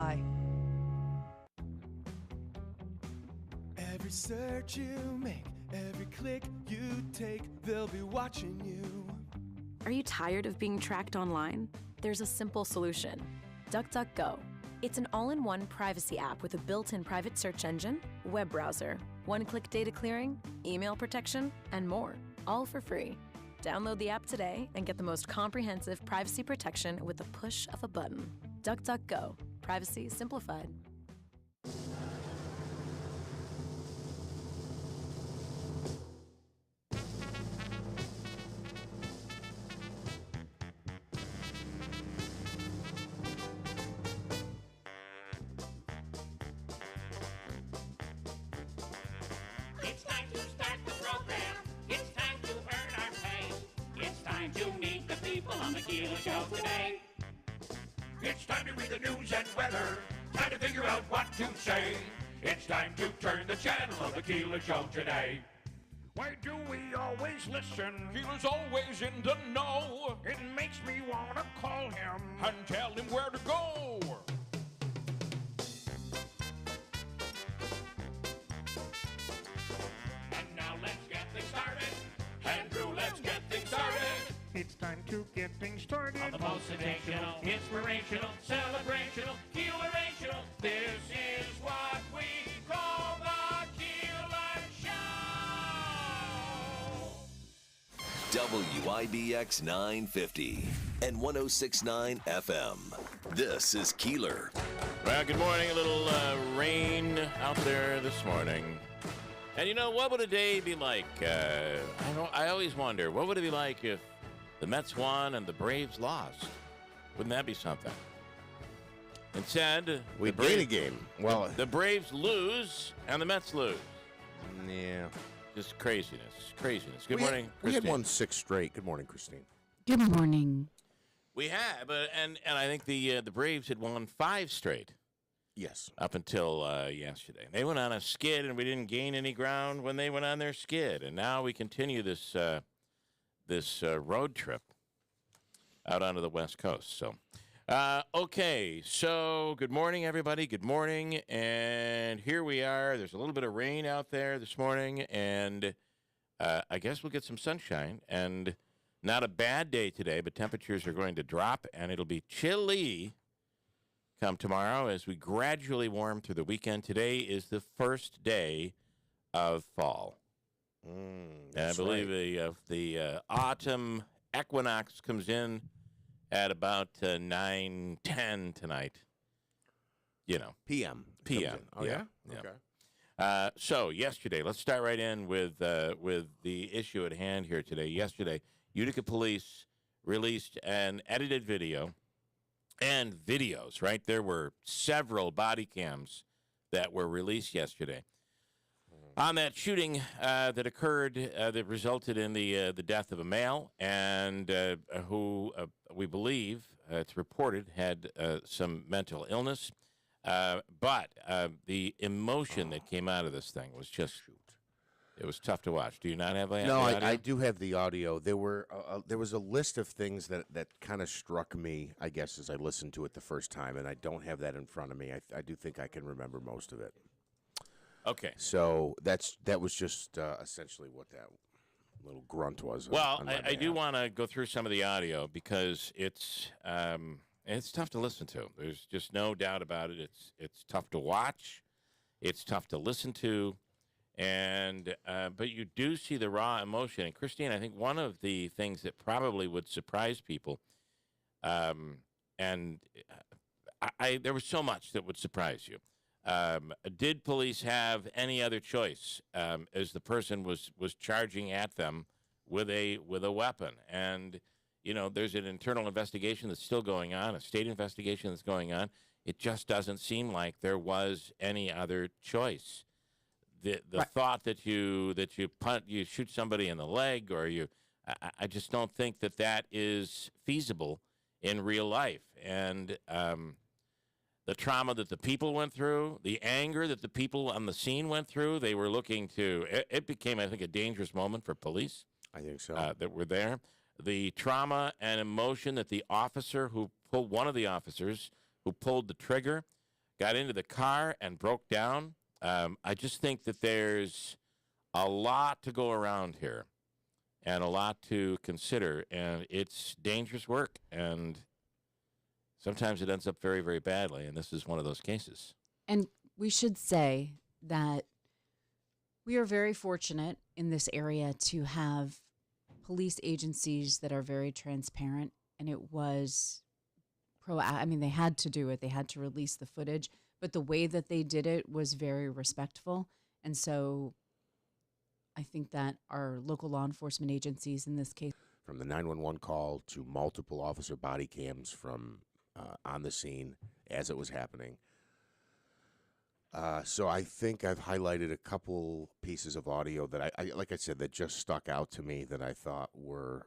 Every search you make, every click you take, they'll be watching you. Are you tired of being tracked online? There's a simple solution. DuckDuckGo. It's an all-in-one privacy app with a built-in private search engine, web browser, one-click data clearing, email protection, and more, all for free. Download the app today and get the most comprehensive privacy protection with the push of a button. DuckDuckGo. Privacy simplified. It's time to start the program. It's time to earn our pay. It's time to meet the people on the Keeler Show today. It's time to read the news and weather. Time to figure out what to say. It's time to turn the channel of the Keeler Show today. Why do we always listen? Keeler's always in the know. It makes me want to call him And tell him where to go. And now let's get things started. Andrew, let's get things started. It's time to get things started. On the most sensational, inspirational, celebrational, Keelerational. This is what we call the Keeler Show. WIBX 950 and 1069 FM. This is Keeler. Well, good morning. A little rain out there this morning. And you know, what would a day be like? I always wonder, what would it be like if the Mets won and the Braves lost? Wouldn't that be something? Instead, We'd gain a game. Well, the Braves lose and the Mets lose. yeah. Just craziness. Good We morning, We had Christine. won 6 straight. Good morning, Christine. Good morning. We have, and I think the Braves had won 5 straight. Yes. Up until yesterday. They went on a skid, and we didn't gain any ground when they went on their skid. And now we continue this road trip out onto the West Coast. So, okay. So, good morning, everybody. Good morning. And here we are. There's a little bit of rain out there this morning, and I guess we'll get some sunshine. And not a bad day today, but temperatures are going to drop, and it'll be chilly come tomorrow as we gradually warm through the weekend. Today is the first day of fall. And I believe the autumn equinox comes in at about 9:10 tonight. You know. PM. PM. Oh, yeah? Yeah. Okay. So yesterday, let's start right in with the issue at hand here today. Yesterday, Utica Police released an edited video and videos, right? There were several body cams that were released yesterday on that shooting that occurred that resulted in the death of a male and who we believe, it's reported, had some mental illness. But the emotion that came out of this thing was just, it was tough to watch. Do you not have that? No, I do have the audio. There was a list of things that kind of struck me, I guess, as I listened to it the first time, and I don't have that in front of me. I do think I can remember most of it. Okay. So that was just essentially what that little grunt was. Well, I do want to go through some of the audio because it's tough to listen to. There's just no doubt about it. It's tough to watch. It's tough to listen to. And but you do see the raw emotion. And Christine, I think one of the things that probably would surprise people, and there was so much that would surprise you. Did police have any other choice as the person was charging at them with a weapon? And you know, there's an internal investigation that's still going on, a state investigation that's going on. It just doesn't seem like there was any other choice. The right. Thought that you shoot somebody in the leg, or I just don't think that is feasible in real life. And the trauma that the people went through, the anger that the people on the scene went through, they were looking to. It became, I think, a dangerous moment for police. I think so. That were there. The trauma and emotion that the officer one of the officers who pulled the trigger, got into the car and broke down. I just think that there's a lot to go around here and a lot to consider, and it's dangerous work, and sometimes it ends up very, very badly, and this is one of those cases. And we should say that we are very fortunate in this area to have police agencies that are very transparent, and it was they had to do it. They had to release the footage, but the way that they did it was very respectful. And so I think that our local law enforcement agencies in this case, From the 911 call to multiple officer body cams from on the scene as it was happening. So I think I've highlighted a couple pieces of audio that I like I said, that just stuck out to me that I thought were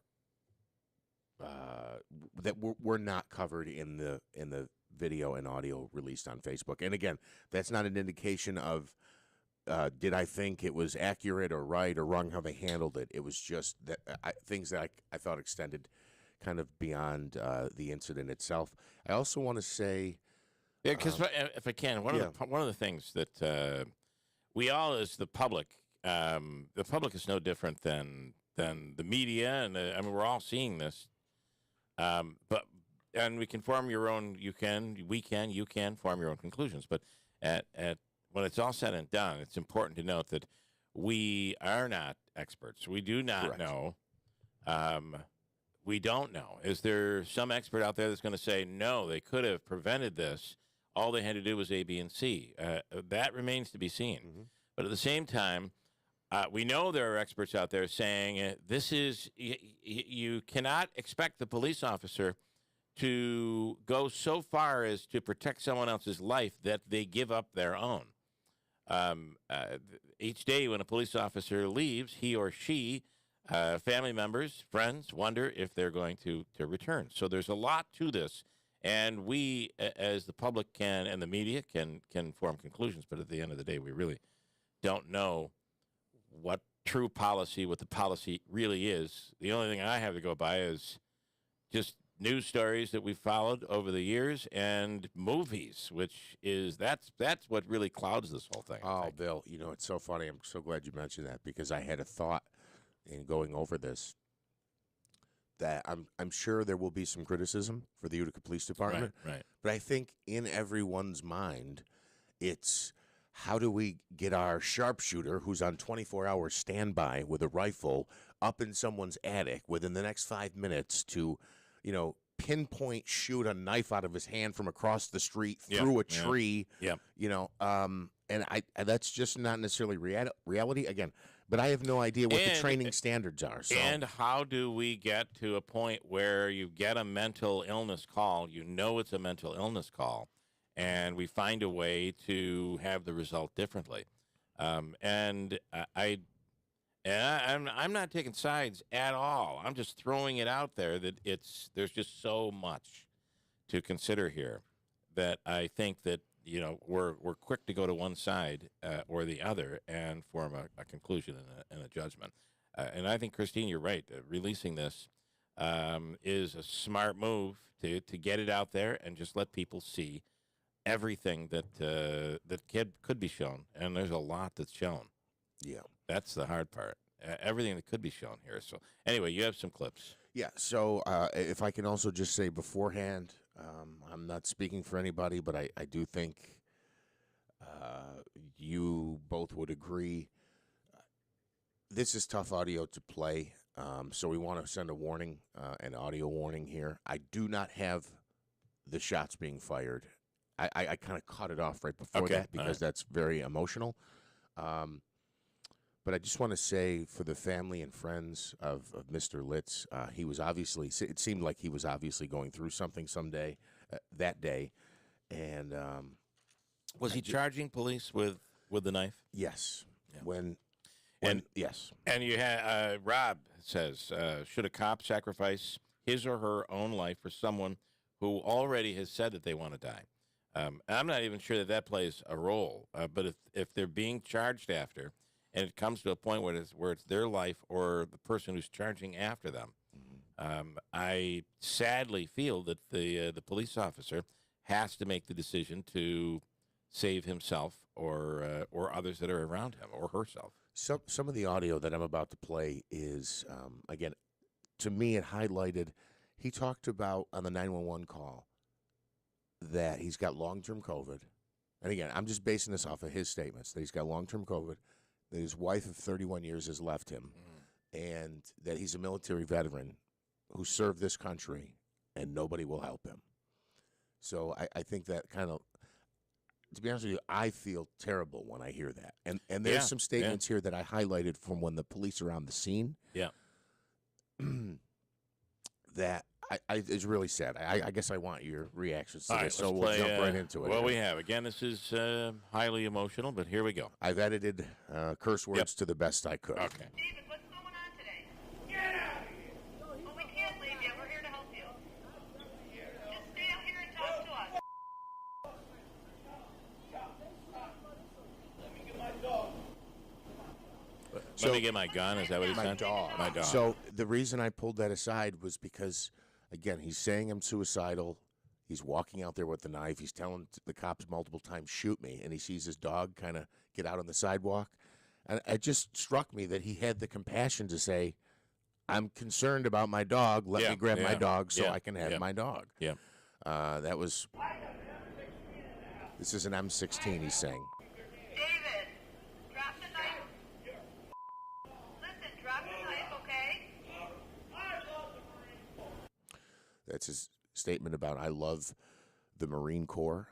were not covered in the video and audio released on Facebook. And again, that's not an indication of did I think it was accurate or right or wrong how they handled it. It was just that things that I thought extended kind of beyond the incident itself. I also want to say, yeah, because if I can, one of the things that we all, as the public is no different than the media, and I mean we're all seeing this, and we can form your own. You can form your own conclusions. But at when it's all said and done, it's important to note that we are not experts. We do not know. We don't know. Is there some expert out there that's going to say, no, they could have prevented this? All they had to do was A, B, and C. That remains to be seen. Mm-hmm. But at the same time, we know there are experts out there saying this is, you cannot expect the police officer to go so far as to protect someone else's life that they give up their own. Each day when a police officer leaves, he or she, family members, friends, wonder if they're going to return. So there's a lot to this, and we, as the public can, and the media can form conclusions, but at the end of the day, we really don't know what true policy, what the policy really is. The only thing I have to go by is just news stories that we've followed over the years and movies, which is that's what really clouds this whole thing. Oh, Bill, it's so funny. I'm so glad you mentioned that, because I had a thought in going over this that I'm sure there will be some criticism for the Utica Police Department. Right. But I think in everyone's mind, it's how do we get our sharpshooter who's on 24-hour standby with a rifle up in someone's attic within the next 5 minutes to, pinpoint shoot a knife out of his hand from across the street through a tree. Yeah. And that's just not necessarily reality. Again, but I have no idea what the training standards are. So. And how do we get to a point where you get a mental illness call, it's a mental illness call, and we find a way to have the result differently? And I'm not taking sides at all. I'm just throwing it out there that there's just so much to consider here that I think that we're quick to go to one side or the other and form a conclusion and a judgment. And I think, Christine, you're right. Releasing this is a smart move to get it out there and just let people see everything that could be shown. And there's a lot that's shown. Yeah. That's the hard part. Everything that could be shown here. So anyway, you have some clips. Yeah. So if I can also just say beforehand, I'm not speaking for anybody, but I do think you both would agree. This is tough audio to play, so we want to send a warning, an audio warning here. I do not have the shots being fired. I kind of cut it off right before that because that's very emotional. But I just want to say, for the family and friends of Mr. Litz, he was obviously, it seemed like he was obviously going through something that day. And was he charging police with the knife? Yes. Yeah. Yes. And you had Rob says, should a cop sacrifice his or her own life for someone who already has said that they want to die? I'm not even sure that plays a role. But if they're being charged after, and it comes to a point where it's their life or the person who's charging after them, I sadly feel that the police officer has to make the decision to save himself or others that are around him or herself. Some of the audio that I'm about to play is, again, to me, it highlighted. He talked about on the 911 call that he's got long-term COVID. And again, I'm just basing this off of his statements, that he's got long-term COVID, that his wife of 31 years has left him, and that he's a military veteran who served this country, and nobody will help him. So I think that kind of, to be honest with you, I feel terrible when I hear that. And there's some statements here that I highlighted from when the police are on the scene. Yeah. That it's really sad. I guess I want your reactions to All this, right, so we'll jump right into it. Well, we have. Again, this is highly emotional, but here we go. I've edited curse words to the best I could. Okay. David, what's going on today? Get out of here! Well, we can't leave yet. We're here to help you. Just stay out here and talk to us. Let me get my gun. Is that what he My said? dog. My dog. So the reason I pulled that aside was because, again, he's saying I'm suicidal. He's walking out there with the knife. He's telling the cops multiple times, shoot me. And he sees his dog kind of get out on the sidewalk. And it just struck me that he had the compassion to say, I'm concerned about my dog. Let me grab my dog so I can have my dog. Yeah. That was, this is an M16 he's saying. David, drop the knife. Listen, drop the knife, okay? That's his statement about I love the Marine Corps.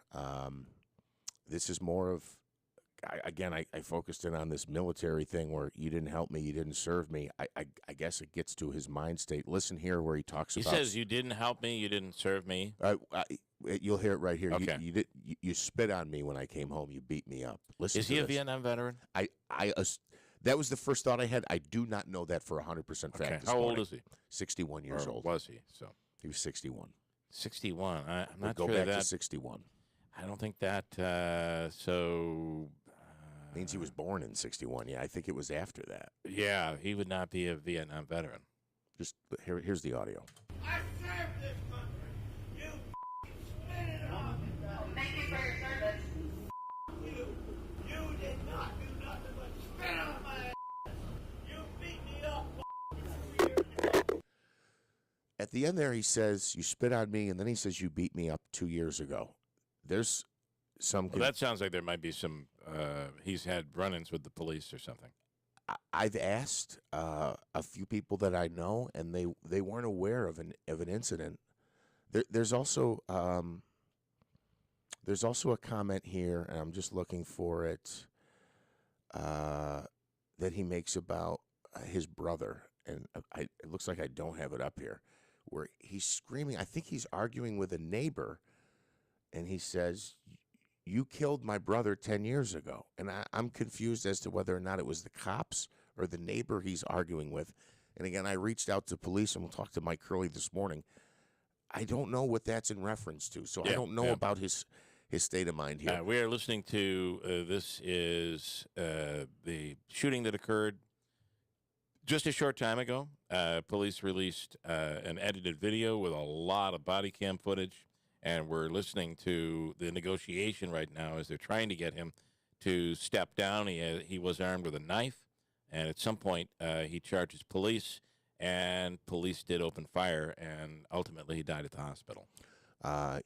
This is more of, I focused in on this military thing where you didn't help me, you didn't serve me. I guess it gets to his mind state. Listen here where he talks about. He says, you didn't help me, you didn't serve me. You'll hear it right here. Okay. You spit on me when I came home. You beat me up. Listen. Is he a Vietnam veteran? That was the first thought I had. I do not know that for 100% fact. Okay. this How old morning. is he? 61 years Or old. was he? So He was 61. 61. I'm We'll not go sure back that. to 61. I don't think that. Means he was born in 61. Yeah, I think it was after that. Yeah, he would not be a Vietnam veteran. Just here's the audio. I served this country. You spit it on. Thank you for your service. You did not do nothing but spit on my ass. You beat me up 2 years ago. At the end there, he says, you spit on me, and then he says, you beat me up 2 years ago. There's some... Well, that sounds like there might be some... he's had run-ins with the police or something. I've asked a few people that I know, and they weren't aware of an incident. There's also a comment here, and I'm just looking for it, that he makes about his brother, and it looks like I don't have it up here, where he's screaming. I think he's arguing with a neighbor, and he says, you killed my brother 10 years ago. And I'm confused as to whether or not it was the cops or the neighbor he's arguing with. And again, I reached out to police, and we'll talk to Mike Curley this morning. I don't know what that's in reference to, so I don't know about his state of mind here. We are listening to, this is the shooting that occurred just a short time ago. Police released an edited video with a lot of body cam footage. And we're listening to the negotiation right now as they're trying to get him to step down. He was armed with a knife, and at some point he charges police, and police did open fire, and ultimately he died at the hospital.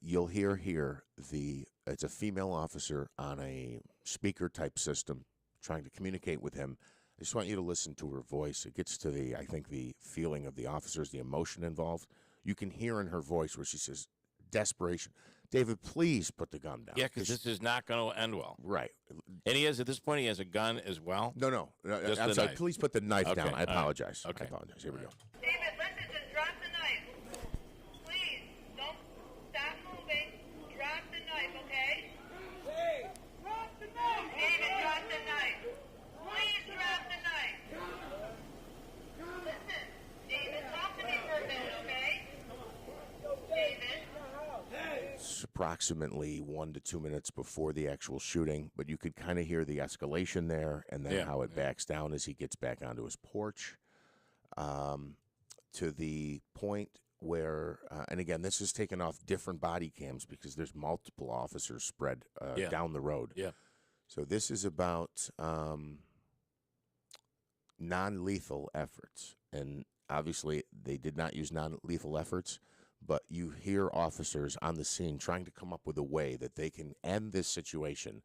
You'll hear here it's a female officer on a speaker-type system trying to communicate with him. I just want you to listen to her voice. It gets to the feeling of the officers, the emotion involved. You can hear in her voice where she says, desperation. David, please put the gun down. Yeah, because this is not going to end well. Right. And at this point, he has a gun as well? No. Just I'm the sorry. knife. Please put the knife down. I apologize. Okay. I apologize. Here we go. David, listen, just drop the knife. Please, don't stop moving. Drop the knife, okay? Hey, drop the knife. David, drop the knife. Please drop the knife. Listen, David, talk to me for a minute, okay? David. It's approximately 1 to 2 minutes before the actual shooting, but you could kind of hear the escalation there, and then how it backs down as he gets back onto his porch, to the point where, and again, this is taken off different body cams because there's multiple officers spread down the road. Yeah. So this is about non-lethal efforts. And obviously, they did not use non-lethal efforts, but you hear officers on the scene trying to come up with a way that they can end this situation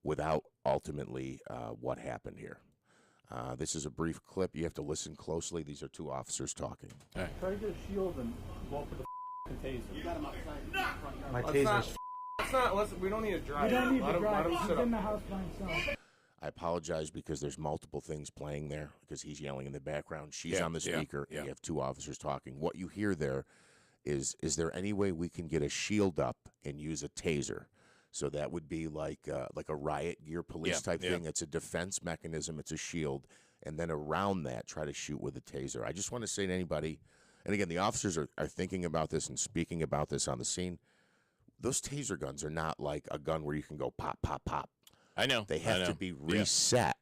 without ultimately what happened here. This is a brief clip. You have to listen closely. These are two officers talking. All right. Try to get a shield and go up with the taser. You got him outside. My taser's. We don't need to drive. We don't need to drive. Let him He's sit in the up. house by himself. I apologize because there's multiple things playing there because he's yelling in the background. She's on the speaker. And you have two officers talking. What you hear there is there any way we can get a shield up and use a taser? So that would be like a riot gear police type thing. It's a defense mechanism. It's a shield. And then around that, try to shoot with a taser. I just want to say to anybody, and again, the officers are thinking about this and speaking about this on the scene. Those taser guns are not like a gun where you can go pop, pop, pop. I know. They have to be reset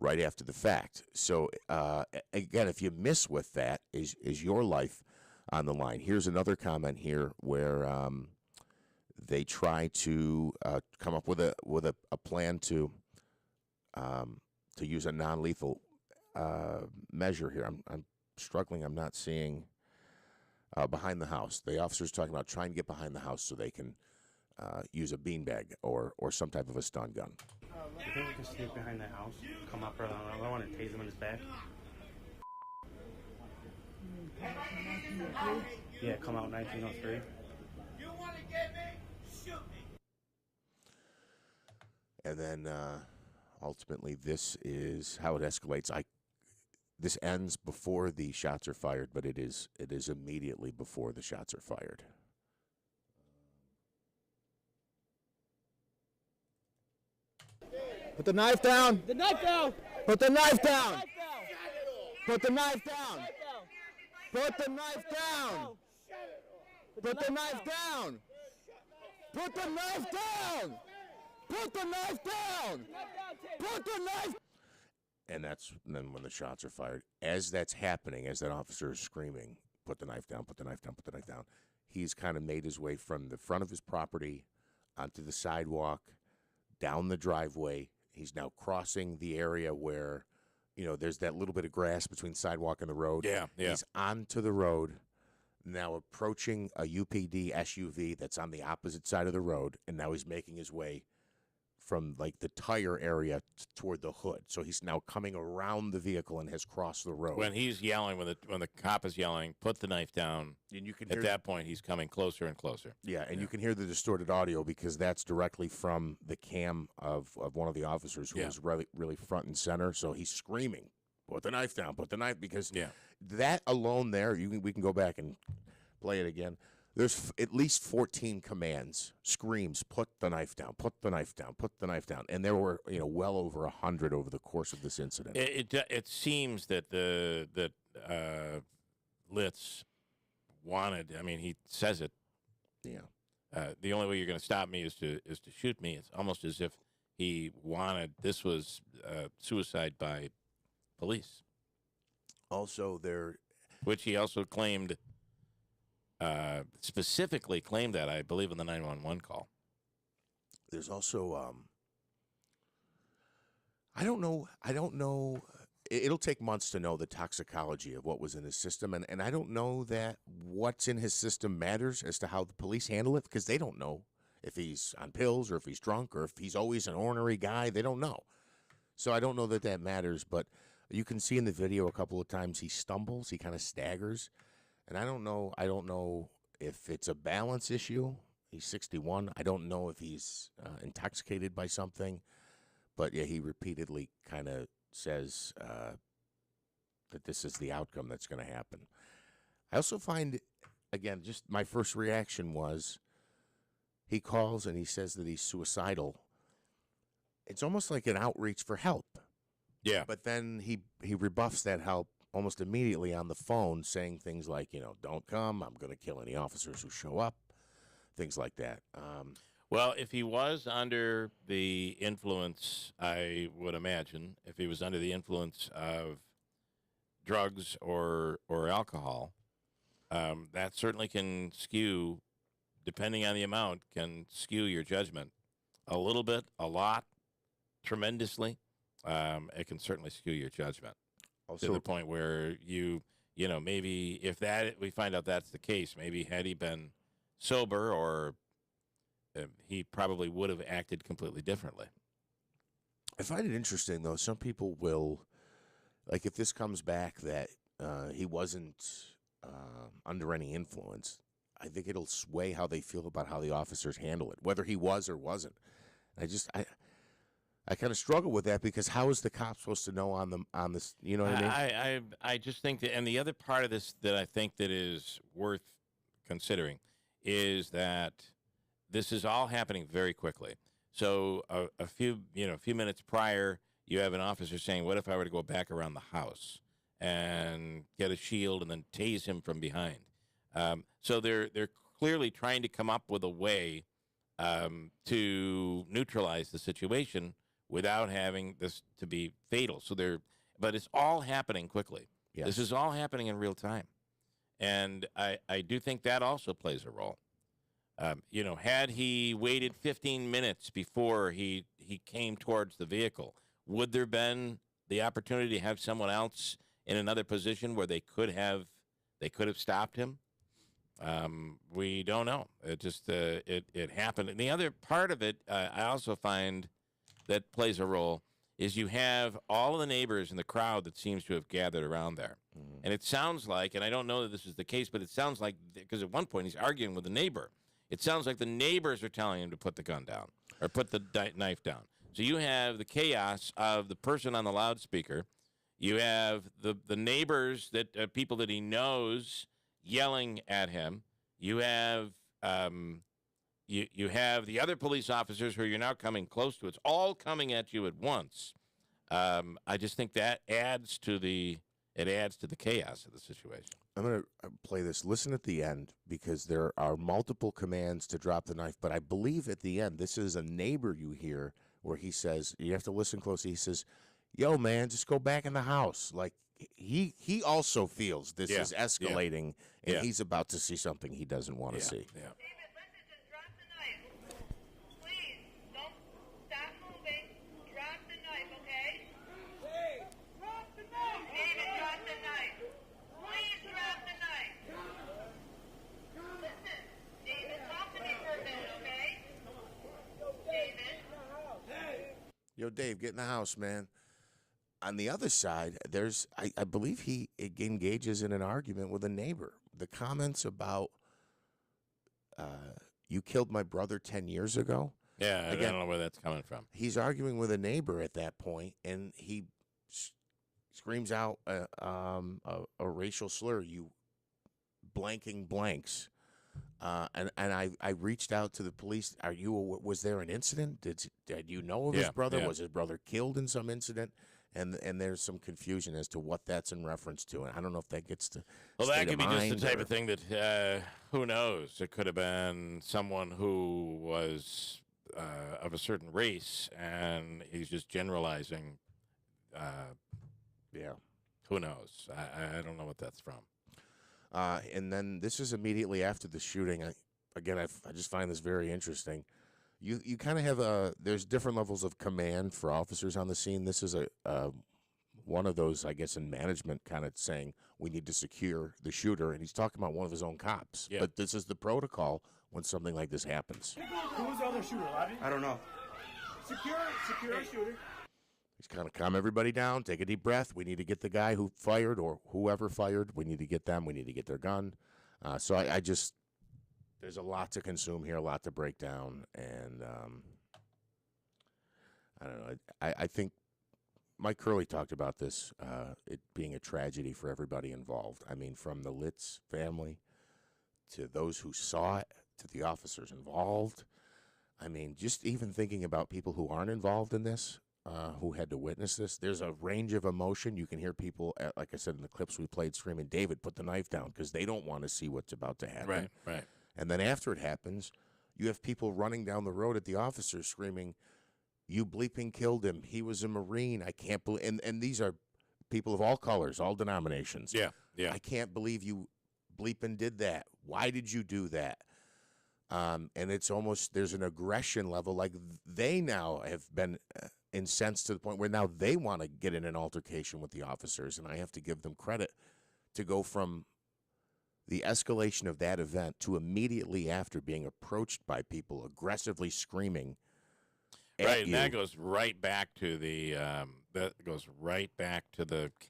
right after the fact. So, again, if you miss with that, is your life on the line. Here's another comment here where they try to come up with a plan to use a non-lethal measure here. I'm struggling. I'm not seeing behind the house. The officer's talking about trying to get behind the house so they can use a beanbag or some type of a stun gun. You think we can sneak behind the house? Come up around. I want to tase him in his back. Yeah, come out 1903. You want to get me? Shoot me. And then ultimately, this is how it escalates. This ends before the shots are fired, but it is immediately before the shots are fired. Put the knife down. The knife down. Put the knife down. Put the knife down. Put the knife down. Put the knife down. Put the knife down. Put the knife down. Put the knife. And then when the shots are fired, as that's happening, as that officer is screaming, put the knife down, put the knife down, put the knife down, he's kind of made his way from the front of his property onto the sidewalk, down the driveway. He's now crossing the area where, there's that little bit of grass between sidewalk and the road. Yeah. He's onto the road, now approaching a UPD SUV that's on the opposite side of the road, and now he's making his way from like the tire area toward the hood. So he's now coming around the vehicle and has crossed the road. When he's yelling, when the cop is yelling, put the knife down, and you can at that point, he's coming closer and closer. Yeah, and you can hear the distorted audio because that's directly from the cam of one of the officers who was really, really front and center. So he's screaming, put the knife down, put the knife, because that alone there, we can go back and play it again. There's at least 14 commands, screams, put the knife down, put the knife down, put the knife down. And there were, well over 100 over the course of this incident. It seems that Litz wanted, he says it. Yeah. The only way you're going to stop me is to shoot me. It's almost as if he wanted, this was suicide by police. Also, which he also claimed, specifically claimed that, I believe, in the 911 call. There's also, I don't know. It'll take months to know the toxicology of what was in his system. And I don't know that what's in his system matters as to how the police handle it, because they don't know if he's on pills or if he's drunk or if he's always an ornery guy. They don't know. So I don't know that matters. But you can see in the video a couple of times he stumbles. He kind of staggers. And I don't know if it's a balance issue. He's 61. I don't know if he's intoxicated by something. But, yeah, he repeatedly kind of says that this is the outcome that's going to happen. I also find, again, just my first reaction was he calls and he says that he's suicidal. It's almost like an outreach for help. Yeah. But then he rebuffs that help almost immediately on the phone, saying things like, don't come, I'm going to kill any officers who show up, things like that. Well, if he was under the influence, I would imagine, if he was under the influence of drugs or alcohol, that certainly can skew, depending on the amount, can skew your judgment a little bit, a lot, tremendously. It can certainly skew your judgment to the point where maybe if we find out that's the case, maybe had he been sober, or he probably would have acted completely differently. I find it interesting, though. Some people will, like, if this comes back that he wasn't under any influence, I think it'll sway how they feel about how the officers handle it, whether he was or wasn't. I kind of struggle with that, because how is the cop supposed to know on this? You know what I mean? I just think that, and the other part of this that I think that is worth considering is that this is all happening very quickly. So a few minutes prior, you have an officer saying, "What if I were to go back around the house and get a shield and then tase him from behind?" So they're clearly trying to come up with a way to neutralize the situation without having this to be fatal. But it's all happening quickly. Yes. This is all happening in real time. And I do think that also plays a role. Had he waited 15 minutes before he came towards the vehicle, would there been the opportunity to have someone else in another position where they could have stopped him? We don't know. It just it happened. And the other part of it, I also find that plays a role, is you have all of the neighbors in the crowd that seems to have gathered around there. Mm-hmm. And it sounds like, and I don't know that this is the case, but it sounds like, because at one point he's arguing with the neighbor, it sounds like the neighbors are telling him to put the gun down or put the knife down. So you have the chaos of the person on the loudspeaker. You have the neighbors, that people that he knows, yelling at him. You have you have the other police officers who you're now coming close to. It's all coming at you at once. I just think that adds to the chaos of the situation. I'm going to play this. Listen at the end, because there are multiple commands to drop the knife. But I believe at the end, this is a neighbor you hear where he says, you have to listen closely. He says, "Yo, man, just go back in the house." Like, he also feels this is escalating, and he's about to see something he doesn't want to see. Yeah. Yo, Dave, get in the house, man. On the other side, I believe he engages in an argument with a neighbor. The comments about, you killed my brother 10 years ago. Yeah, I don't know where that's coming from. He's arguing with a neighbor at that point, and he screams out a racial slur, "You blanking blanks." And I reached out to the police. Was there an incident? Did you know of his brother? Yeah. Was his brother killed in some incident? And there's some confusion as to what that's in reference to. And I don't know if that gets to. Well, that could be just the type of thing that who knows? It could have been someone who was of a certain race, and he's just generalizing. Who knows? I don't know what that's from. And then this is immediately after the shooting. I just find this very interesting. You kind of have there's different levels of command for officers on the scene. This is one of those, I guess, in management, kind of saying we need to secure the shooter, and he's talking about one of his own cops. Yeah. But this is the protocol when something like this happens. Who was the other shooter, Lobby? I don't know. Secure shooter. He's kind of calm everybody down, take a deep breath. We need to get the guy who fired or whoever fired. We need to get them. We need to get their gun. So I just, there's a lot to consume here, a lot to break down. And I don't know. I think Mike Curley talked about this, it being a tragedy for everybody involved. I mean, from the Litz family to those who saw it to the officers involved. I mean, just even thinking about people who aren't involved in this, who had to witness this. There's a range of emotion. You can hear people, like I said in the clips we played, screaming, "David, put the knife down," because they don't want to see what's about to happen. Right. And then after it happens, you have people running down the road at the officers screaming, "You bleeping killed him. He was a Marine. I can't believe." And these are people of all colors, all denominations. Yeah. I can't believe you bleeping did that? Why did you do that? And it's almost, there's an aggression level, like they now have been incensed to the point where now they want to get in an altercation with the officers, and I have to give them credit to go from the escalation of that event to immediately after being approached by people aggressively screaming at Right, and you. that goes right back to the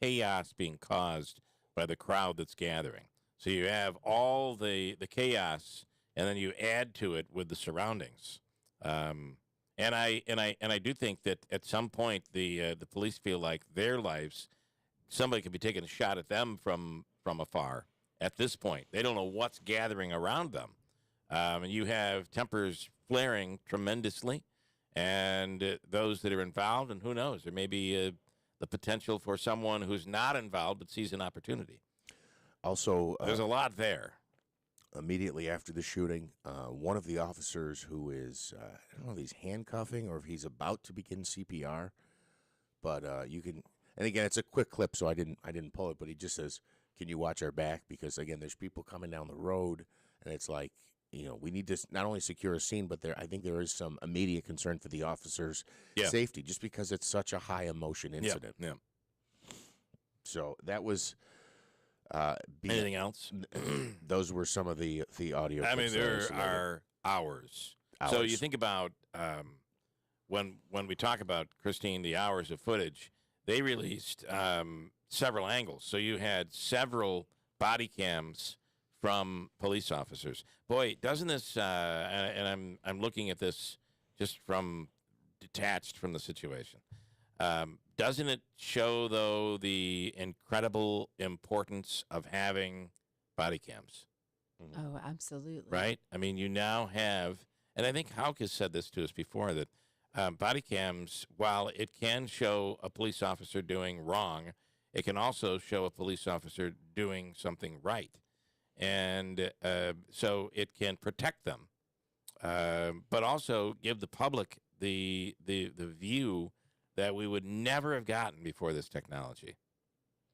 chaos being caused by the crowd that's gathering. So you have all the chaos, and then you add to it with the surroundings. And I do think that at some point the police feel like their lives, somebody could be taking a shot at them from afar. At this point, they don't know what's gathering around them, and you have tempers flaring tremendously, and those that are involved, and who knows, there may be the potential for someone who's not involved but sees an opportunity. Also, there's a lot there. Immediately after the shooting, one of the officers who is, I don't know if he's handcuffing or if he's about to begin CPR, but you can, and again, it's a quick clip, so I didn't pull it, but he just says, "Can you watch our back?" Because again, there's people coming down the road, and it's like, we need to not only secure a scene, but I think there is some immediate concern for the officers' safety, just because it's such a high emotion incident. Yeah. So that was. Anything else? Those were some of the audio. I mean, there are hours. So you think about when we talk about, Christine, the hours of footage, they released several angles. So you had several body cams from police officers. Boy, doesn't this? And I'm looking at this just from detached from the situation. Doesn't it show, though, the incredible importance of having body cams? Oh, absolutely. Right? I mean, you now have, and I think Hauk has said this to us before, that body cams, while it can show a police officer doing wrong, it can also show a police officer doing something right. And so it can protect them, but also give the public the view that we would never have gotten before this technology.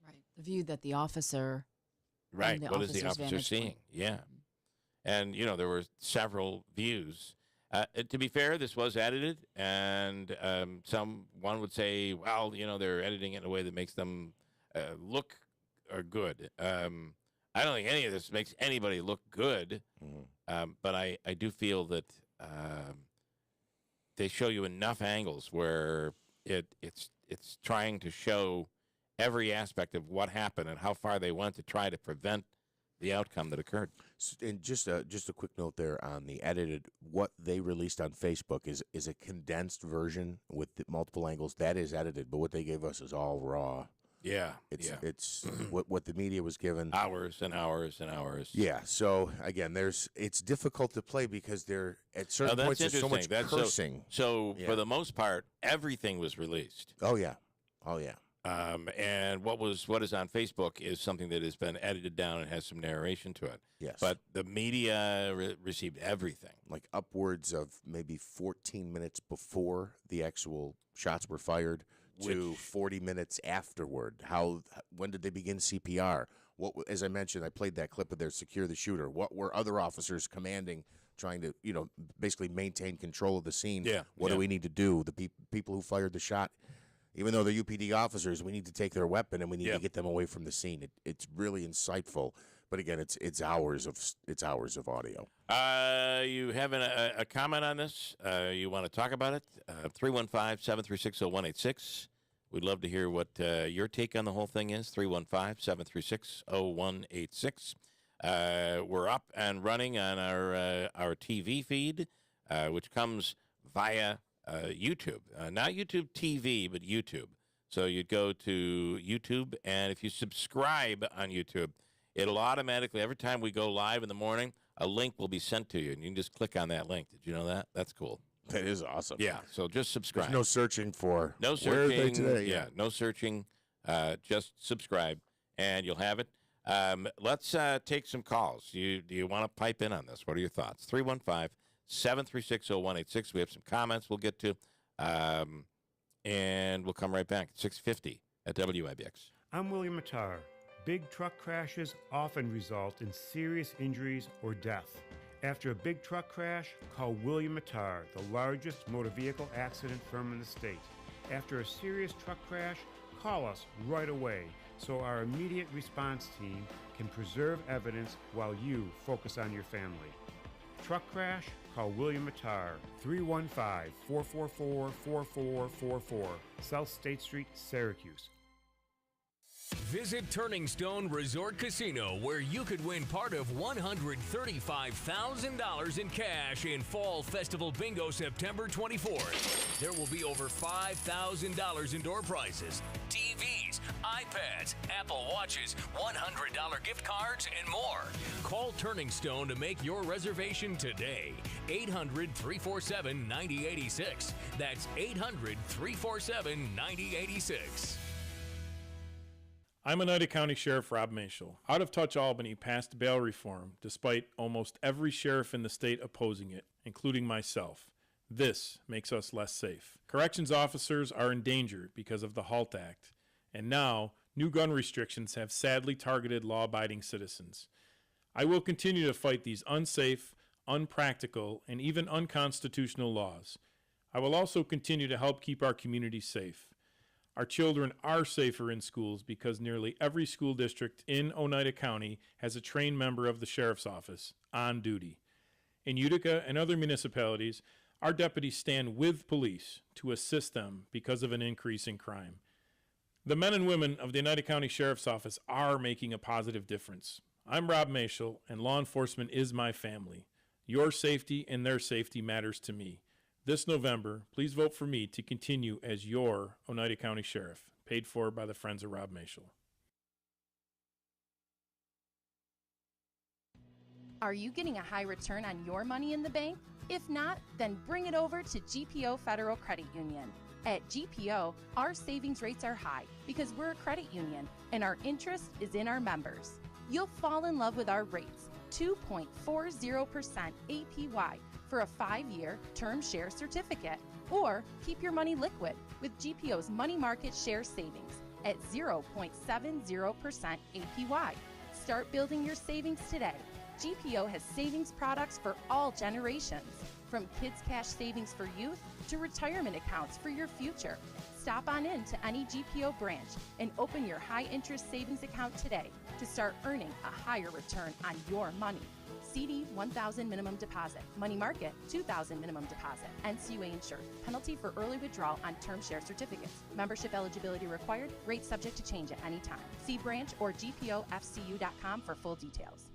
Right. The view that the officer. Right. The What is the officer seeing? point. Yeah. And, there were several views. To be fair, this was edited, and one would say, well, they're editing it in a way that makes them look good. I don't think any of this makes anybody look good, but I do feel that they show you enough angles where it's trying to show every aspect of what happened and how far they went to try to prevent the outcome that occurred. And just a quick note there on the edited, what they released on Facebook is a condensed version with the multiple angles. That is edited, but what they gave us is all raw. Yeah, it's what the media was given. Hours and hours and hours. Yeah, so again, it's difficult to play because there at certain points there's so much cursing. So for the most part, everything was released. Oh yeah. And what is on Facebook is something that has been edited down and has some narration to it. Yes. But the media received everything. Like upwards of maybe 14 minutes before the actual shots were fired to 40 minutes afterward. When did they begin CPR? As I mentioned, I played that clip of their secure the shooter. What were other officers commanding, trying to, basically maintain control of the scene? Yeah. What do we need to do? The people who fired the shot, even though they're UPD officers, we need to take their weapon and we need to get them away from the scene. It's really insightful. But again, it's hours of audio. You have a comment on this? You want to talk about it? 315-736-0186. We'd love to hear what your take on the whole thing is. 315-736-0186. We're up and running on our TV feed, which comes via YouTube. Not YouTube TV, but YouTube. So you'd go to YouTube, and if you subscribe on YouTube, it'll automatically, every time we go live in the morning, a link will be sent to you, and you can just click on that link. Did you know that? That's cool. That is awesome. Yeah, so just subscribe. There's no searching for no searching. Where are they today? Yeah, no searching. Just subscribe, and you'll have it. Let's take some calls. Do you want to pipe in on this? What are your thoughts? 315-736-0186. We have some comments we'll get to, and we'll come right back at 6:50 at WIBX. I'm William Mattar. Big truck crashes often result in serious injuries or death. After a big truck crash, call William Mattar, the largest motor vehicle accident firm in the state. After a serious truck crash, call us right away so our immediate response team can preserve evidence while you focus on your family. Truck crash? Call William Mattar, 315-444-4444, South State Street, Syracuse. Visit Turning Stone Resort Casino, where you could win part of $135,000 in cash in Fall Festival Bingo September 24th. There will be over $5,000 in door prizes, TVs, iPads, Apple Watches, $100 gift cards, and more. Call Turning Stone to make your reservation today. 800-347-9086. That's 800-347-9086. I'm Oneida County Sheriff Rob Mashel. Out of Touch Albany passed bail reform despite almost every sheriff in the state opposing it, including myself. This makes us less safe. Corrections officers are in danger because of the HALT Act, and now new gun restrictions have sadly targeted law-abiding citizens. I will continue to fight these unsafe, unpractical, and even unconstitutional laws. I will also continue to help keep our communities safe. Our children are safer in schools because nearly every school district in Oneida County has a trained member of the Sheriff's Office on duty. In Utica and other municipalities, our deputies stand with police to assist them because of an increase in crime. The men and women of the Oneida County Sheriff's Office are making a positive difference. I'm Rob Mashel, and law enforcement is my family. Your safety and their safety matters to me. This November, please vote for me to continue as your Oneida County Sheriff, paid for by the Friends of Rob Mashel. Are you getting a high return on your money in the bank? If not, then bring it over to GPO Federal Credit Union. At GPO, our savings rates are high because we're a credit union and our interest is in our members. You'll fall in love with our rates, 2.40% APY for a 5-year term share certificate, or keep your money liquid with GPO's money market share savings at 0.70% APY. Start building your savings today. GPO has savings products for all generations, from kids' cash savings for youth to retirement accounts for your future. Stop on in to any GPO branch and open your high-interest savings account today to start earning a higher return on your money. CD $1,000 minimum deposit. Money market $2,000 minimum deposit. NCUA insured. Penalty for early withdrawal on term share certificates. Membership eligibility required. Rate subject to change at any time. See branch or gpofcu.com for full details.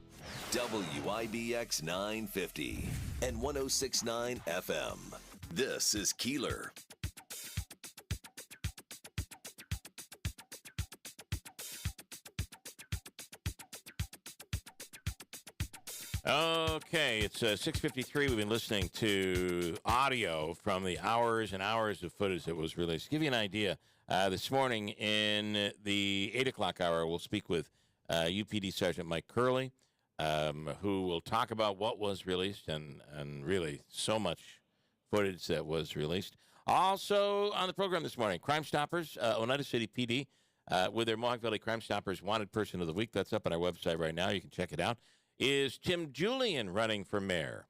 WIBX 950 and 106.9 FM. This is Keeler. Okay, it's 6:53. We've been listening to audio from the hours and hours of footage that was released. To give you an idea, this morning in the 8 o'clock hour, we'll speak with UPD Sergeant Mike Curley, who will talk about what was released and really so much footage that was released. Also on the program this morning, Crime Stoppers, Oneida City PD, with their Mohawk Valley Crime Stoppers Wanted Person of the Week. That's up on our website right now. You can check it out. Is Tim Julian running for mayor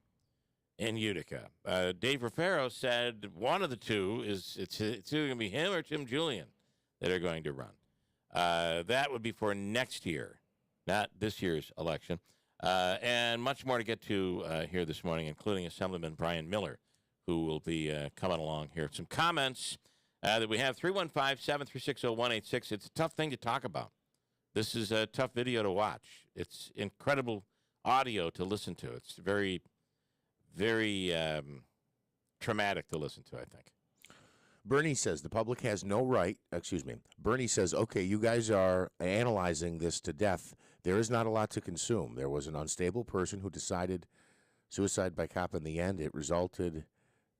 in Utica? Dave Raffaero said one of the two it's either going to be him or Tim Julian that are going to run. That would be for next year, not this year's election. And much more to get to here this morning, including Assemblyman Brian Miller, who will be coming along here. Some comments that we have, 315-736-0186. It's a tough thing to talk about. This is a tough video to watch. It's incredible audio to listen to. It's very, very traumatic to listen to, I think. Bernie says the public has no right, Bernie says, okay, you guys are analyzing this to death. There is not a lot to consume. There was an unstable person who decided suicide by cop in the end. It resulted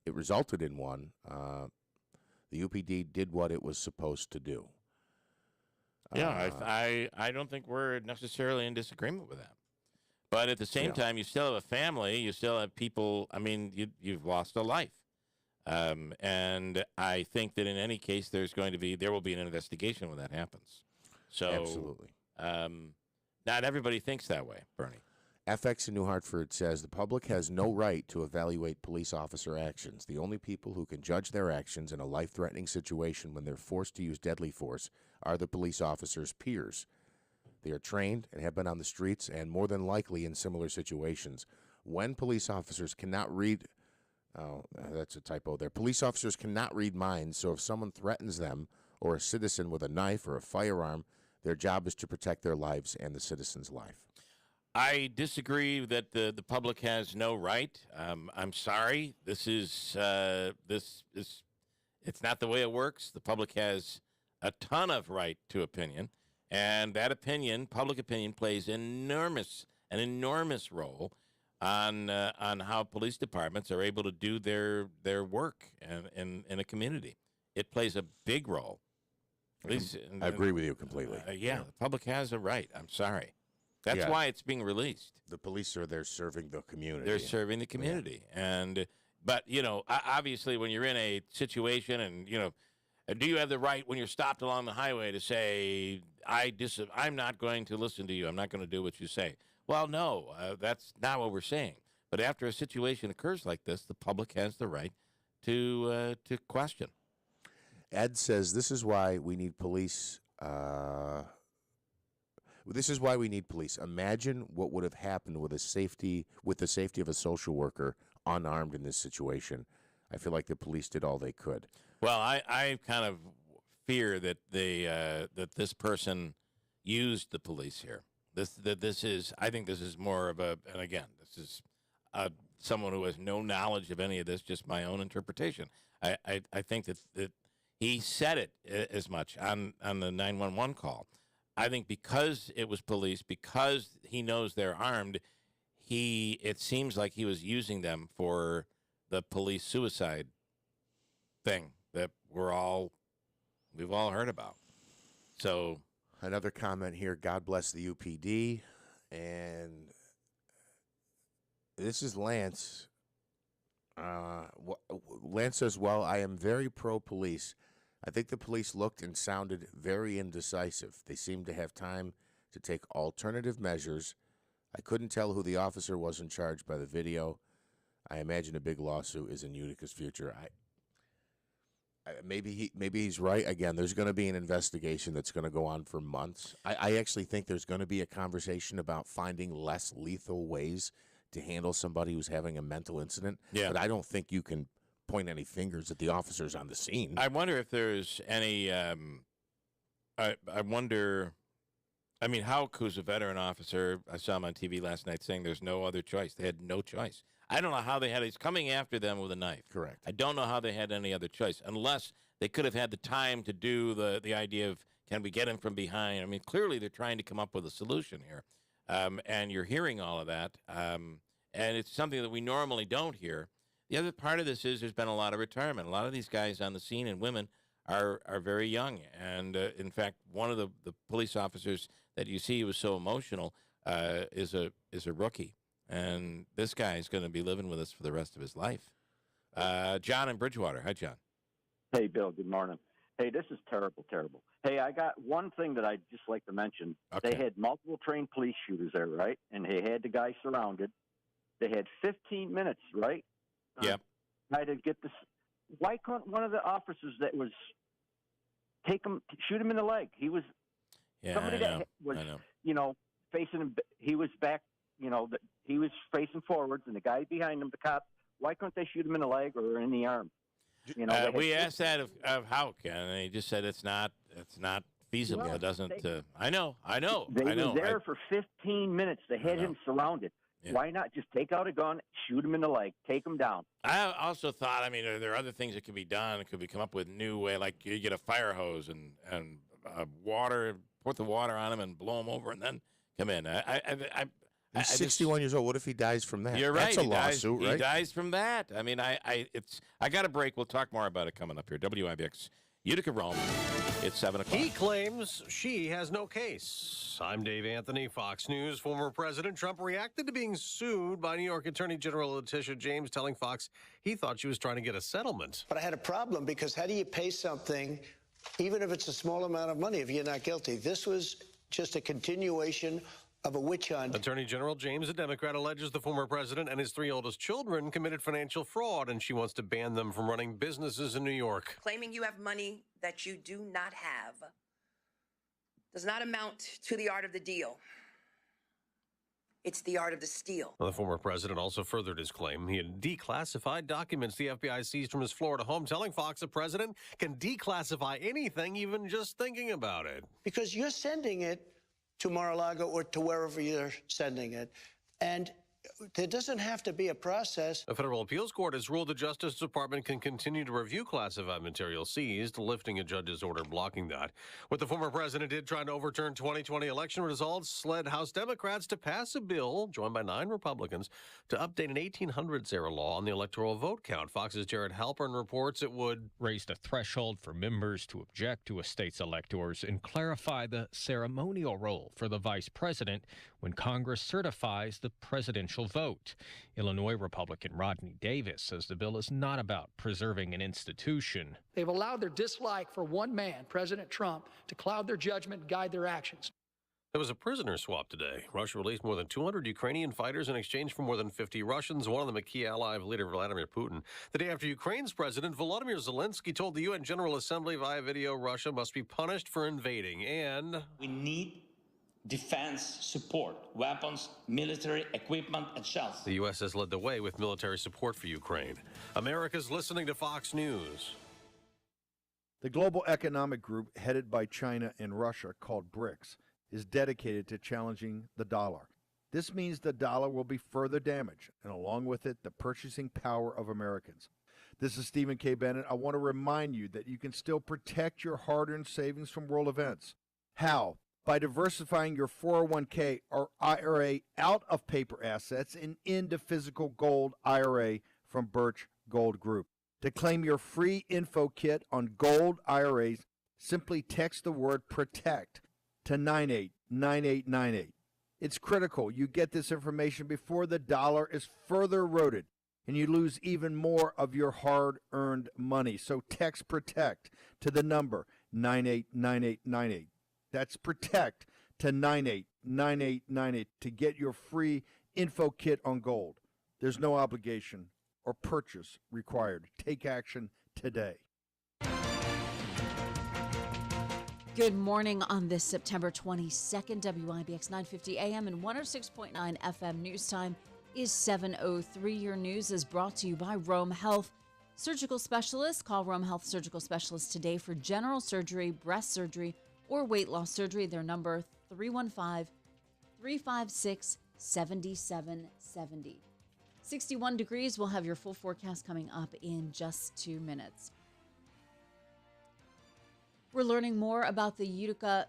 in one. The UPD did what it was supposed to do. Yeah, I don't think we're necessarily in disagreement with that. But at the same time, you still have a family. You still have people. I mean, you've lost a life. And I think that in any case, there will be an investigation when that happens. So, absolutely. Not everybody thinks that way, Bernie. FX in New Hartford says the public has no right to evaluate police officer actions. The only people who can judge their actions in a life-threatening situation when they're forced to use deadly force are the police officers' peers. They are trained and have been on the streets and more than likely in similar situations. When police officers cannot read, that's a typo there. Police officers cannot read minds, so if someone threatens them or a citizen with a knife or a firearm, their job is to protect their lives and the citizen's life. I disagree that the public has no right. I'm sorry. It's not the way it works. The public has a ton of right to opinion, and that opinion, public opinion, plays an enormous role on how police departments are able to do their work in a community. It plays a big role. At least, I agree with you completely. The public has a right. I'm sorry. That's why it's being released. The police are there serving the community. They're serving the community. Yeah. But, obviously when you're in a situation and, do you have the right when you're stopped along the highway to say, I'm not going to listen to you. I'm not going to do what you say. Well, no, that's not what we're saying. But after a situation occurs like this, the public has the right to question. Ed says this is why we need police. This is why we need police. Imagine what would have happened with the safety of a social worker unarmed in this situation. I feel like the police did all they could. Well, I kind of fear that that this person used the police here. I think this is more of and again, this is someone who has no knowledge of any of this, just my own interpretation. I think that he said it as much on the 911 call. I think because it was police, because he knows they're armed, it seems like he was using them for the police suicide thing that we've all heard about. So another comment here, God bless the UPD. And this is Lance. Lance says, well, I am very pro-police. I think the police looked and sounded very indecisive. They seemed to have time to take alternative measures. I couldn't tell who the officer was in charge by the video. I imagine a big lawsuit is in Utica's future. Maybe he's right. Again, there's going to be an investigation that's going to go on for months. I actually think there's going to be a conversation about finding less lethal ways to handle somebody who's having a mental incident. Yeah. But I don't think you can point any fingers at the officers on the scene. I wonder if there's any. I wonder. I mean, Hauk, who's a veteran officer, I saw him on TV last night saying there's no other choice. They had no choice. I don't know how they had. He's coming after them with a knife. Correct. I don't know how they had any other choice, unless they could have had the time to do the idea of, can we get him from behind? I mean, clearly they're trying to come up with a solution here, and you're hearing all of that, and it's something that we normally don't hear. The other part of this is there's been a lot of retirement. A lot of these guys on the scene and women are very young, and in fact, one of the police officers that you see was so emotional is a rookie. And this guy is going to be living with us for the rest of his life. John in Bridgewater. Hi, John. Hey, Bill. Good morning. Hey, this is terrible, terrible. Hey, I got one thing that I'd just like to mention. Okay. They had multiple trained police shooters there, right? And they had the guy surrounded. They had 15 minutes, right? Yep. Try to get this. Why couldn't one of the officers that was shoot him in the leg? He was somebody that was, facing him. He was back. He was facing forwards, and the guy behind him, the cop, why couldn't they shoot him in the leg or in the arm? We asked that of Hauk, and he just said it's not feasible. Well, it doesn't. I know. They were there for 15 minutes. They had him surrounded. Yeah. Why not just take out a gun, shoot him in the leg, take him down? I also thought, I mean, are there other things that could be done? Could we come up with new way, like you get a fire hose and water, put the water on him and blow him over, and then come in? He's 61 years old. What if he dies from that? You're right. That's a lawsuit, right? He dies from that. I mean, I got a break. We'll talk more about it coming up here. WIBX, Utica, Rome. It's 7 o'clock. He claims she has no case. I'm Dave Anthony, Fox News. Former President Trump reacted to being sued by New York Attorney General Letitia James, telling Fox he thought she was trying to get a settlement. But I had a problem because how do you pay something, even if it's a small amount of money, if you're not guilty? This was just a continuation of a witch hunt. Attorney General James, a Democrat, alleges the former president and his 3 oldest children committed financial fraud, and she wants to ban them from running businesses in New York. Claiming you have money that you do not have does not amount to the art of the deal. It's the art of the steal. The former president also furthered his claim. He had declassified documents the FBI seized from his Florida home, telling Fox the president can declassify anything, even just thinking about it. Because you're sending it to Mar-a-Lago or to wherever you're sending it. And there doesn't have to be a process. A federal appeals court has ruled the Justice Department can continue to review classified material seized, lifting a judge's order blocking that. What the former president did trying to overturn 2020 election results led House Democrats to pass a bill, joined by 9 Republicans, to update an 1800s-era law on the electoral vote count. Fox's Jared Halpern reports it would raise the threshold for members to object to a state's electors and clarify the ceremonial role for the vice president when Congress certifies the presidential vote. Illinois Republican Rodney Davis says the bill is not about preserving an institution. They've allowed their dislike for one man, President Trump, to cloud their judgment and guide their actions. There was a prisoner swap today. Russia released more than 200 Ukrainian fighters in exchange for more than 50 Russians, one of them a key ally of leader Vladimir Putin. The day after Ukraine's President Volodymyr Zelensky told the UN General Assembly via video Russia must be punished for invading, and we need defense support, weapons, military equipment, and shells. The U.S. has led the way with military support for Ukraine. America's listening to Fox News. The global economic group headed by China and Russia, called BRICS, is dedicated to challenging the dollar. This means the dollar will be further damaged, and along with it, the purchasing power of Americans. This is Stephen K. Bennett. I want to remind you that you can still protect your hard-earned savings from world events. How? By diversifying your 401k or IRA out of paper assets and into physical gold IRA from Birch Gold Group. To claim your free info kit on gold IRAs, simply text the word PROTECT to 989898. It's critical you get this information before the dollar is further eroded and you lose even more of your hard-earned money. So text PROTECT to the number 989898. That's PROTECT to 989898 to get your free info kit on gold. There's no obligation or purchase required. Take action today. Good morning on this September 22nd, WIBX 950 AM and 106.9 FM news time is 7:03. Your news is brought to you by Rome Health Surgical Specialists. Call Rome Health Surgical Specialists today for general surgery, breast surgery, or weight loss surgery. Their number 315-356-7770. 61 degrees. We'll have your full forecast coming up in just 2 minutes. We're learning more about the Utica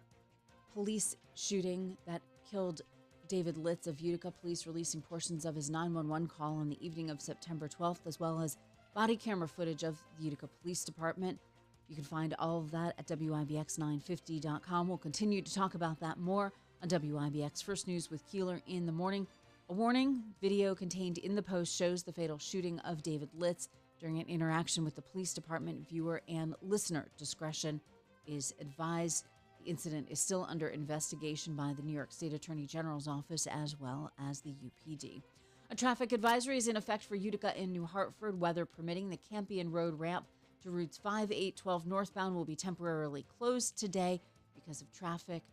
police shooting that killed David Litz of Utica. Police releasing portions of his 911 call on the evening of September 12th, as well as body camera footage of the Utica Police Department. You can find all of that at WIBX950.com. We'll continue to talk about that more on WIBX First News with Keeler in the morning. A warning video contained in the post shows the fatal shooting of David Litz during an interaction with the police department. Viewer and listener discretion is advised. The incident is still under investigation by the New York State Attorney General's office as well as the UPD. A traffic advisory is in effect for Utica and New Hartford. Weather permitting, the Campion Road ramp to routes 5, 8, 12 northbound will be temporarily closed today because of traffic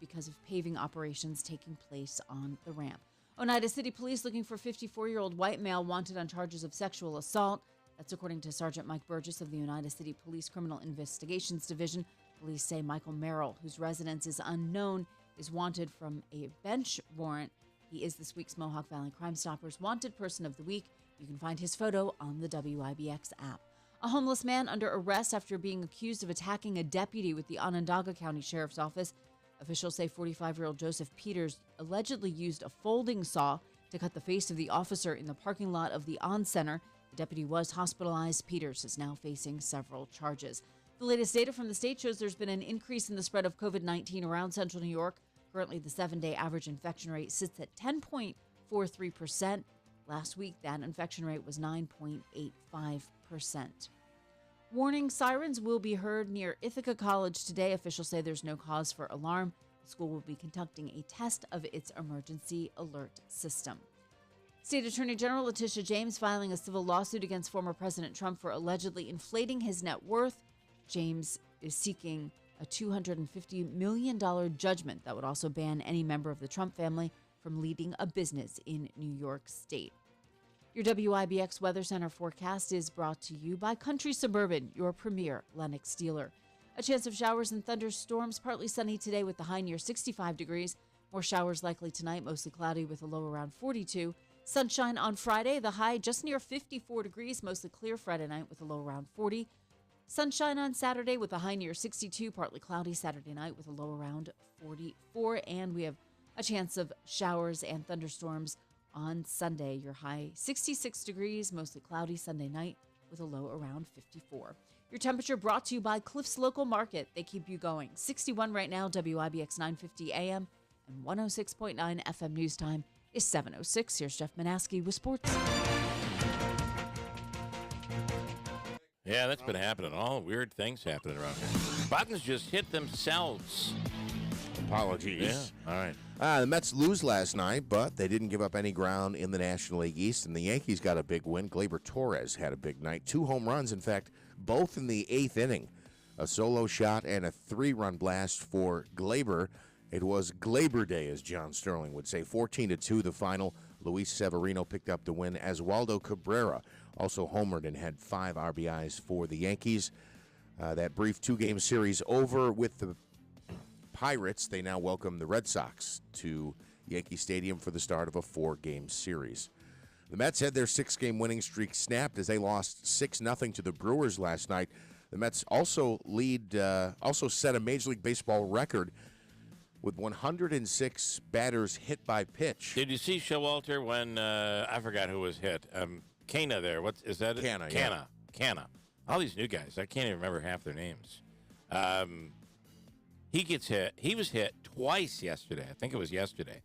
because of paving operations taking place on the ramp. Oneida City Police looking for 54-year-old white male wanted on charges of sexual assault. That's according to Sergeant Mike Burgess of the Oneida City Police Criminal Investigations Division. Police say Michael Mayoral, whose residence is unknown, is wanted from a bench warrant. He is this week's Mohawk Valley Crime Stoppers Wanted Person of the Week. You can find his photo on the WIBX app. A homeless man under arrest after being accused of attacking a deputy with the Onondaga County Sheriff's Office. Officials say 45-year-old Joseph Peters allegedly used a folding saw to cut the face of the officer in the parking lot of the On Center. The deputy was hospitalized. Peters is now facing several charges. The latest data from the state shows there's been an increase in the spread of COVID-19 around central New York. Currently, the 7-day average infection rate sits at 10.43%. Last week, that infection rate was 9.85%. Warning sirens will be heard near Ithaca College today. Officials say there's no cause for alarm. The school will be conducting a test of its emergency alert system. State Attorney General Letitia James filing a civil lawsuit against former President Trump for allegedly inflating his net worth. James is seeking a $250 million judgment that would also ban any member of the Trump family from leading a business in New York State. Your WIBX Weather Center forecast is brought to you by Country Suburban, your premier Lennox dealer. A chance of showers and thunderstorms, partly sunny today with the high near 65 degrees. More showers likely tonight, mostly cloudy with a low around 42. Sunshine on Friday, the high just near 54 degrees, mostly clear Friday night with a low around 40. Sunshine on Saturday with a high near 62, partly cloudy Saturday night with a low around 44. And we have a chance of showers and thunderstorms on Sunday. Your high 66 degrees, mostly cloudy Sunday night with a low around 54. Your temperature brought to you by Cliff's Local Market. They keep you going. 61 right now, WIBX 950 AM and 106.9 FM News Time is 7:06. Here's Jeff Manaski with sports. Yeah, that's been happening. All weird things happening around here. Buttons just hit themselves. Apologies. Yeah, all right. The Mets lose last night, but they didn't give up any ground in the National League East, and the Yankees got a big win. Gleyber Torres had a big night. 2 home runs, in fact, both in the 8th inning. A solo shot and a 3-run blast for Gleyber. It was Gleyber Day, as John Sterling would say. 14-2 the final. Luis Severino picked up the win, as Waldo Cabrera also homered and had 5 RBIs for the Yankees. That brief 2-game series over with the Pirates. They now welcome the Red Sox to Yankee Stadium for the start of a 4-game series. The Mets had their 6-game winning streak snapped as they lost 6-0 to the Brewers last night. The Mets also set a Major League Baseball record with 106 batters hit by pitch. Did you see Showalter when I forgot who was hit? Cana there. What is that? Cana. All these new guys. I can't even remember half their names. He gets hit. He was hit twice yesterday. I think it was yesterday.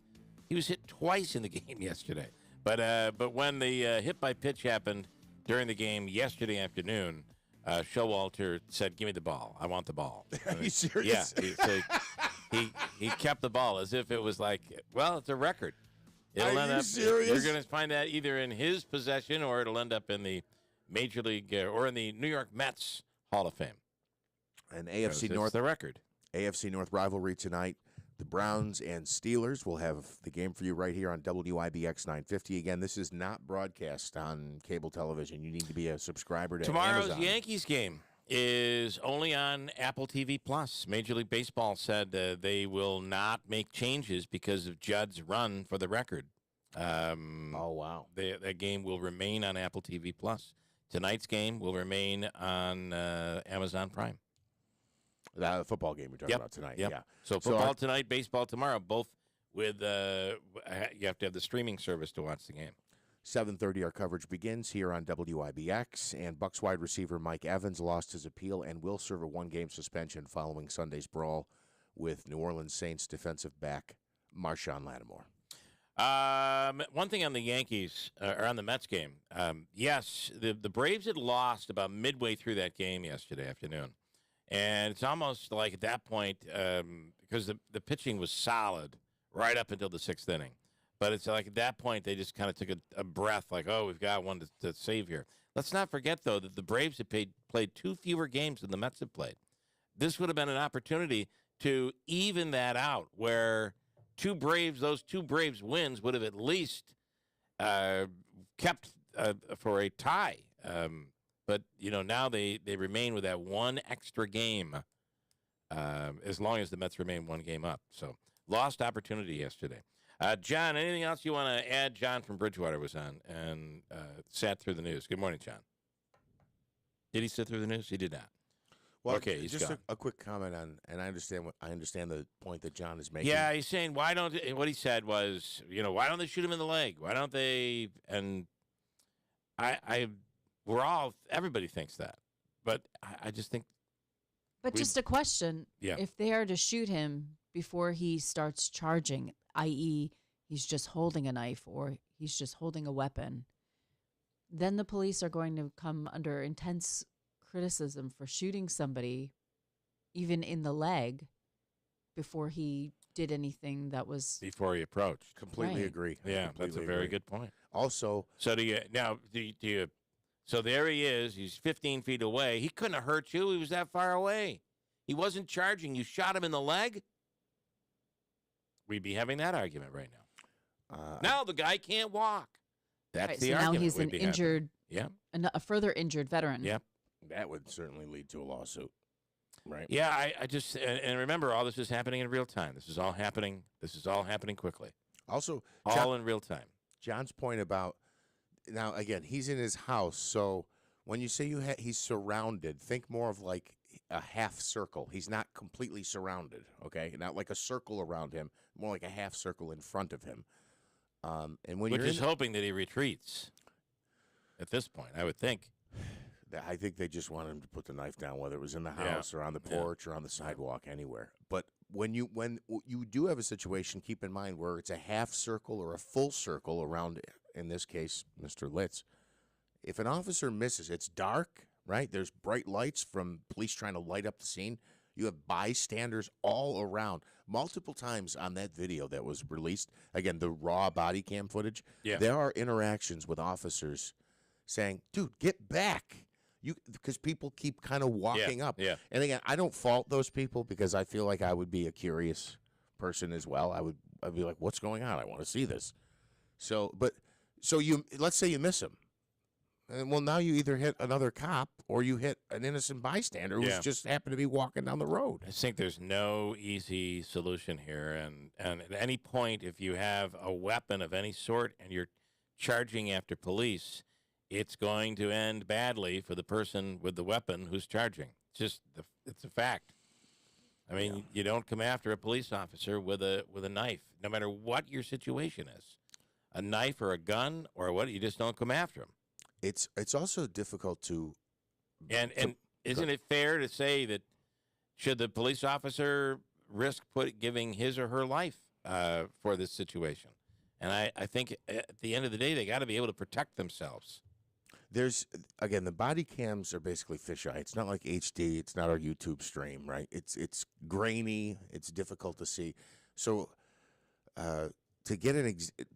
He was hit twice in the game yesterday. But when the hit by pitch happened during the game yesterday afternoon, Showalter said, "Give me the ball. I want the ball." Are you serious? Yeah. He kept the ball as if it was like, well, it's a record. Are you serious? You're going to find that either in his possession or it'll end up in the Major League or in the New York Mets Hall of Fame. And AFC North, the record. AFC North rivalry tonight. The Browns and Steelers will have the game for you right here on WIBX 950. Again, this is not broadcast on cable television. You need to be a subscriber to Tomorrow's Amazon. Yankees game is only on Apple TV Plus. Major League Baseball said they will not make changes because of Judd's run for the record. Oh, wow. That game will remain on Apple TV Plus. Tonight's game will remain on Amazon Prime. The football game we're talking about tonight. Yep. Yeah. So football tonight, baseball tomorrow, both with you have to have the streaming service to watch the game. 7:30 our coverage begins here on WIBX, and Bucs wide receiver Mike Evans lost his appeal and will serve a 1-game suspension following Sunday's brawl with New Orleans Saints defensive back Marshawn Lattimore. One thing on the Yankees, or on the Mets game, yes, the Braves had lost about midway through that game yesterday afternoon. And it's almost like at that point, because the pitching was solid right up until the 6th inning. But it's like at that point, they just kind of took a breath, like, oh, we've got one to save here. Let's not forget, though, that the Braves have played 2 fewer games than the Mets have played. This would have been an opportunity to even that out, where those two Braves wins would have at least kept for a tie. But, now they remain with that one extra game as long as the Mets remain 1 game up. So, lost opportunity yesterday. John, anything else you want to add? John from Bridgewater was on and sat through the news. Good morning, John. Did he sit through the news? He did not. Well, okay, he's just gone. a quick comment on, and I understand the point that John is making. Yeah, he's saying what he said was, why don't they shoot him in the leg? Why don't they? And everybody thinks that, but I just think. But just a question: if they are to shoot him before he starts charging, i.e., he's just holding a knife or he's just holding a weapon, then the police are going to come under intense criticism for shooting somebody, even in the leg, before he did anything that was before he approached. Completely Right. agree. Yeah, Completely that's a very agree. good point. Also, So do you? So there he is. He's 15 feet away. He couldn't have hurt you. He was that far away. He wasn't charging. You shot him in the leg. We'd be having that argument right now. Now the guy can't walk. That's right, the so now argument. he's an we'd be having. injured, Yeah. a further injured veteran. Yep. that would certainly lead to a lawsuit, right? Yeah, I just and remember, all this is happening in real time. This is all happening quickly. Also, all in real time. John's point about now again, he's in his house, so when you say he's surrounded, think more of like a half circle. He's not completely surrounded, okay? Not like a circle around him, more like a half circle in front of him. And when Which you're is hoping that he retreats. At this point, I would think. I think they just want him to put the knife down, whether it was in the Yeah. house or on the porch or on the sidewalk, anywhere. But when you do have a situation, keep in mind where it's a half circle or a full circle around, in this case, Mr. Litz. If an officer misses, it's dark, right? There's bright lights from police trying to light up the scene. You have bystanders all around. Multiple times on that video that was released, again, the raw body cam footage, there are interactions with officers saying, dude, get back. Because people keep kind of walking up. Yeah. And again, I don't fault those people because I feel like I would be a curious person as well. I'd be like, what's going on? I want to see this. So let's say you miss him. And well, now you either hit another cop or you hit an innocent bystander who's just happened to be walking down the road. I think there's no easy solution here. And at any point, if you have a weapon of any sort and you're charging after police, it's going to end badly for the person with the weapon who's charging. It's a fact. I mean, you don't come after a police officer with a knife, no matter what your situation is. A knife or a gun or what, you just don't come after him. It's also difficult to And isn't it fair to say that should the police officer risk giving his or her life for this situation? And I think at the end of the day, they got to be able to protect themselves. There's, again, the body cams are basically fisheye. It's not like HD. It's not our YouTube stream, right? It's grainy. It's difficult to see. So to get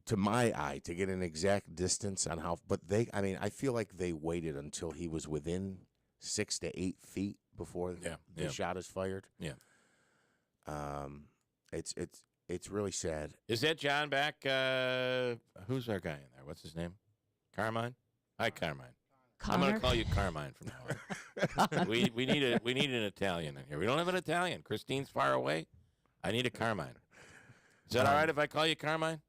to my eye, to get an exact distance on how, but I feel like they waited until he was within 6 to 8 feet before the shot is fired. Yeah. It's really sad. Is that John back? Who's our guy in there? What's his name? Carmine? Hi, Carmine. I'm going to call you Carmine from now on. we need an Italian in here. We don't have an Italian. Christine's far away. I need a Carmine. Is that all right if I call you Carmine?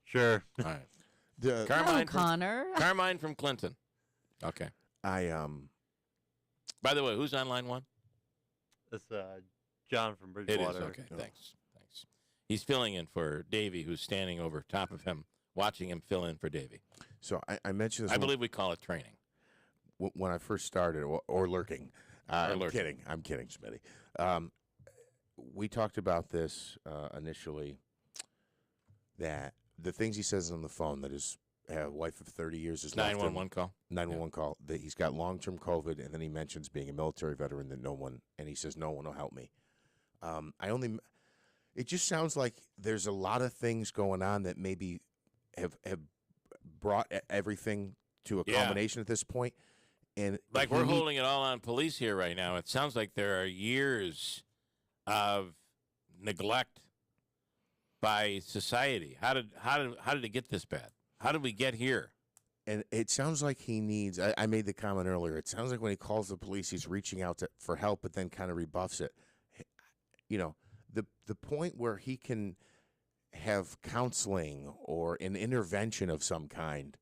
Sure. All right. Carmine Connor. Carmine from Clinton. Okay. By the way, who's on line one? It's John from Bridgewater. It is. Okay. Thanks. He's filling in for Davey, who's standing over top of him, watching him fill in for Davey. So I mentioned this. I believe we call it training. When I first started, or lurking. I'm kidding, Smitty. We talked about this initially, that the things he says on the phone, that his wife of 30 years is 911 call. 911 call, that he's got long-term COVID, and then he mentions being a military veteran, that and he says, no one will help me. It just sounds like there's a lot of things going on that maybe have brought everything to a culmination at this point. And like we're holding it all on police here right now. It sounds like there are years of neglect by society. How did it get this bad? How did we get here? And it sounds like he needs. I made the comment earlier. It sounds like when he calls the police, he's reaching out for help, but then kind of rebuffs it. You know, the point where he can have counseling or an intervention of some kind,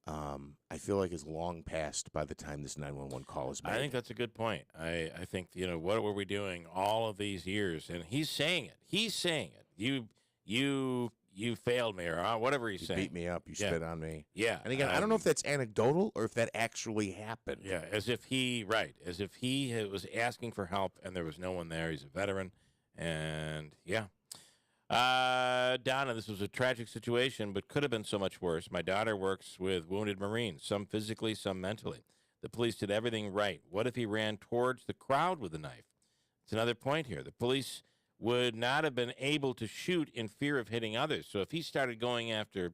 I feel like is long past by the time this 911 call is made. I think that's a good point. I think, what were we doing all of these years? And he's saying it. You failed me, or whatever he's saying. You beat me up. You spit on me. Yeah. And again, I don't know if that's anecdotal or if that actually happened. Yeah, as if he was asking for help and there was no one there. He's a veteran. And, yeah. Donna, this was a tragic situation, but could have been so much worse. My daughter works with wounded Marines, some physically, some mentally. the police did everything right. What if he ran towards the crowd with a knife? It's another point here. The police would not have been able to shoot in fear of hitting others. So if he started going after,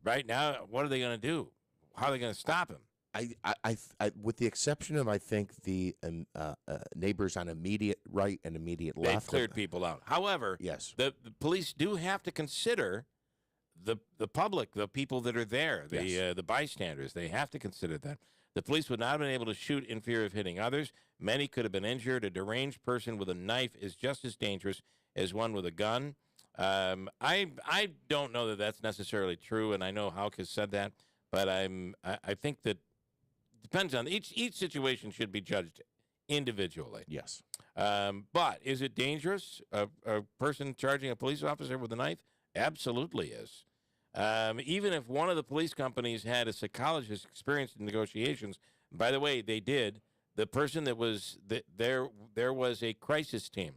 right now, what are they going to do? How are they going to stop him? I, with the exception of, I think, the neighbors on immediate right and immediate left. They've cleared people out. However, yes, the police do have to consider the public, the people that are there, the bystanders. They have to consider that. The police would not have been able to shoot in fear of hitting others. Many could have been injured. A deranged person with a knife is just as dangerous as one with a gun. I don't know that that's necessarily true, and I know Houck has said that, but I think that depends on each situation should be judged individually. Yes. But is it dangerous? A person charging a police officer with a knife? Absolutely is. Even if one of the police companies had a psychologist experienced in negotiations, by the way, they did. The person that was there was a crisis team.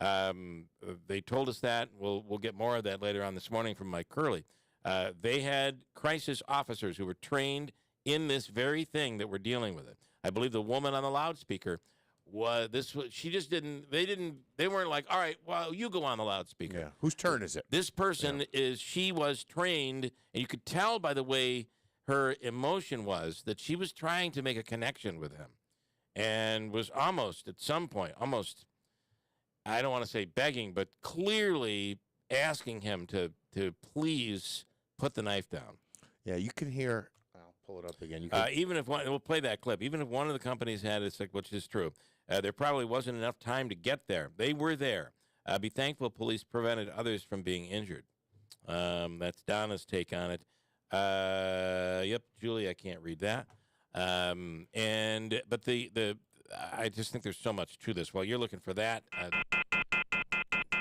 They told us that. We'll get more of that later on this morning from Mike Curley. They had crisis officers who were trained in this very thing that we're dealing with it. I believe the woman on the loudspeaker they weren't like, all right, well, you go on the loudspeaker. Yeah. Whose turn is it? This person she was trained, and you could tell by the way her emotion was that she was trying to make a connection with him and was almost, at some point, I don't want to say begging, but clearly asking him to please put the knife down. Yeah, you can hear. I'll pull it up again. Even if we'll play that clip. Even if one of the companies had it, which is true, there probably wasn't enough time to get there. They were there. Be thankful police prevented others from being injured. That's Donna's take on it. Yep, Julie, I can't read that. But I just think there's so much to this. While you're looking for that,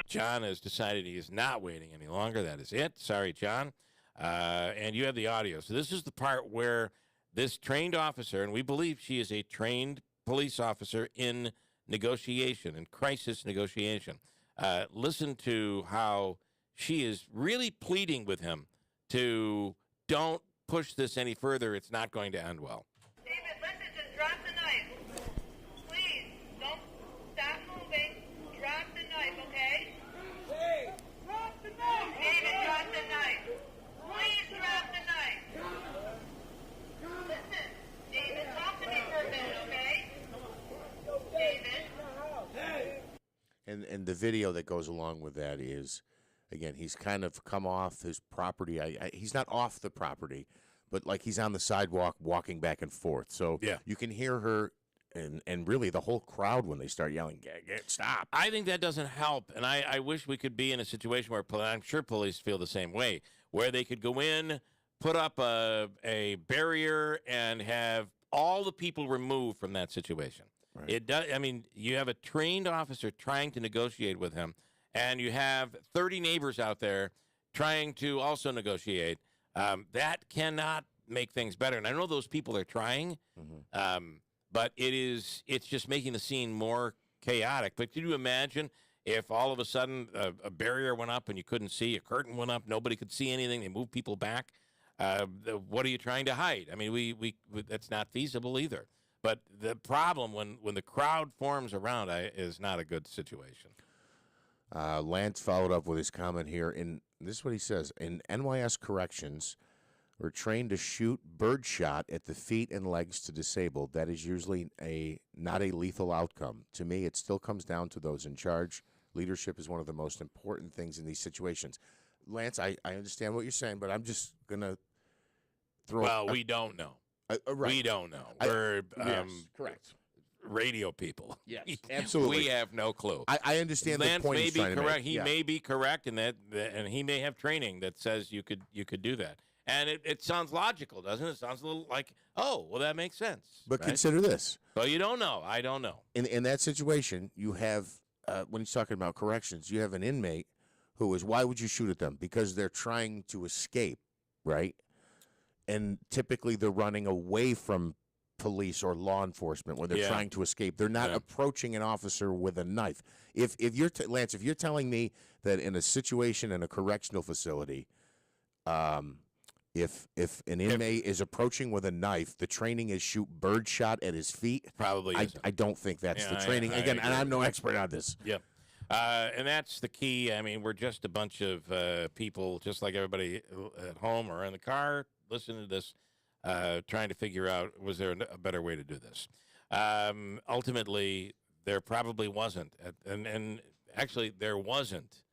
John has decided he is not waiting any longer. That is it. Sorry, John. And you have the audio. So this is the part where this trained officer, and we believe she is a trained police officer in negotiation, in crisis negotiation. Listen to how she is really pleading with him to don't push this any further. It's not going to end well. David, listen, just drop the knife. Please, don't stop moving. Drop the knife, okay? Hey, drop the knife. David, drop the knife. Please drop the knife. Listen, David, talk to me for a minute, okay? David. And the video that goes along with that is, again, he's kind of come off his property. He's not off the property, but like he's on the sidewalk walking back and forth. So you can hear her and really the whole crowd when they start yelling, stop. I think that doesn't help, and I wish we could be in a situation where I'm sure police feel the same way, where they could go in, put up a barrier, and have all the people removed from that situation. Right. It does. I mean, you have a trained officer trying to negotiate with him, and you have 30 neighbors out there trying to also negotiate. That cannot make things better. And I know those people are trying, but it's just making the scene more chaotic. But could you imagine if all of a sudden a barrier went up and you couldn't see, a curtain went up, nobody could see anything, they moved people back? What are you trying to hide? I mean, we that's not feasible either. But the problem when the crowd forms around is not a good situation. Lance followed up with his comment here. This is what he says. In NYS corrections, we're trained to shoot birdshot at the feet and legs to disabled. That is usually not a lethal outcome. To me, it still comes down to those in charge. Leadership is one of the most important things in these situations. Lance, I understand what you're saying, but I'm just going to throw Well, we don't know. Right. We don't know. We're yes, correct. Radio people. Yes, absolutely. We have no clue. I understand Lance the point may he's be trying correct. to make. He may be correct in that, and he may have training that says you could do that. And it sounds logical, doesn't it? It sounds a little like, oh, well, that makes sense. But right? consider this. Well, you don't know. I don't know. In that situation, you have, when he's talking about corrections, you have an inmate who is, why would you shoot at them? Because they're trying to escape, right? And typically they're running away from police or law enforcement when they're trying to escape. They're not approaching an officer with a knife. If you're Lance, if you're telling me that in a situation in a correctional facility, If an inmate is approaching with a knife, the training is shoot birdshot at his feet. Probably isn't. I don't think that's the Yeah, training. I Again, agree and I'm with no that. expert on this. Yep. And that's the key. I mean, we're just a bunch of people, just like everybody at home or in the car, listening to this, trying to figure out, was there a better way to do this? Ultimately, there probably wasn't. And actually, there wasn't.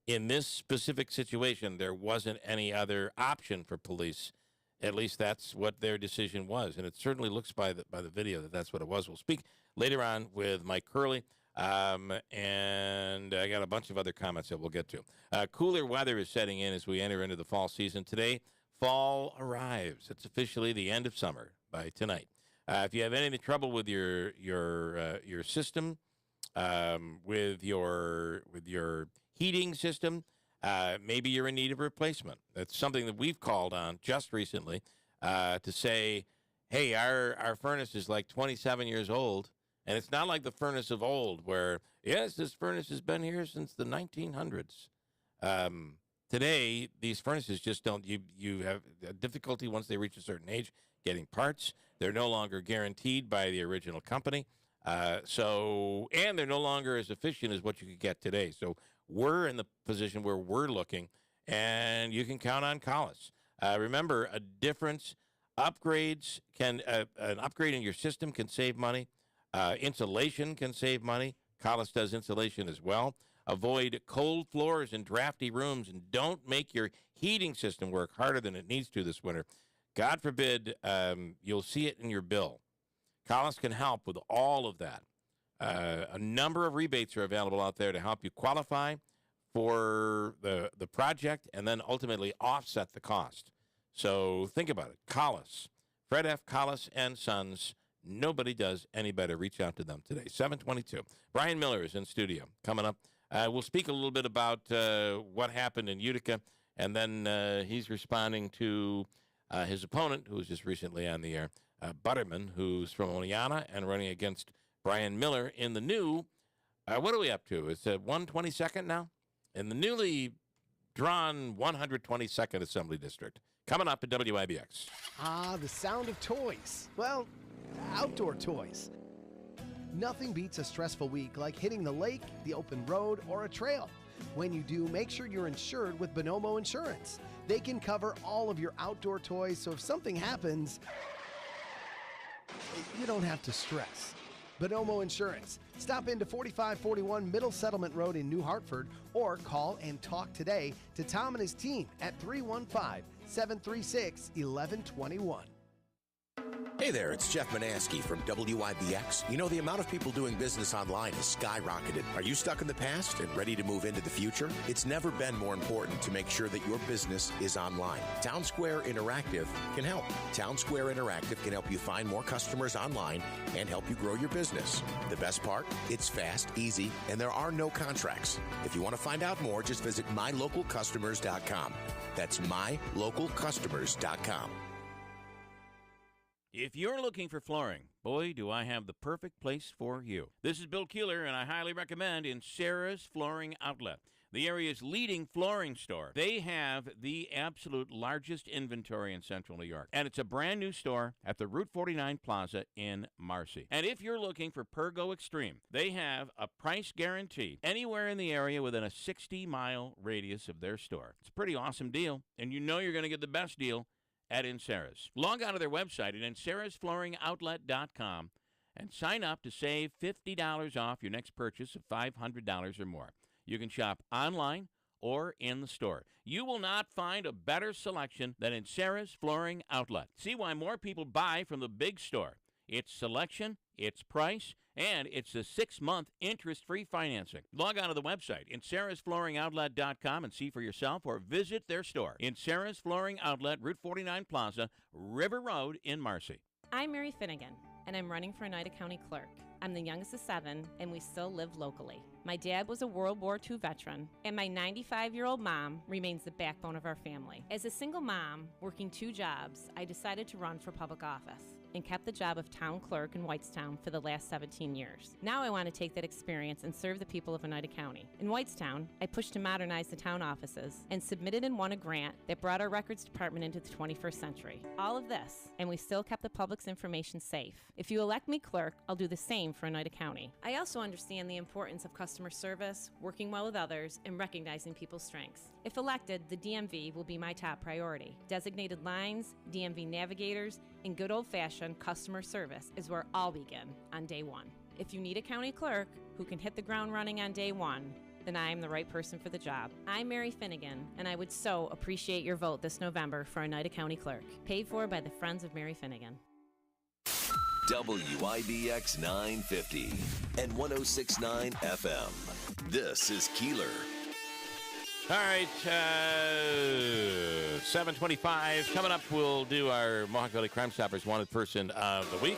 In this specific situation, there wasn't any other option for police. At least that's what their decision was. And it certainly looks by the video that that's what it was. We'll speak later on with Mike Curley. And I got a bunch of other comments that we'll get to. Cooler weather is setting in as we enter into the fall season. Today, fall arrives. It's officially the end of summer by tonight. If you have any trouble with your system, with your heating system, maybe you're in need of replacement. That's something that we've called on just recently to say, hey, our furnace is like 27 years old. And it's not like the furnace of old where, yes, this furnace has been here since the 1900s. Today, these furnaces just don't, you have a difficulty once they reach a certain age getting parts. They're no longer guaranteed by the original company. And they're no longer as efficient as what you could get today. So we're in the position where we're looking, and you can count on Collis. Remember, upgrades an upgrade in your system can save money. Insulation can save money. Collis does insulation as well. Avoid cold floors and drafty rooms, and don't make your heating system work harder than it needs to this winter. God forbid you'll see it in your bill. Collis can help with all of that. A number of rebates are available out there to help you qualify for the project and then ultimately offset the cost. So think about it. Collis, Fred F. Collis and Sons. Nobody does any better. Reach out to them today. 7:22. Brian Miller is in studio. Coming up, we'll speak a little bit about what happened in Utica, and then he's responding to his opponent, who was just recently on the air, Butterman, who's from Oneonta and running against Brian Miller in the new, what are we up to? It's 122nd now? In the newly drawn 122nd Assembly District. Coming up at WIBX. Ah, the sound of toys. Well, outdoor toys. Nothing beats a stressful week like hitting the lake, the open road, or a trail. When you do, make sure you're insured with Bonomo Insurance. They can cover all of your outdoor toys, so if something happens, you don't have to stress. Bonomo Insurance. Stop into 4541 Middle Settlement Road in New Hartford, or call and talk today to Tom and his team at 315-736-1121. Hey there, it's Jeff Manaski from WIBX. You know, the amount of people doing business online has skyrocketed. Are you stuck in the past and ready to move into the future? It's never been more important to make sure that your business is online. Town Square Interactive can help. Town Square Interactive can help you find more customers online and help you grow your business. The best part? It's fast, easy, and there are no contracts. If you want to find out more, just visit mylocalcustomers.com. That's mylocalcustomers.com. If you're looking for flooring, boy, do I have the perfect place for you. This is Bill Keeler, and I highly recommend in Sarah's Flooring Outlet, the area's leading flooring store. They have the absolute largest inventory in Central New York, and it's a brand new store at the Route 49 Plaza in Marcy. And if you're looking for Pergo Extreme, they have a price guarantee anywhere in the area within a 60-mile radius of their store. It's a pretty awesome deal, and you know you're going to get the best deal at Insera's. Log on to their website at inserasflooringoutlet.com and sign up to save $50 off your next purchase of $500 or more. You can shop online or in the store. You will not find a better selection than Insera's Flooring Outlet. See why more people buy from the big store. Its selection, its price, and it's a 6-month interest-free financing. Log on to the website, inserasflooringoutlet.com, and see for yourself, or visit their store. Insera's Flooring Outlet, Route 49 Plaza, River Road in Marcy. I'm Mary Finnegan, and I'm running for Oneida County Clerk. I'm the youngest of 7, and we still live locally. My dad was a World War II veteran, and my 95-year-old mom remains the backbone of our family. As a single mom working 2 jobs, I decided to run for public office. and kept the job of town clerk in Whitestown for the last 17 years. Now I want to take that experience and serve the people of Oneida County. In Whitestown, I pushed to modernize the town offices and submitted and won a grant that brought our records department into the 21st century. All of this, and we still kept the public's information safe. If you elect me clerk, I'll do the same for Oneida County. I also understand the importance of customer service, working well with others, and recognizing people's strengths. If elected, the DMV will be my top priority. Designated lines, DMV navigators, and good old-fashioned customer service is where I'll begin on day one. If you need a county clerk who can hit the ground running on day one, then I am the right person for the job. I'm Mary Finnegan, and I would so appreciate your vote this November for Oneida County Clerk, paid for by the Friends of Mary Finnegan. WIBX 950 and 106.9 FM. This is Keeler. All right, 7:25. Coming up, we'll do our Mohawk Valley Crime Stoppers Wanted Person of the Week.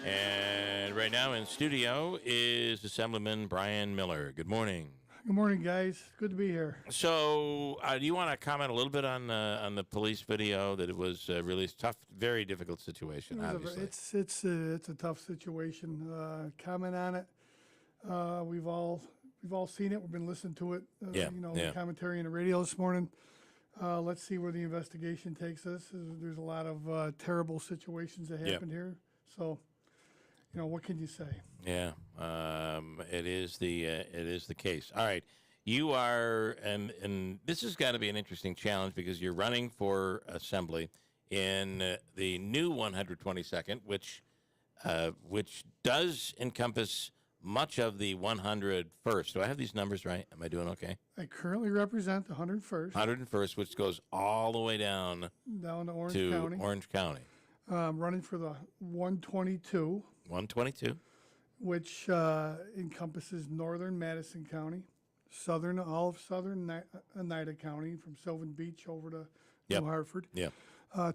And right now in studio is Assemblyman Brian Miller. Good morning. Good morning, guys. Good to be here. So, do you want to comment a little bit on the police video? That it was really tough, very difficult situation. Obviously, it's a tough situation. Comment on it. We've all seen it. We've been listening to it. The commentary on the radio this morning. Let's see where the investigation takes us. There's a lot of terrible situations that happened here. So, what can you say? Yeah, it is the case. All right, you are, and this has got to be an interesting challenge because you're running for assembly in the new 122nd, which does encompass much of the 101st. Do I have these numbers right? Am I doing okay? I currently represent the 101st. 101st, which goes all the way down to Orange County. Running for the 122. 122. Which encompasses northern Madison County, all of southern Oneida County, from Sylvan Beach over to New Hartford. Yeah.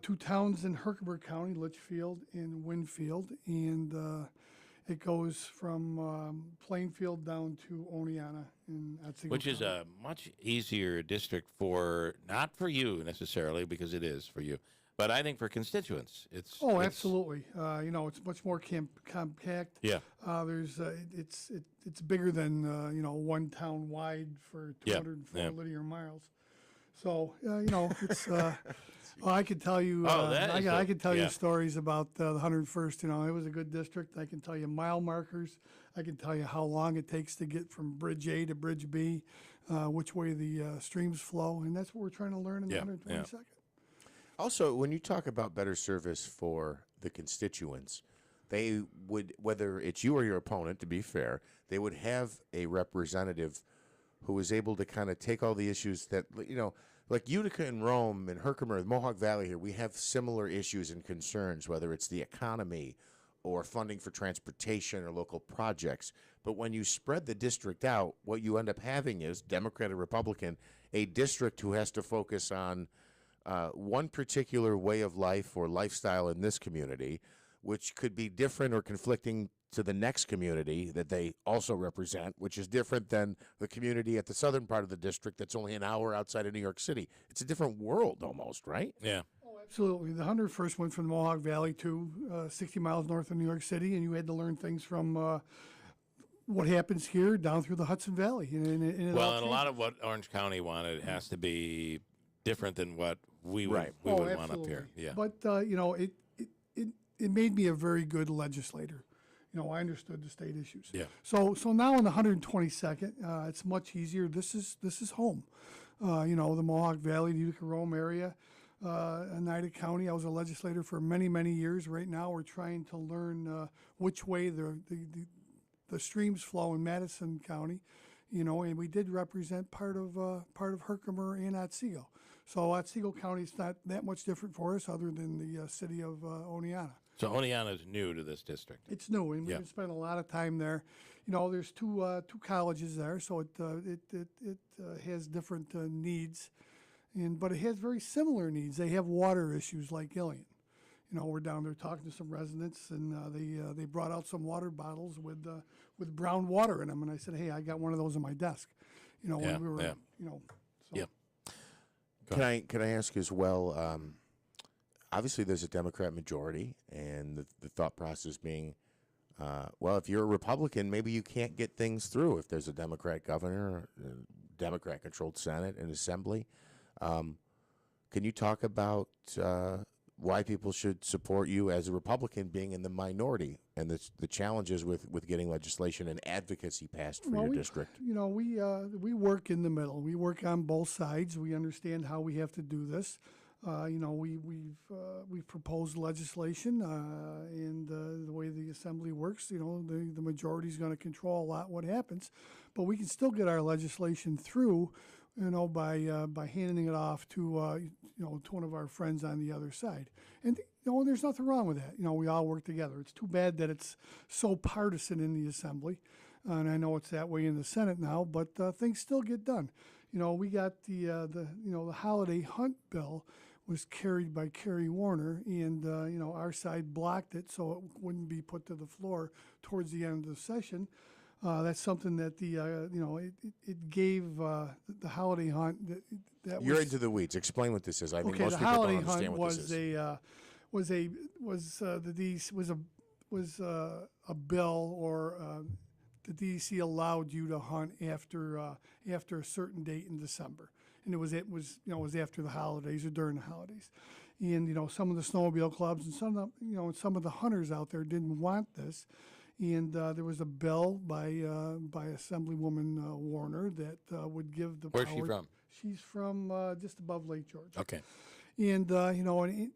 2 towns in Herkimer County, Litchfield and Winfield, and it goes from Plainfield down to Oneida in Otsego Which is a much easier district not for you necessarily, because it is for you, but I think for constituents, it's absolutely. It's much more compact. Yeah. It's bigger than one town wide for 204 linear miles. So it's. I could tell you. I could tell you stories about the 101st. It was a good district. I can tell you mile markers. I can tell you how long it takes to get from Bridge A to Bridge B, which way the streams flow, and that's what we're trying to learn in the 122nd. Also, when you talk about better service for the constituents, they would, whether it's you or your opponent, to be fair, they would have a representative who is able to kind of take all the issues that, like Utica and Rome and Herkimer, the Mohawk Valley here, we have similar issues and concerns, whether it's the economy or funding for transportation or local projects. But when you spread the district out, what you end up having is, Democrat or Republican, a district who has to focus on one particular way of life or lifestyle in this community, which could be different or conflicting to the next community that they also represent, which is different than the community at the southern part of the district that's only an hour outside of New York City. It's a different world almost, right? Yeah. Oh, absolutely. The 101st went from the Mohawk Valley to 60 miles north of New York City, and you had to learn things from what happens here down through the Hudson Valley. And a lot of what Orange County wanted has to be different than what we would want up here. Yeah. But it made me a very good legislator. I understood the state issues. Yeah. So now in the 122nd, it's much easier. This is home. The Mohawk Valley, the Utica Rome area, Oneida County. I was a legislator for many, many years. Right now, we're trying to learn which way the streams flow in Madison County. And we did represent part of Herkimer and Otsego. So Otsego County is not that much different for us, other than the city of Oneida. So Oneida is new to this district. It's new, and we've spent a lot of time there. There's two colleges there, so it has different needs, but it has very similar needs. They have water issues like Gillian. We're down there talking to some residents, and they brought out some water bottles with brown water in them, and I said, hey, I got one of those on my desk. When we were, So. Can I ask as well? obviously there's a Democrat majority, and the thought process being, well, if you're a Republican, maybe you can't get things through if there's a Democrat governor, Democrat-controlled Senate and Assembly. Can you talk about why people should support you as a Republican being in the minority and the challenges with getting legislation and advocacy passed for your district? We work in the middle. We work on both sides. We understand how we have to do this. We've proposed legislation, and the way the assembly works, the majority is going to control a lot what happens, but we can still get our legislation through, by handing it off to to one of our friends on the other side. And there's nothing wrong with that. We all work together. It's too bad that it's so partisan in the assembly, and I know it's that way in the Senate now, but things still get done. We got the holiday hunt bill was carried by Kerry Warner, and our side blocked it so it wouldn't be put to the floor towards the end of the session. That's something that it gave the holiday hunt. You're into the weeds. Explain what this is. I mean, okay, most the people holiday don't understand hunt what this is. A bill, or the DEC allowed you to hunt after a certain date in December, and it was after the holidays or during the holidays, and some of the snowmobile clubs and some of the hunters out there didn't want this. And there was a bill by Assemblywoman Warner that would give the Where's power. she from? She's from just above Lake George. Okay. And and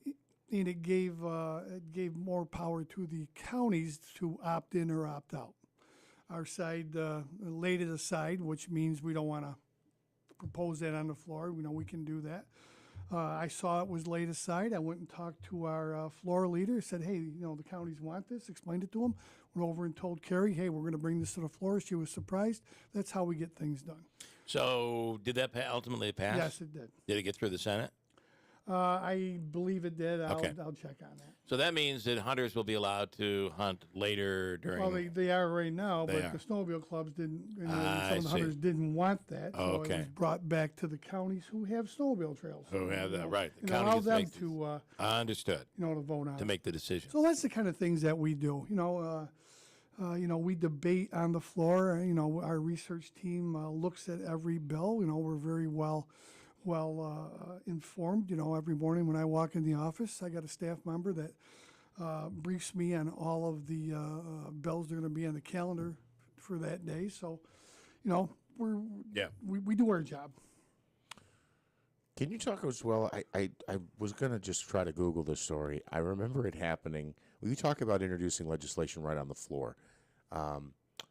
it gave more power to the counties to opt in or opt out. Our side laid it aside, which means we don't want to propose that on the floor. We can do that. I saw it was laid aside. I went and talked to our floor leader. Said, hey, the counties want this. Explained it to them. Went over and told Kerry, hey, we're going to bring this to the floor. She was surprised. That's how we get things done. So did that ultimately pass? Yes, it did. Did it get through the Senate? I believe it did. I'll check on that. So that means that hunters will be allowed to hunt later during. Well, they are right now, They but are. the snowmobile clubs didn't. Some I of the see. hunters didn't want that, so Okay. it was brought back to the counties who have snowmobile trails. Who have that, right. The And county allow gets to them make this. to Understood. to vote on To it. make the decision. So that's the kind of things that we do. We debate on the floor. Our research team looks at every bill. We're very well informed. Every morning when I walk in the office, I got a staff member that briefs me on all of the bills that are going to be on the calendar for that day. So, we do our job. Can you talk as well? I was going to just try to Google this story. I remember it happening. Well, you talk about introducing legislation right on the floor.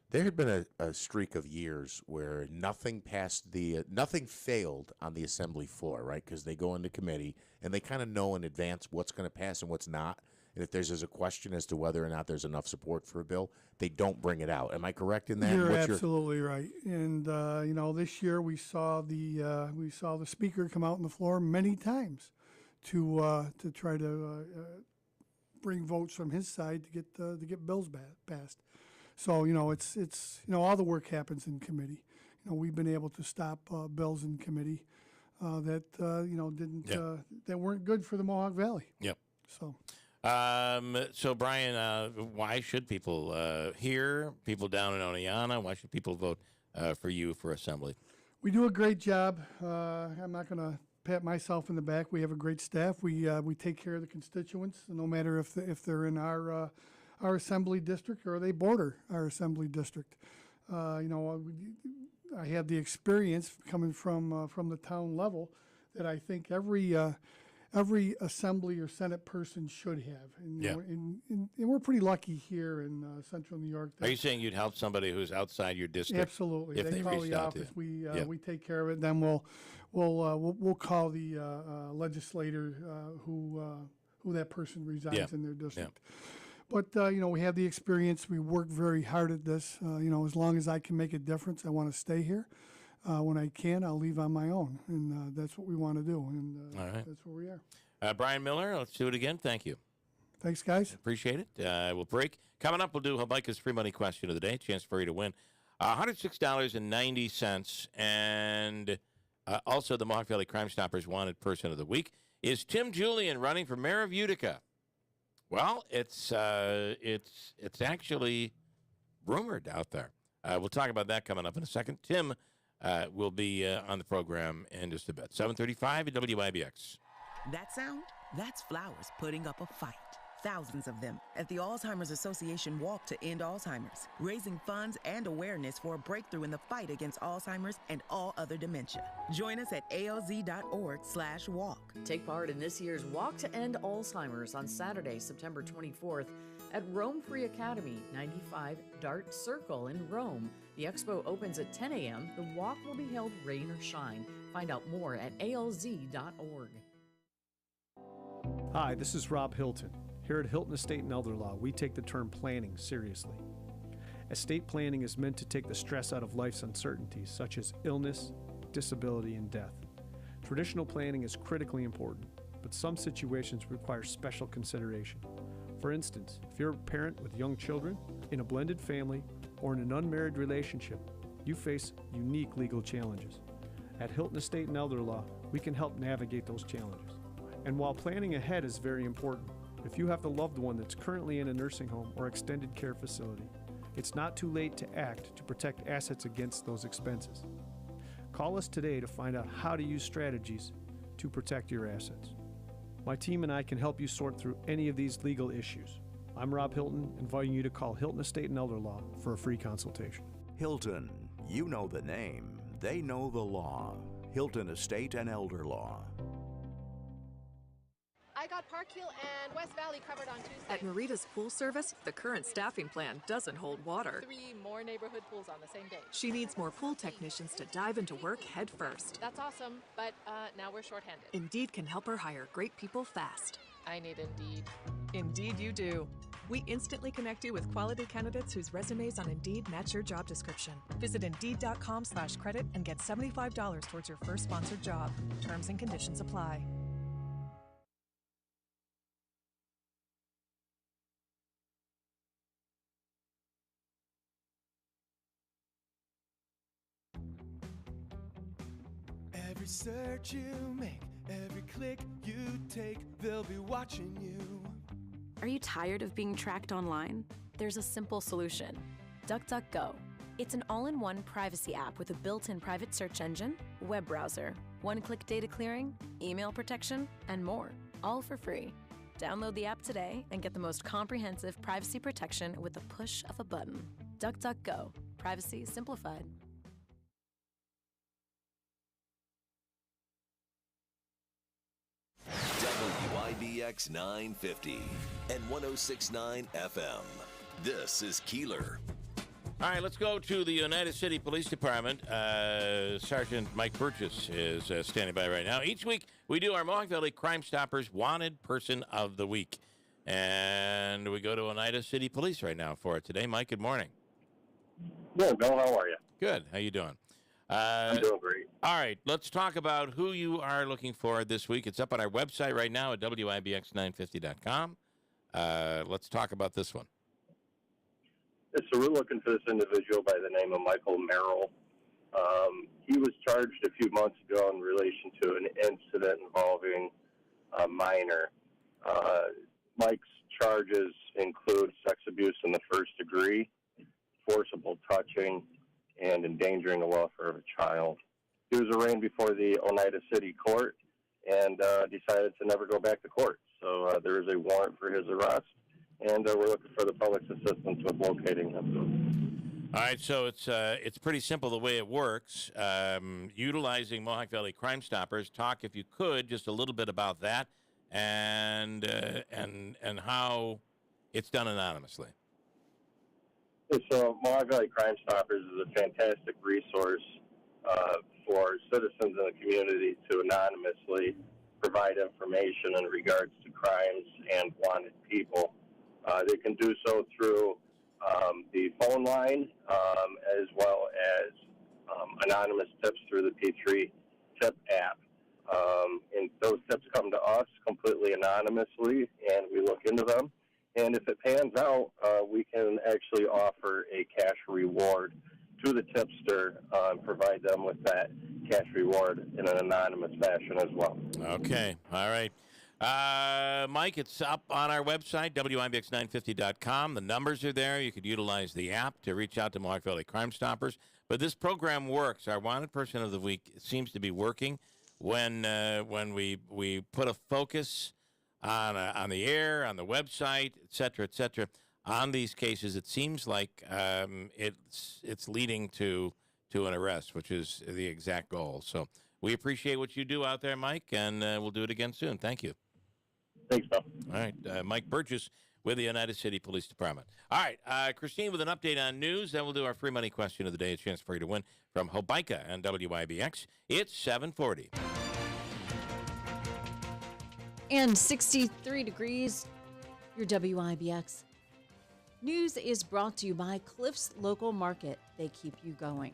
There had been a streak of years where nothing failed on the assembly floor, right? Because they go into committee and they kind of know in advance what's going to pass and what's not. And if there's a question as to whether or not there's enough support for a bill, they don't bring it out. Am I correct in that? You're absolutely right. And this year we saw the speaker come out on the floor many times to try to bring votes from his side to get bills passed. So it's all the work happens in committee. We've been able to stop bills in committee that that weren't good for the Mohawk Valley. Yep. So. So Brian, why should people here, people down in Oneonta, why should people vote for you for assembly? We do a great job. I'm not going to pat myself in the back. We have a great staff. We take care of the constituents, no matter if they're in our assembly district or they border our assembly district. I have the experience coming from the town level that I think every assembly or Senate person should have. And, and we're pretty lucky here in central New York. Are you saying you'd help somebody who's outside your district? Absolutely. If they call reached the out office. to you? We take care of it. Then we'll call the legislator who that person resides in their district. But we have the experience. We work very hard at this. As long as I can make a difference, I want to stay here. When I can, I'll leave on my own, and that's what we want to do. And all right. That's where we are. Brian Miller, let's do it again. Thank you. Thanks, guys. Appreciate it. We'll break. Coming up, we'll do Micah's free money question of the day. Chance for you to win $106.90. And also the Mohawk Valley Crime Stoppers Wanted Person of the Week. Is Tim Julian running for mayor of Utica? Well, it's actually rumored out there. We'll talk about that coming up in a second. Tim will be on the program in just a bit. 7:35 at WIBX. That sound? That's flowers putting up a fight. Thousands of them at the Alzheimer's Association Walk to End Alzheimer's, raising funds and awareness for a breakthrough in the fight against Alzheimer's and all other dementia. Join us at alz.org/walk. Take part in this year's Walk to End Alzheimer's on Saturday, September 24th at Rome Free Academy, 95 Dart Circle in Rome. The expo opens at 10 a.m. The walk will be held rain or shine. Find out more at alz.org. Hi, this is Rob Hilton. Here at Hilton Estate and Elder Law, we take the term planning seriously. Estate planning is meant to take the stress out of life's uncertainties, such as illness, disability, and death. Traditional planning is critically important, but some situations require special consideration. For instance, if you're a parent with young children, in a blended family, or in an unmarried relationship, you face unique legal challenges. At Hilton Estate and Elder Law, we can help navigate those challenges. And while planning ahead is very important, if you have a loved one that's currently in a nursing home or extended care facility, it's not too late to act to protect assets against those expenses. Call us today to find out how to use strategies to protect your assets. My team and I can help you sort through any of these legal issues. I'm Rob Hilton, inviting you to call Hilton Estate and Elder Law for a free consultation. Hilton, you know the name, they know the law. Hilton Estate and Elder Law. I got Park Hill and West Valley covered on Tuesday. At Marita's Pool Service, the current staffing plan doesn't hold water. 3 more neighborhood pools on the same day. She needs more pool technicians to dive into work head first. That's awesome, but now we're shorthanded. Indeed can help her hire great people fast. I need Indeed. Indeed you do. We instantly connect you with quality candidates whose resumes on Indeed match your job description. Visit Indeed.com/credit and get $75 towards your first sponsored job. Terms and conditions apply. Every search you make, every click you take, they'll be watching you. Are you tired of being tracked online? There's a simple solution. DuckDuckGo. It's an all-in-one privacy app with a built-in private search engine, web browser, one-click data clearing, email protection, and more, all for free. Download the app today and get the most comprehensive privacy protection with the push of a button. DuckDuckGo. Privacy simplified. WIBX 950 and 106.9 FM. This is Keeler. All right, let's go to the United City Police Department. Sergeant Mike Burgess is standing by right now. Each week, we do our Mohawk Valley Crime Stoppers Wanted Person of the Week. And we go to Oneida City Police right now for it today. Mike, good morning. Good, Bill. How are you? Good. How you doing? I'm doing great. All right, let's talk about who you are looking for this week. It's up on our website right now at WIBX950.com. Let's talk about this one. So we're looking for this individual by the name of Michael Mayoral. He was charged a few months ago in relation to an incident involving a minor. Mike's charges include sex abuse in the first degree, forcible touching, and endangering the welfare of a child. He was arraigned before the Oneida City Court and decided to never go back to court. So there is a warrant for his arrest, and we're looking for the public's assistance with locating him. All right, so it's pretty simple the way it works. Utilizing Mohawk Valley Crime Stoppers, talk, if you could, just a little bit about that and how it's done anonymously. So Mohawk Valley Crime Stoppers is a fantastic resource for citizens in the community to anonymously provide information in regards to crimes and wanted people. They can do so through the phone line as well as anonymous tips through the P3 tip app. And those tips come to us completely anonymously, and we look into them. And if it pans out, we can actually offer a cash reward to the tipster and provide them with that cash reward in an anonymous fashion as well. Okay. All right. Mike, it's up on our website, WIBX950.com. The numbers are there. You could utilize the app to reach out to Mohawk Valley Crime Stoppers. But this program works. Our Wanted Person of the Week seems to be working when we put a focus on the air, on the website, et cetera, on these cases. It seems like it's leading to an arrest, which is the exact goal. So we appreciate what you do out there, Mike, and we'll do it again soon. Thank you. Thanks, Bill. All right, Mike Burgess with the United City Police Department. All right, Christine with an update on news. Then we'll do our free money question of the day. A chance for you to win from Hobica and WIBX. It's 7:40. And 63 degrees, your WIBX. News is brought to you by Cliff's Local Market. They keep you going.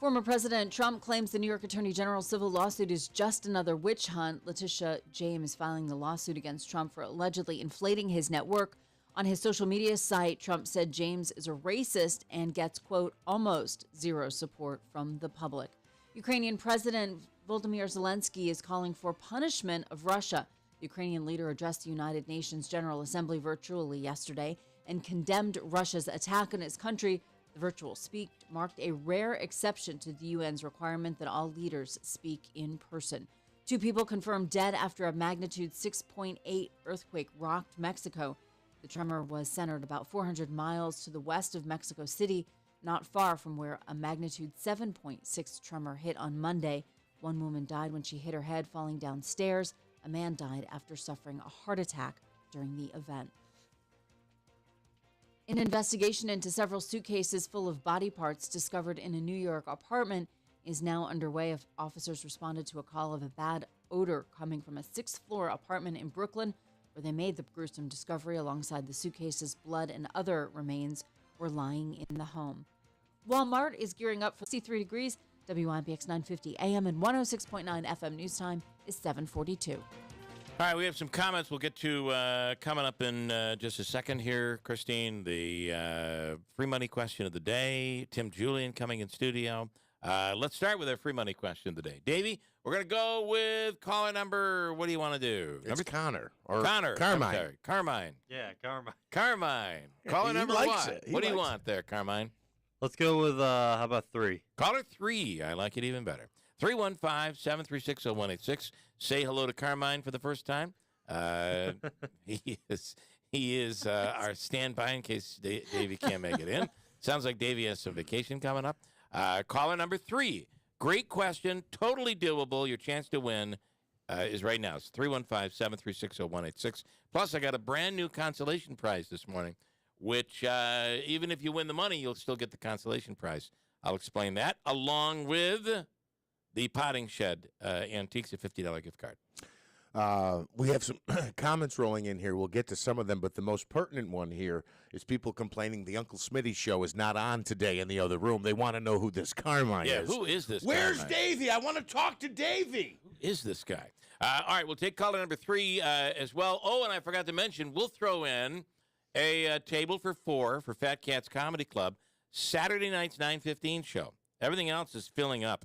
Former President Trump claims the New York Attorney General's civil lawsuit is just another witch hunt. Letitia James filing the lawsuit against Trump for allegedly inflating his net worth. On his social media site, Trump said James is a racist and gets, quote, almost zero support from the public. Ukrainian President Volodymyr Zelensky is calling for punishment of Russia. The Ukrainian leader addressed the United Nations General Assembly virtually yesterday and condemned Russia's attack on his country. The virtual speech marked a rare exception to the UN's requirement that all leaders speak in person. 2 people confirmed dead after a magnitude 6.8 earthquake rocked Mexico. The tremor was centered about 400 miles to the west of Mexico City, not far from where a magnitude 7.6 tremor hit on Monday. 1 woman died when she hit her head falling downstairs. A man died after suffering a heart attack during the event. An investigation into several suitcases full of body parts discovered in a New York apartment is now underway. Officers responded to a call of a bad odor coming from a 6th-floor apartment in Brooklyn, where they made the gruesome discovery. Alongside the suitcases, blood and other remains were lying in the home. Walmart is gearing up for 63 degrees. WIBX 950 AM and 106.9 FM news time is 7:42. All right, we have some comments we'll get to coming up in just a second here, Christine. The free money question of the day. Tim Julian coming in studio. Let's start with our free money question of the day. Davey, we're going to go with caller number, what do you want to do? It's Connor. Or Connor. Carmine. I'm sorry. Carmine. Yeah, Carmine. Carmine. Caller He number likes one. it. He What do you likes want there, Carmine? Let's go with, how about 3? Caller 3. I like it even better. 315-736-0186. Say hello to Carmine for the first time. He is our standby in case Davey can't make it in. Sounds like Davey has some vacation coming up. Caller number 3. Great question. Totally doable. Your chance to win is right now. It's 315-736-0186. Plus, I got a brand new consolation prize this morning, which even if you win the money, you'll still get the consolation prize. I'll explain that, along with the Potting Shed Antiques, a $50 gift card. We have some comments rolling in here. We'll get to some of them, but the most pertinent one here is people complaining the Uncle Smitty show is not on today in the other room. They want to know who this Carmine is. Who is this Where's Carmine? Davey? I want to talk to Davey. Who is this guy? All right, we'll take caller number 3 as well. Oh, and I forgot to mention, we'll throw in a table for 4 for Fat Cats Comedy Club, Saturday night's 9:15 show. Everything else is filling up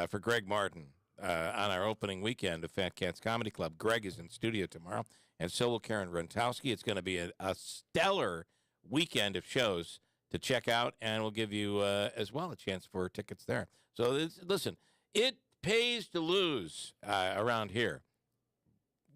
for Greg Martin on our opening weekend of Fat Cats Comedy Club. Greg is in studio tomorrow, and so will Karen Runtowski. It's going to be a stellar weekend of shows to check out, and we'll give you as well a chance for tickets there. So listen, it pays to lose around here.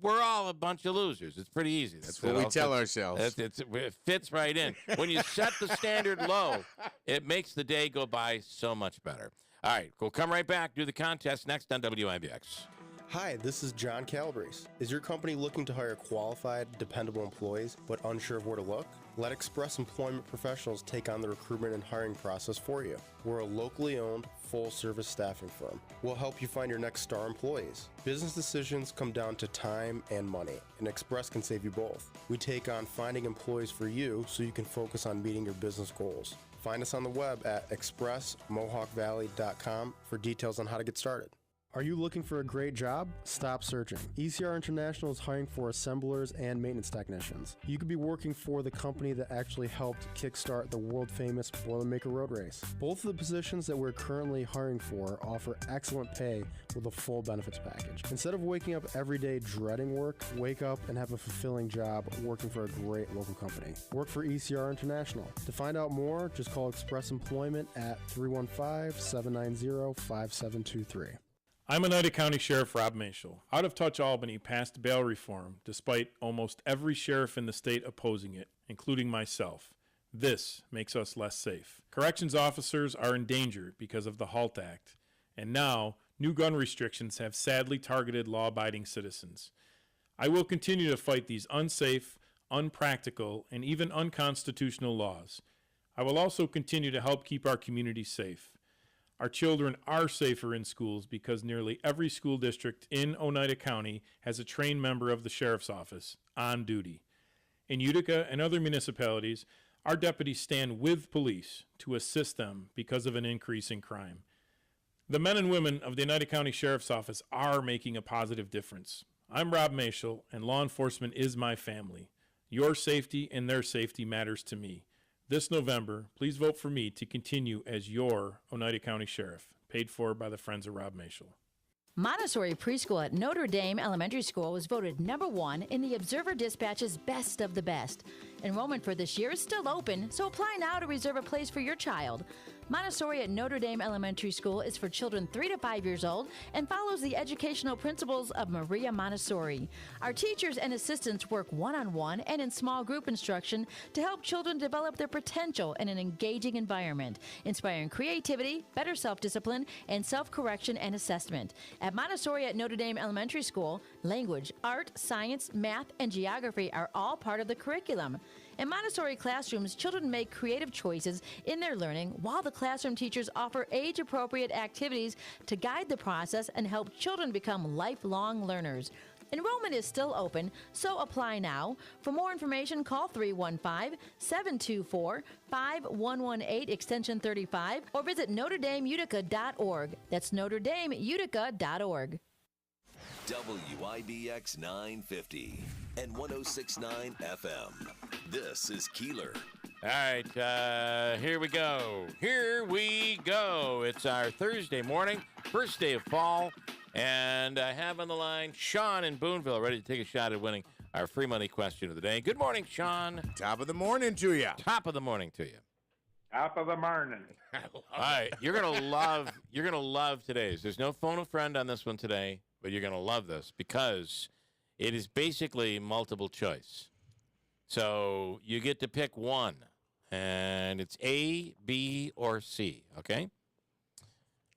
We're all a bunch of losers. It's pretty easy. That's what we tell ourselves. It fits right in. When you set the standard low, it makes the day go by so much better. All right, we'll come right back, do the contest next on WIBX. Hi, this is John Calabrese. Is your company looking to hire qualified, dependable employees but unsure of where to look? Let Express Employment Professionals take on the recruitment and hiring process for you. We're a locally owned, full-service staffing firm. We'll help you find your next star employees. Business decisions come down to time and money, and Express can save you both. We take on finding employees for you so you can focus on meeting your business goals. Find us on the web at expressmohawkvalley.com for details on how to get started. Are you looking for a great job? Stop searching. ECR International is hiring for assemblers and maintenance technicians. You could be working for the company that actually helped kickstart the world-famous Boilermaker Road Race. Both of the positions that we're currently hiring for offer excellent pay with a full benefits package. Instead of waking up every day dreading work, wake up and have a fulfilling job working for a great local company. Work for ECR International. To find out more, just call Express Employment at 315-790-5723. I'm Oneida County Sheriff Rob Mashel. Out of Touch Albany passed bail reform despite almost every sheriff in the state opposing it, including myself. This makes us less safe. Corrections officers are in danger because of the HALT Act, and now new gun restrictions have sadly targeted law-abiding citizens. I will continue to fight these unsafe, unpractical, and even unconstitutional laws. I will also continue to help keep our communities safe. Our children are safer in schools because nearly every school district in Oneida County has a trained member of the Sheriff's Office on duty. In Utica and other municipalities, our deputies stand with police to assist them because of an increase in crime. The men and women of the Oneida County Sheriff's Office are making a positive difference. I'm Rob Mashel, and law enforcement is my family. Your safety and their safety matters to me. This November, please vote for me to continue as your Oneida County Sheriff, paid for by the Friends of Rob Mashel. Montessori Preschool at Notre Dame Elementary School was voted #1 in the Observer Dispatch's Best of the Best. Enrollment for this year is still open, so apply now to reserve a place for your child. Montessori at Notre Dame Elementary School is for children 3 to 5 years old and follows the educational principles of Maria Montessori. Our teachers and assistants work one-on-one and in small group instruction to help children develop their potential in an engaging environment, inspiring creativity, better self-discipline, and self-correction and assessment. At Montessori at Notre Dame Elementary School, language, art, science, math, and geography are all part of the curriculum. In Montessori classrooms, children make creative choices in their learning, while the classroom teachers offer age-appropriate activities to guide the process and help children become lifelong learners. Enrollment is still open, so apply now. For more information, call 315-724-5118 extension 35 or visit NotreDameUtica.org. That's NotreDameUtica.org. WIBX 950 and 106.9 FM. This is Keeler. All right, here we go. Here we go. It's our Thursday morning, first day of fall, and I have on the line Sean in Boonville, ready to take a shot at winning our free money question of the day. Good morning, Sean. Top of the morning to you. Top of the morning to you. Top of the morning. All right, you're gonna love today's. There's no phone a friend on this one today, but you're gonna love this because it is basically multiple choice. So you get to pick one, and it's A, B, or C. Okay.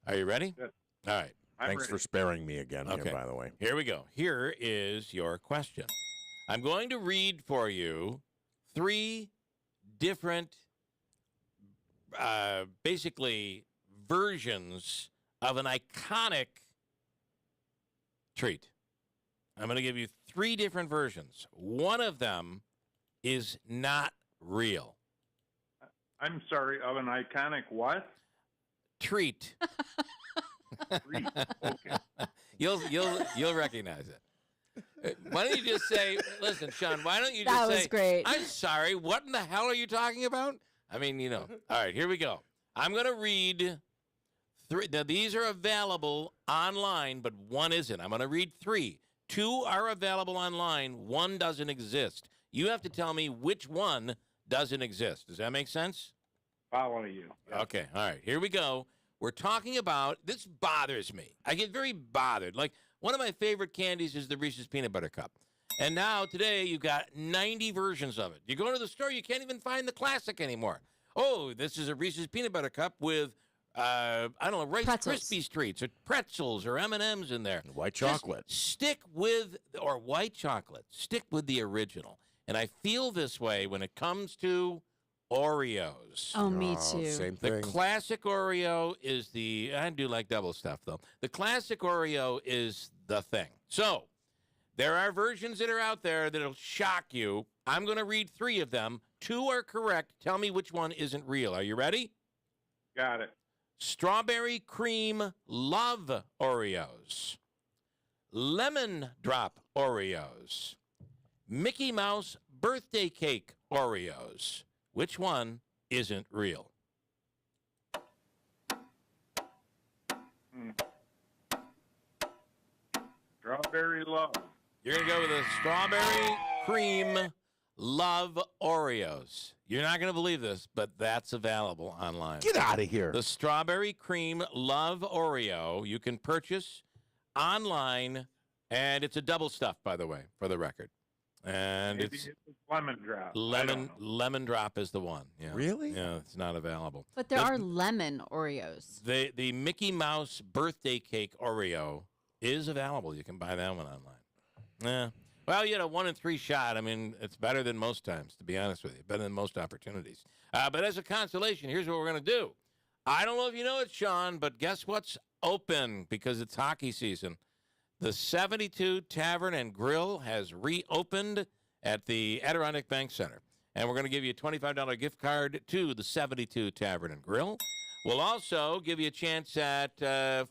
Are you ready? Good. All right. Thanks ready. for sparing me again Okay. here, by the way. Here we go. Here is your question. I'm going to read for you 3 different, basically, versions of an iconic treat. I'm going to give you 3 different versions. One of them is not real. I'm sorry, of an iconic what? Treat. Treat. Okay. You'll recognize it. Why don't you just say, listen, Sean, why don't you just That say, was great. I'm sorry, what in the hell are you talking about? I mean, you know. All right, here we go. I'm going to read 3. Now, these are available online, but one isn't. I'm going to read 3. 2 are available online. 1 doesn't exist. You have to tell me which one doesn't exist. Does that make sense? Following you. Okay, all right, here we go. We're talking about, this bothers me. I get very bothered. Like, one of my favorite candies is the Reese's Peanut Butter Cup. And now, today, you've got 90 versions of it. You go to the store, you can't even find the classic anymore. Oh, this is a Reese's Peanut Butter Cup with, I don't know, Rice Krispies treats or pretzels or M&Ms in there. White chocolate. Stick with, or white chocolate. Stick with the original. And I feel this way when it comes to Oreos. Oh, me too. Same The thing. classic Oreo is I do like double stuff, though. The classic Oreo is the thing. So, there are versions that are out there that'll shock you. I'm going to read 3 of them. 2 are correct. Tell me which one isn't real. Are you ready? Got it. Strawberry Cream Love Oreos, Lemon Drop Oreos, Mickey Mouse Birthday Cake Oreos. Which one isn't real? Strawberry Love. You're going to go with the Strawberry Cream Love Oreos. You're not going to believe this, but that's available online. Get out of here. The Strawberry Cream Love Oreo you can purchase online, and it's a double stuff, by the way, for the record. And Maybe it's lemon drop. lemon drop is the one. Yeah. Really? Yeah, it's not available. But there are lemon Oreos. The Mickey Mouse Birthday Cake Oreo is available. You can buy that one online. Yeah. Well, you had a 1 in 3 shot. I mean, it's better than most times, to be honest with you. Better than most opportunities. But as a consolation, here's what we're going to do. I don't know if you know it, Sean, but guess what's open because it's hockey season? The 72 Tavern and Grill has reopened at the Adirondack Bank Center. And we're going to give you a $25 gift card to the 72 Tavern and Grill. We'll also give you a chance at a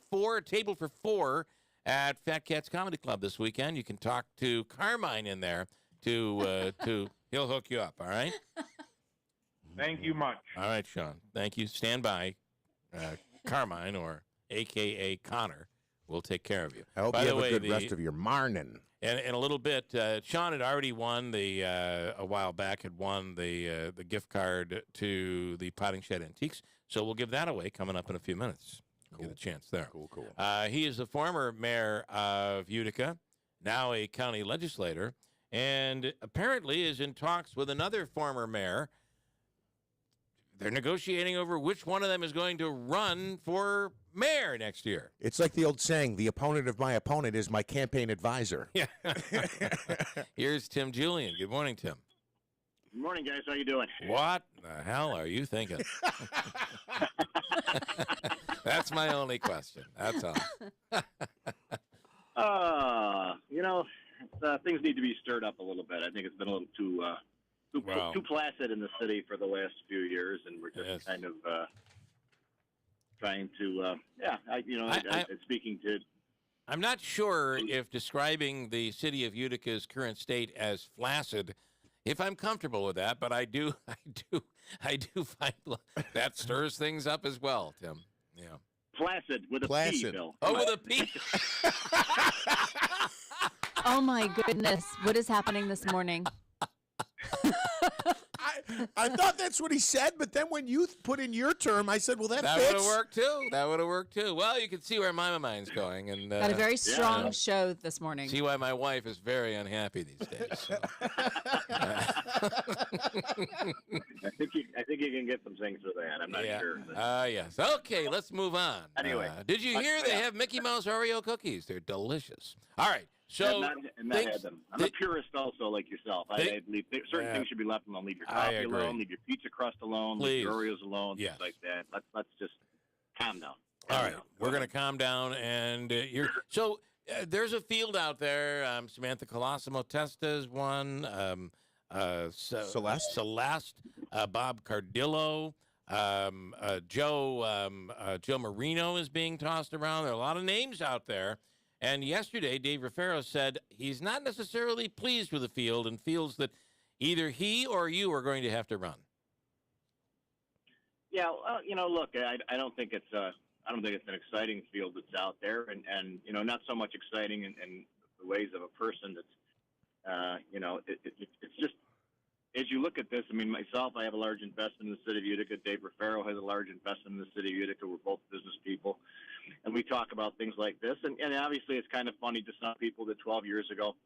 table for 4 at Fat Cats Comedy Club this weekend. You can talk to Carmine in there to he'll hook you up, all right? Thank you much. All right, Sean. Thank you. Stand by. Carmine, or a.k.a. Connor, will take care of you. I hope By you the have way, a good rest of your morning. And in a little bit, Sean had already won a while back, had won the gift card to the Potting Shed Antiques. So we'll give that away coming up in a few minutes. Cool. Get a chance there. Cool. He is the former mayor of Utica, now a county legislator, and apparently is in talks with another former mayor. They're negotiating over which one of them is going to run for mayor next year. It's like the old saying, the opponent of my opponent is my campaign advisor. Yeah. Here's Tim Julian. Good morning, Tim. Good morning, guys. How you doing? What the hell are you thinking? That's my only question. That's all. Things need to be stirred up a little bit. I think it's been a little too placid in the city for the last few years, and we're just kind of trying to, speaking to. I'm not sure if describing the city of Utica's current state as flaccid, if I'm comfortable with that, but I do find that stirs things up as well, Tim. Yeah. Placid with a P, Bill. Oh, with a P. Oh my goodness. What is happening this morning? I thought that's what he said, but then when you put in your term, I said, well, that fits. That would have worked, too. Well, you can see where my mind's going. And got a very strong show this morning. See why my wife is very unhappy these days. So. I think you can get some things with that. I'm not sure. Yes. Okay, let's move on. Anyway. Did you hear they have Mickey Mouse Oreo cookies? They're delicious. All right. So I've not had them. I'm a purist also, like yourself. I leave certain things should be left alone. Leave your coffee alone. Leave your pizza crust alone. Leave your Oreos alone. Things like that. Let's just calm down. All right, we're going to calm down, and there's a field out there. Samantha Colosimo Testa's one. Celeste. Bob Cardillo. Joe Marino is being tossed around. There are a lot of names out there. And yesterday, Dave Raffaello said he's not necessarily pleased with the field and feels that either he or you are going to have to run. Yeah, look, I don't think it's an exciting field that's out there, and not so much exciting in the ways of a person that's, it's just, as you look at this, I mean, myself, I have a large investment in the city of Utica. Dave Raffaello has a large investment in the city of Utica. We're both business people. And we talk about things like this. And obviously it's kind of funny to some people that 12 years ago,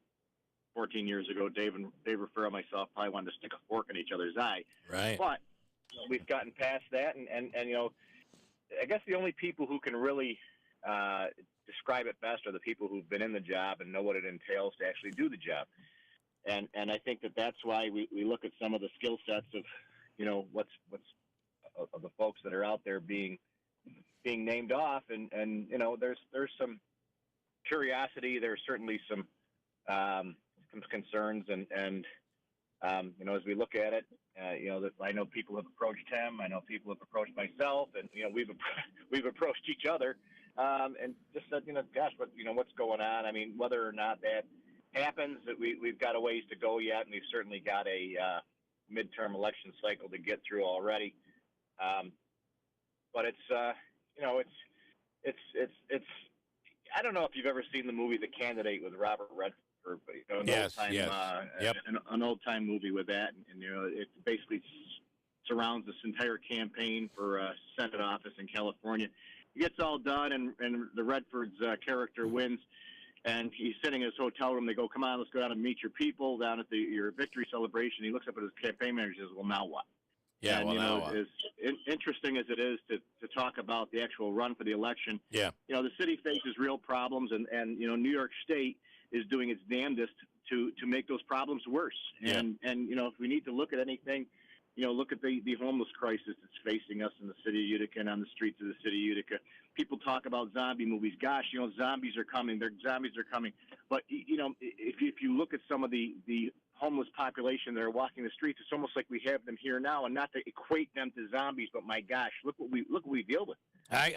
14 years ago, Dave Raffaello and myself probably wanted to stick a fork in each other's eye. Right. But we've gotten past that. And I guess the only people who can really describe it best are the people who've been in the job and know what it entails to actually do the job. And I think that's why we look at some of the skill sets of, what's of the folks that are out there being named off, and there's some curiosity. There's certainly some concerns, and As we look at it, that I know people have approached him. I know people have approached myself, and we've approached each other, and just said, gosh, what's going on? I mean, whether or not that happens, that we've got a ways to go yet, and we've certainly got a midterm election cycle to get through already. But it's I don't know if you've ever seen the movie The Candidate with Robert Redford, but an old time movie with that, and it basically surrounds this entire campaign for Senate office in California. It gets all done, and the Redford's character wins, and he's sitting in his hotel room. They go, "Come on, let's go down and meet your people down at your victory celebration." He looks up at his campaign manager and says, "Well, now what?" Yeah, and, now what? As interesting as it is to talk about the actual run for the election, yeah, the city faces real problems, and New York State is doing its damnedest to make those problems worse. Yeah. And if we need to look at anything, look at the homeless crisis that's facing us in the city of Utica and on the streets of the city of Utica. People talk about zombie movies. Gosh, zombies are coming. Zombies are coming. But if you look at some of the homeless population that are walking the streets, it's almost like we have them here now, and not to equate them to zombies, but my gosh, look what we deal with. And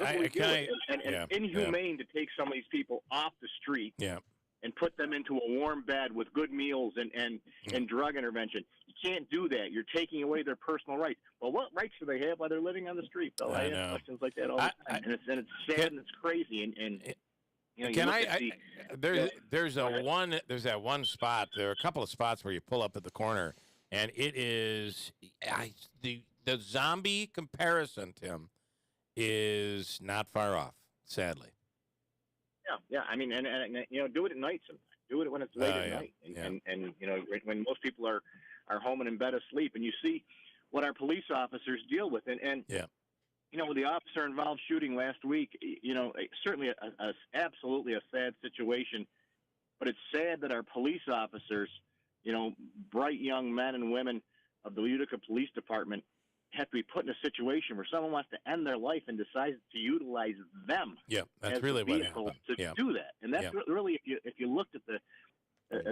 inhumane to take some of these people off the street. Yeah. And put them into a warm bed with good meals and drug intervention. You can't do that. You're taking away their personal rights. Well, what rights do they have while they're living on the street, though? I have questions like that all the time. And it's sad and it's crazy. There's that one spot. There are a couple of spots where you pull up at the corner, and it is the zombie comparison, Tim, is not far off, sadly. Yeah. I mean, and do it at night sometimes. Do it when it's late at night, and when most people are home and in bed asleep, and you see what our police officers deal with, and with the officer-involved shooting last week, certainly absolutely a sad situation, but it's sad that our police officers, bright young men and women of the Utica Police Department, have to be put in a situation where someone wants to end their life and decides to utilize them that's as really the vehicle what happened. to do that. And that's really, if you looked at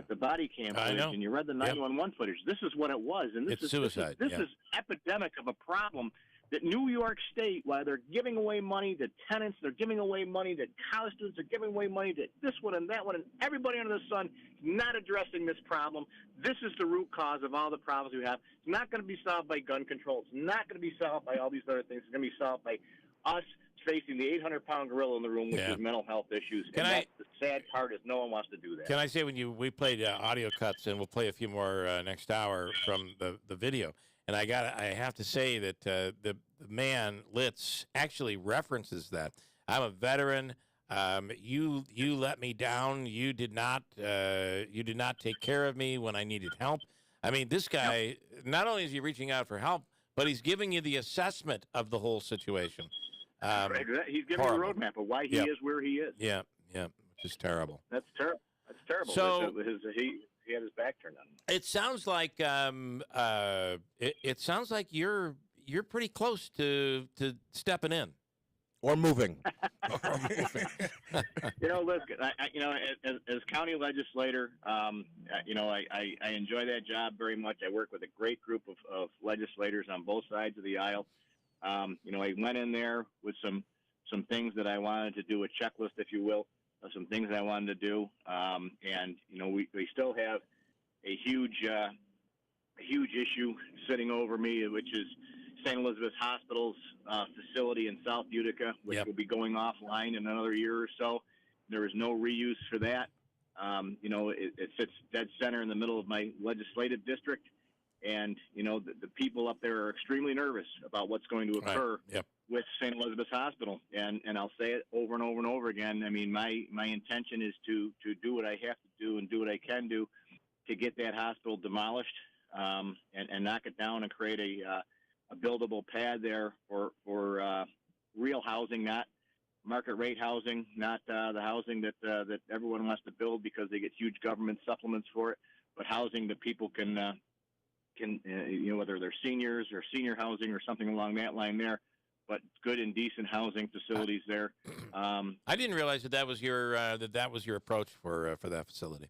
the body cam footage and you read the 911 footage, this is what it was. And this is suicide. This is epidemic of a problem that New York State, while they're giving away money to tenants, they're giving away money to college students, they're giving away money to this one and that one, and everybody under the sun is not addressing this problem. This is the root cause of all the problems we have. It's not going to be solved by gun control. It's not going to be solved by all these other things. It's going to be solved by us facing the 800-pound gorilla in the room, which is mental health issues. That's the sad part, is no one wants to do that. Can I say, we played audio cuts, and we'll play a few more next hour from the video. And I have to say that the man Litz actually references that. I'm a veteran. You let me down. You did not take care of me when I needed help. I mean, this guy, not only is he reaching out for help, but he's giving you the assessment of the whole situation. He's giving you a roadmap of why he is where he is. Yeah, which is terrible. That's terrible. That's terrible. So he had his back turned on him. It sounds like it sounds like you're pretty close to stepping in or moving. Listen, as county legislator, I enjoy that job very much. I work with a great group of legislators on both sides of the aisle. I went in there with some things that I wanted to do, a checklist, if you will, of some things I wanted to do. And we still have a huge issue sitting over me, which is St. Elizabeth Hospital's facility in South Utica, which will be going offline in another year or so. There is no reuse for that. It sits dead center in the middle of my legislative district. And, the people up there are extremely nervous about what's going to occur with St. Elizabeth's Hospital. And I'll say it over and over and over again. I mean, my intention is to do what I have to do and do what I can do to get that hospital demolished and knock it down and create a buildable pad there for real housing, not market rate housing, not the housing that everyone wants to build because they get huge government supplements for it, but housing that people can whether they're seniors or senior housing or something along that line there, but good and decent housing facilities there. I didn't realize that was your approach for that facility.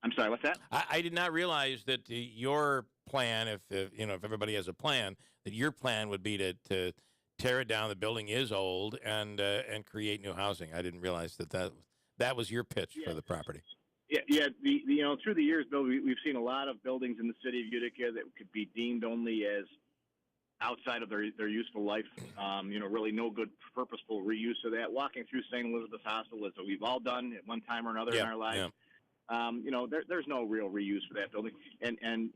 I'm sorry, what's that? I did not realize that your plan, if everybody has a plan, that your plan would be to tear it down. The building is old and create new housing. I didn't realize that was your pitch for the property. Yeah. Through the years, Bill, we've seen a lot of buildings in the city of Utica that could be deemed only as outside of their useful life. Really no good purposeful reuse of that. Walking through St. Elizabeth's Hospital, as we've all done at one time or another in our lives. Yeah. There's no real reuse for that building, and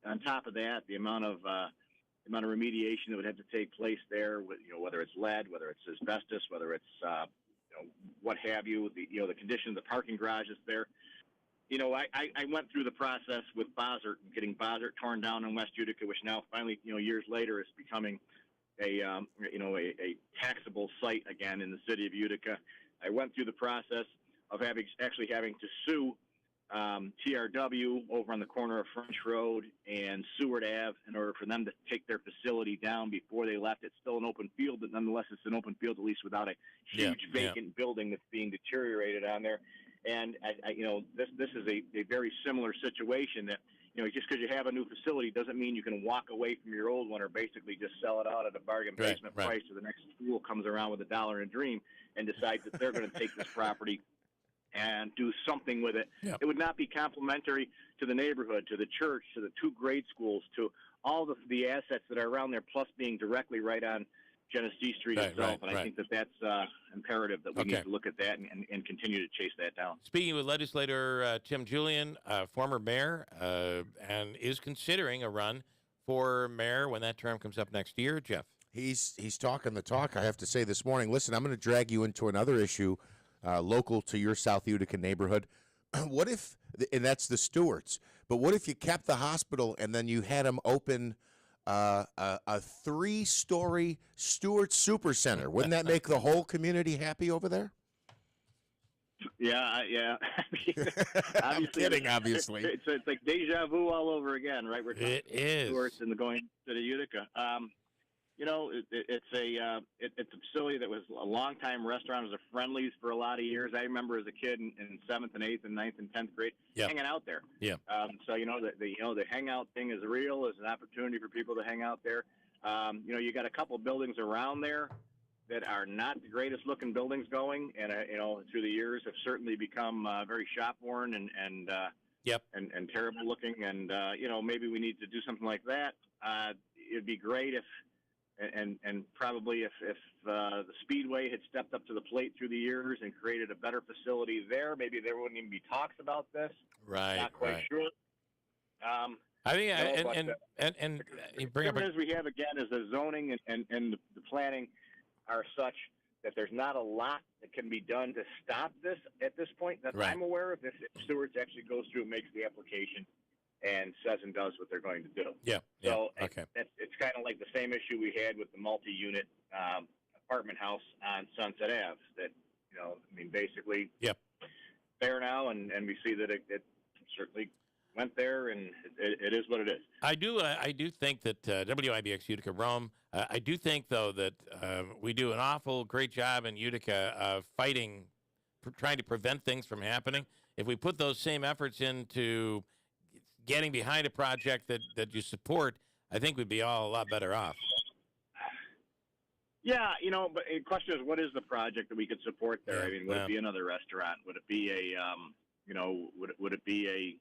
on top of that, the amount of remediation that would have to take place there, whether it's lead, whether it's asbestos, whether it's what have you, the condition of the parking garages there. I went through the process with Bossert, getting Bossert torn down in West Utica, which now finally, years later, is becoming a taxable site again in the city of Utica. I went through the process of having to sue TRW over on the corner of French Road and Seward Ave in order for them to take their facility down before they left. It's still an open field, but nonetheless, it's an open field, at least without a huge vacant building that's being deteriorated on there. And this is a very similar situation that, just because you have a new facility doesn't mean you can walk away from your old one or basically just sell it out at a bargain basement price, so the next school comes around with $1 and a dream and decides that they're going to take this property and do something with it. It would not be complementary to the neighborhood, to the church, to the 2 grade schools, to all the assets that are around there, plus being directly right on Genesee Street itself. I think that's imperative that we need to look at that and continue to chase that down. Speaking with legislator Tim Julian, former mayor, and is considering a run for mayor when that term comes up next year. Jeff? He's talking the talk, I have to say, this morning. Listen, I'm going to drag you into another issue local to your South Utica neighborhood. What if, and that's the Stewarts, but what if you kept the hospital and then you had them open a 3-story Stewart Super Center? Wouldn't that make the whole community happy over there? Yeah. I'm kidding, obviously. It's like deja vu all over again, right? We're talking it is. Stewarts and going to the Utica. It's a facility that was a long-time restaurant. It was a Friendly's for a lot of years. I remember as a kid in 7th and 8th and 9th and 10th grade hanging out there. Yeah. So the hangout thing is real. It's an opportunity for people to hang out there. You got a couple buildings around there that are not the greatest looking buildings going, and through the years have certainly become very shop worn and terrible looking. And maybe we need to do something like that. It'd be great if. And probably if the Speedway had stepped up to the plate through the years and created a better facility there, maybe there wouldn't even be talks about this. Right. Not quite sure. I think, and you bring up the we have again is the zoning and the planning are such that there's not a lot that can be done to stop this at this point that I'm aware of. If Stewart's actually goes through and makes the application and says and does what they're going to do. So it's kind of like the same issue we had with the multi-unit apartment house on Sunset Ave. That basically there now, and we see that it certainly went there, and it is what it is. I do think that WIBX Utica Rome. I do think though that we do an awful great job in Utica of fighting, trying to prevent things from happening. If we put those same efforts into getting behind a project that you support, I think we'd be all a lot better off. Yeah, but the question is, what is the project that we could support there? I mean, would it be another restaurant? Would it be would it be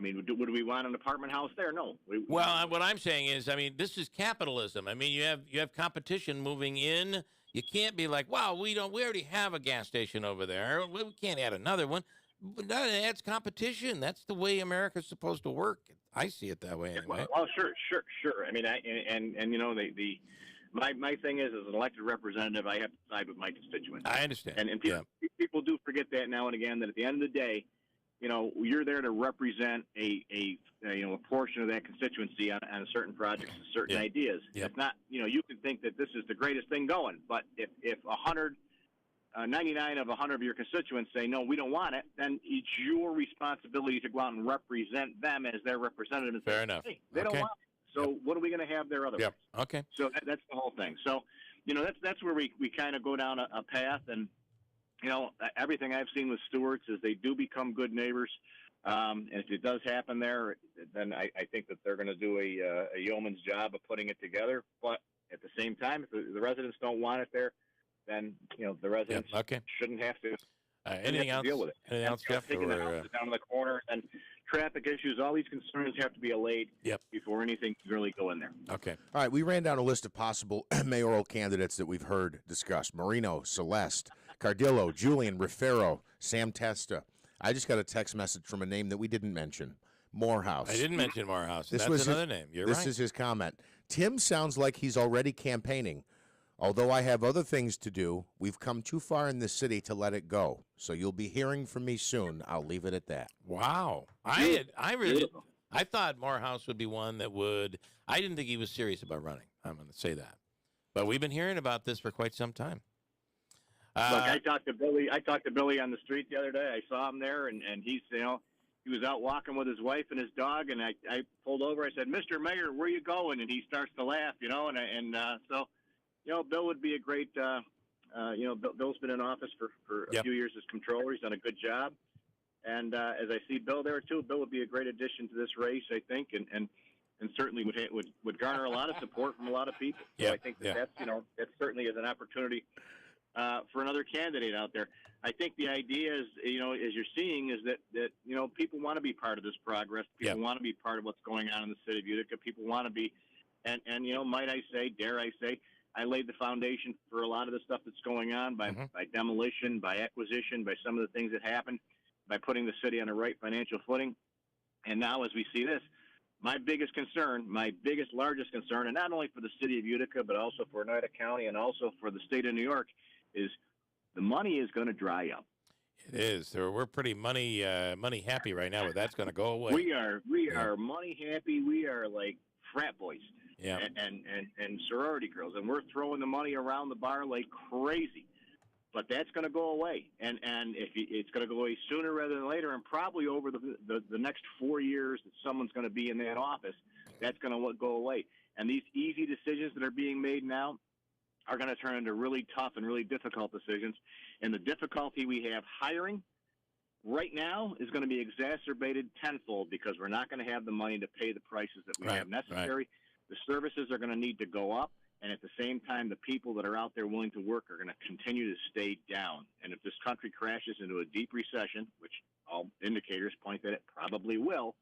would we want an apartment house there? No. What I'm saying is, this is capitalism. You have competition moving in. You can't be like, wow, we already have a gas station over there. We can't add another one. But that adds competition. That's the way America's supposed to work. I see it that way anyway. Well, sure. My thing is, as an elected representative, I have to side with my constituents. I understand. And people do forget that now and again, that at the end of the day, you're there to represent a portion of that constituency on a certain project and certain ideas. It's not, you can think that this is the greatest thing going, but if 99 of 100 of your constituents say, no, we don't want it, then it's your responsibility to go out and represent them as their representative. And Fair enough. Hey, they don't want it. So what are we going to have there otherwise? Okay. So that's the whole thing. So, that's where we kind of go down a path. And everything I've seen with Stewart's is they do become good neighbors. And if it does happen there, then I think that they're going to do a yeoman's job of putting it together. But at the same time, if the residents don't want it there, then the residents shouldn't have to. Anything else? Deal with it. Anything else, Jeff? Taking the houses down to the corner and traffic issues. All these concerns have to be allayed before anything can really go in there. Okay. All right, we ran down a list of possible mayoral candidates that we've heard discussed. Marino, Celeste, Cardillo, Julian, Rifero, Sam Testa. I just got a text message from a name that we didn't mention, Morehouse. I didn't mention Morehouse. This That's was another name. You're this right. is his comment. Tim sounds like he's already campaigning. Although I have other things to do, we've come too far in this city to let it go. So you'll be hearing from me soon. I'll leave it at that. Wow. I thought Morehouse would be one that would. I didn't think he was serious about running. I'm going to say that. But we've been hearing about this for quite some time. Look, I talked to Billy on the street the other day. I saw him there, and he's, he was out walking with his wife and his dog, and I pulled over. I said, "Mr. Mayor, where you going?" And he starts to laugh, so. Bill would be a great, Bill's been in office for a few years as comptroller. He's done a good job. And as I see Bill there, too, Bill would be a great addition to this race, I think, and certainly would garner a lot of support from a lot of people. So I think that certainly is an opportunity for another candidate out there. I think the idea is, as you're seeing, is that people want to be part of this progress. People want to be part of what's going on in the city of Utica. People want to be, and might I say, dare I say, I laid the foundation for a lot of the stuff that's going on by demolition, by acquisition, by some of the things that happened, by putting the city on the right financial footing. And now as we see this, my biggest concern, largest concern, and not only for the city of Utica, but also for Oneida County and also for the state of New York, is the money is going to dry up. It is. So we're pretty money happy right now, but that's going to go away. We are money happy. We are like frat boys. Yeah. And sorority girls, and we're throwing the money around the bar like crazy. But that's going to go away, and it's going to go away sooner rather than later, and probably over the next 4 years that someone's going to be in that office, that's going to go away. And these easy decisions that are being made now are going to turn into really tough and really difficult decisions. And the difficulty we have hiring right now is going to be exacerbated tenfold because we're not going to have the money to pay the prices that we have necessary. Right. The services are going to need to go up, and at the same time, the people that are out there willing to work are going to continue to stay down. And if this country crashes into a deep recession, which all indicators point that it probably will,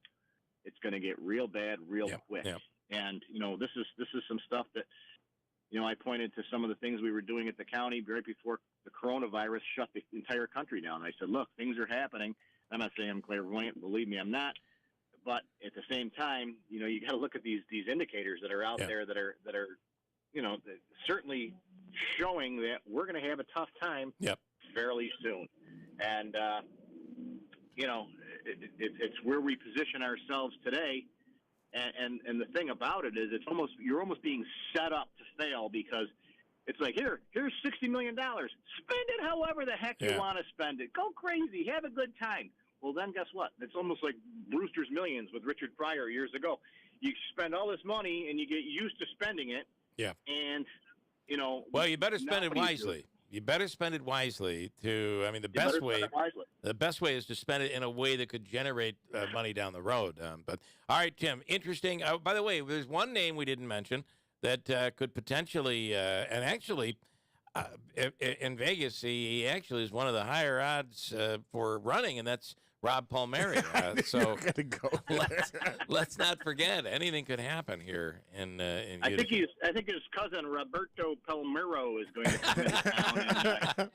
it's going to get real bad real quick. Yep. And, this is some stuff that, I pointed to some of the things we were doing at the county right before the coronavirus shut the entire country down. I said, look, things are happening. I'm not saying I'm clairvoyant. Believe me, I'm not. But at the same time, you got to look at these indicators that are out there that are certainly showing that we're going to have a tough time fairly soon. And it's where we position ourselves today. And the thing about it is, you're almost being set up to fail because it's like here's $60 million. Spend it however the heck you want to spend it. Go crazy. Have a good time. Well, then guess what? It's almost like Brewster's Millions with Richard Pryor years ago. You spend all this money and you get used to spending it. Yeah. And, well, you better spend it wisely. You better spend it wisely the best way is to spend it in a way that could generate money down the road. But all right, Tim, interesting. By the way, there's one name we didn't mention that could potentially, and actually, in Vegas, he actually is one of the higher odds for running, and that's Rob Palmieri. So let's not forget, anything could happen here in I think his cousin Roberto Palmero is going to come into town,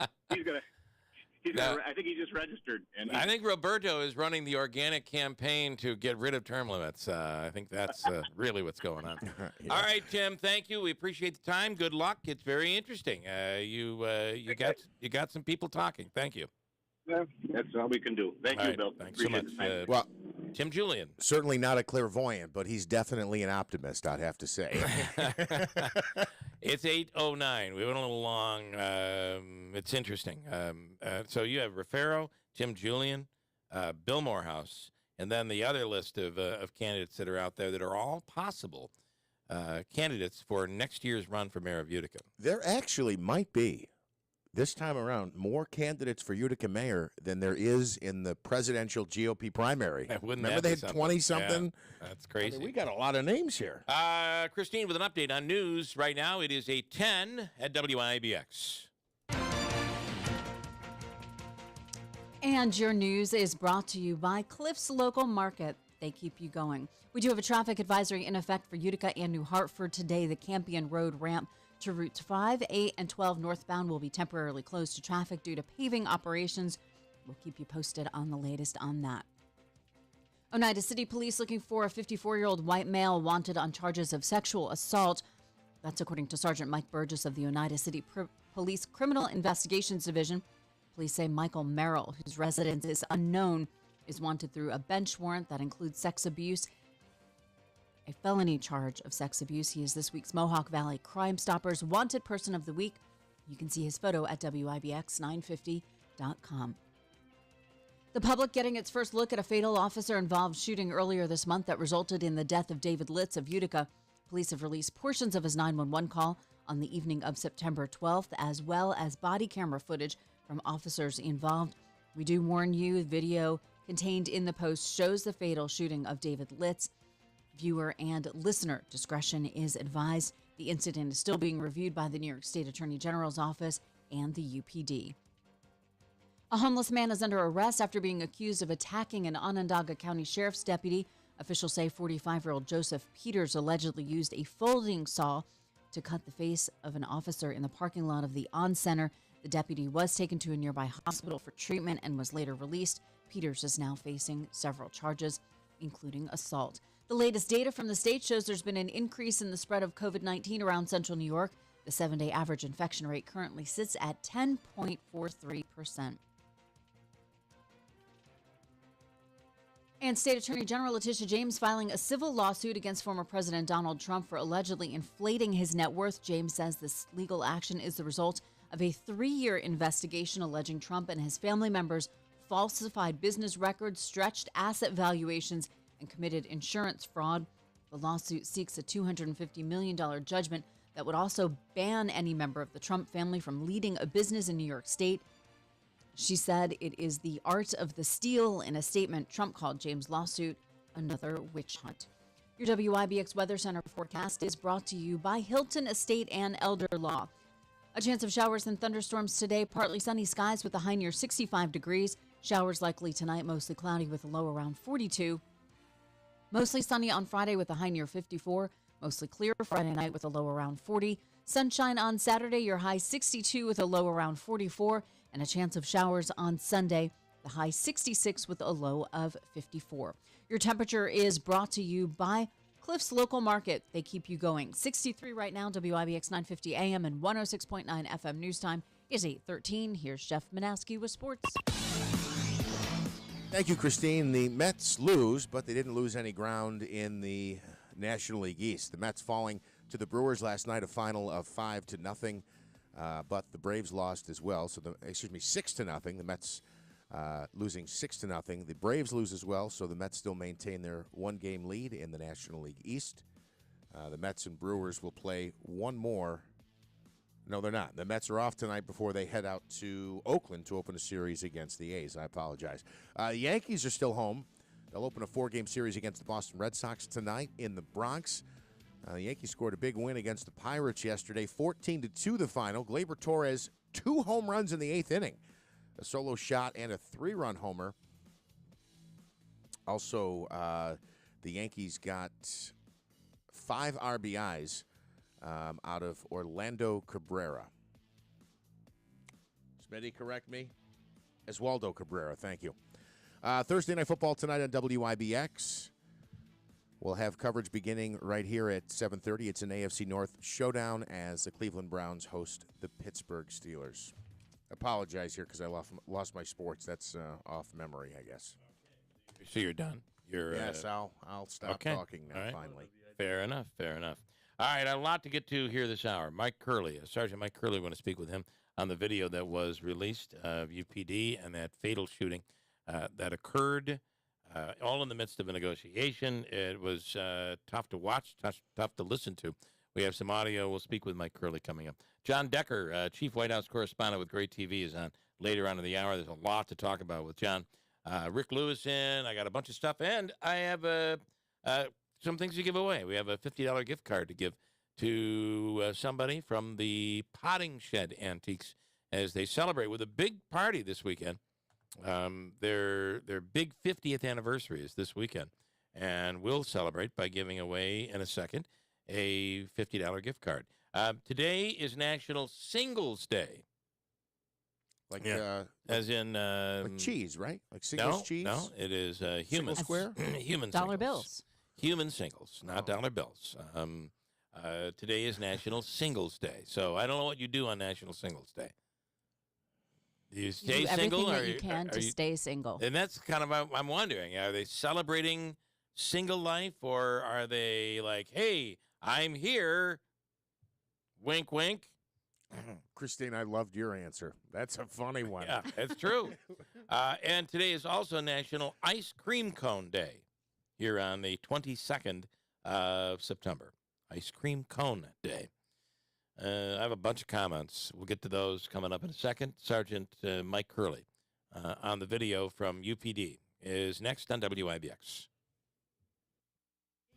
and I think he just registered. And I think Roberto is running the organic campaign to get rid of term limits. I think that's really what's going on. All right, Tim, thank you. We appreciate the time. Good luck. It's very interesting. You got some people talking. Thank you. Yeah, that's all we can do. Thank you, Bill. Thanks so much. Well, Tim Julian. Certainly not a clairvoyant, but he's definitely an optimist, I'd have to say. It's 8:09. We went a little long. It's interesting. So you have Rifero, Tim Julian, Bill Morehouse, and then the other list of candidates that are out there that are all possible candidates for next year's run for mayor of Utica. There actually might be This time around, more candidates for Utica mayor than there is in the presidential GOP primary. Remember they had 20-something? Yeah, that's crazy. We got a lot of names here. Christine with an update on news right now. It is a 10 at WIBX. And your news is brought to you by Cliff's Local Market. They keep you going. We do have a traffic advisory in effect for Utica and New Hartford today. The Campion Road ramp to Routes 5, 8, and 12 northbound will be temporarily closed to traffic due to paving operations. We'll keep you posted on the latest on that. Oneida City Police looking for a 54-year-old white male wanted on charges of sexual assault. That's according to Sergeant Mike Burgess of the Oneida City Police Criminal Investigations Division. Police say Michael Mayoral, whose residence is unknown, is wanted through a bench warrant that includes sex abuse, a felony charge of sex abuse. He is this week's Mohawk Valley Crime Stoppers Wanted Person of the Week. You can see his photo at WIBX950.com. The public getting its first look at a fatal officer-involved shooting earlier this month that resulted in the death of David Litz of Utica. Police have released portions of his 911 call on the evening of September 12th, as well as body camera footage from officers involved. We do warn you, the video contained in the post shows the fatal shooting of David Litz. Viewer and listener discretion is advised. The incident is still being reviewed by the New York State Attorney General's office and the UPD. A homeless man is under arrest after being accused of attacking an Onondaga County Sheriff's deputy. Officials say 45-year-old Joseph Peters allegedly used a folding saw to cut the face of an officer in the parking lot of the On Center. The deputy was taken to a nearby hospital for treatment and was later released. Peters is now facing several charges, including assault. The latest data from the state shows there's been an increase in the spread of COVID-19 around central New York. The 7-day average infection rate currently sits at 10.43%. And State Attorney General Letitia James filing a civil lawsuit against former President Donald Trump for allegedly inflating his net worth. James says this legal action is the result of a 3-year investigation alleging Trump and his family members falsified business records, stretched asset valuations, and committed insurance fraud. The lawsuit seeks a $250 million judgment that would also ban any member of the Trump family from leading a business in New York State. She said it is the art of the steal. In a statement, Trump called James' lawsuit another witch hunt. Your WIBX Weather Center forecast is brought to you by Hilton Estate and Elder Law. A chance of showers and thunderstorms today. Partly sunny skies with a high near 65 degrees. Showers likely tonight, mostly cloudy with a low around 42. Mostly sunny on Friday with a high near 54. Mostly clear Friday night with a low around 40. Sunshine on Saturday, your high 62 with a low around 44. And a chance of showers on Sunday, the high 66 with a low of 54. Your temperature is brought to you by Cliff's Local Market. They keep you going. 63 right now, WIBX 950 AM and 106.9 FM News Time is 8:13. Here's Jeff Manaski with sports. Thank you, Christine. The Mets lose, but they didn't lose any ground in the National League East. The Mets falling to the Brewers last night, a final of 5-0. But the Braves lost as well. So 6-0. The Mets losing 6-0. The Braves lose as well. So the Mets still maintain their 1-game lead in the National League East. The Mets and Brewers will play one more. No, they're not. The Mets are off tonight before they head out to Oakland to open a series against the A's. I apologize. The Yankees are still home. They'll open a 4-game series against the Boston Red Sox tonight in the Bronx. The Yankees scored a big win against the Pirates yesterday, 14-2 the final. Gleyber Torres, 2 home runs in the 8th inning, a solo shot and a 3-run homer. Also, the Yankees got 5 RBIs out of Orlando Cabrera. Smitty, correct me? Oswaldo Cabrera, thank you. Thursday Night Football tonight on WIBX. We'll have coverage beginning right here at 7:30. It's an AFC North showdown as the Cleveland Browns host the Pittsburgh Steelers. Apologize here because I lost my sports. That's off memory, I guess. So you're done. Yes, I'll stop talking now, finally. Fair enough. All right, a lot to get to here this hour. Mike Curley, Sergeant Mike Curley, want to speak with him on the video that was released of UPD and that fatal shooting that occurred all in the midst of a negotiation. It was tough to watch, tough to listen to. We have some audio. We'll speak with Mike Curley coming up. John Decker, Chief White House Correspondent with Great TV, is on later on in the hour. There's a lot to talk about with John. Rick Lewis in. I got a bunch of stuff, and I have some things to give away. We have a $50 gift card to give to somebody from the Potting Shed Antiques as they celebrate with a big party this weekend. Their big 50th anniversary is this weekend, and we'll celebrate by giving away in a second a $50 gift card. Today is National Singles Day. Like, as in like cheese, right? Like singles cheese? No, it is human square? Human dollar singles. bills. Human singles, not dollar bills. Today is National Singles Day. So I don't know what you do on National Singles Day. Do you stay do single? everything that you can to stay single. And that's kind of, I'm wondering, are they celebrating single life, or are they like, hey, I'm here, wink, wink? Christine, I loved your answer. That's a funny one. Yeah, it's true. And today is also National Ice Cream Cone Day here on the 22nd of September. Ice Cream Cone Day. I have a bunch of comments. We'll get to those coming up in a second. Sergeant Mike Curley on the video from UPD is next on WIBX.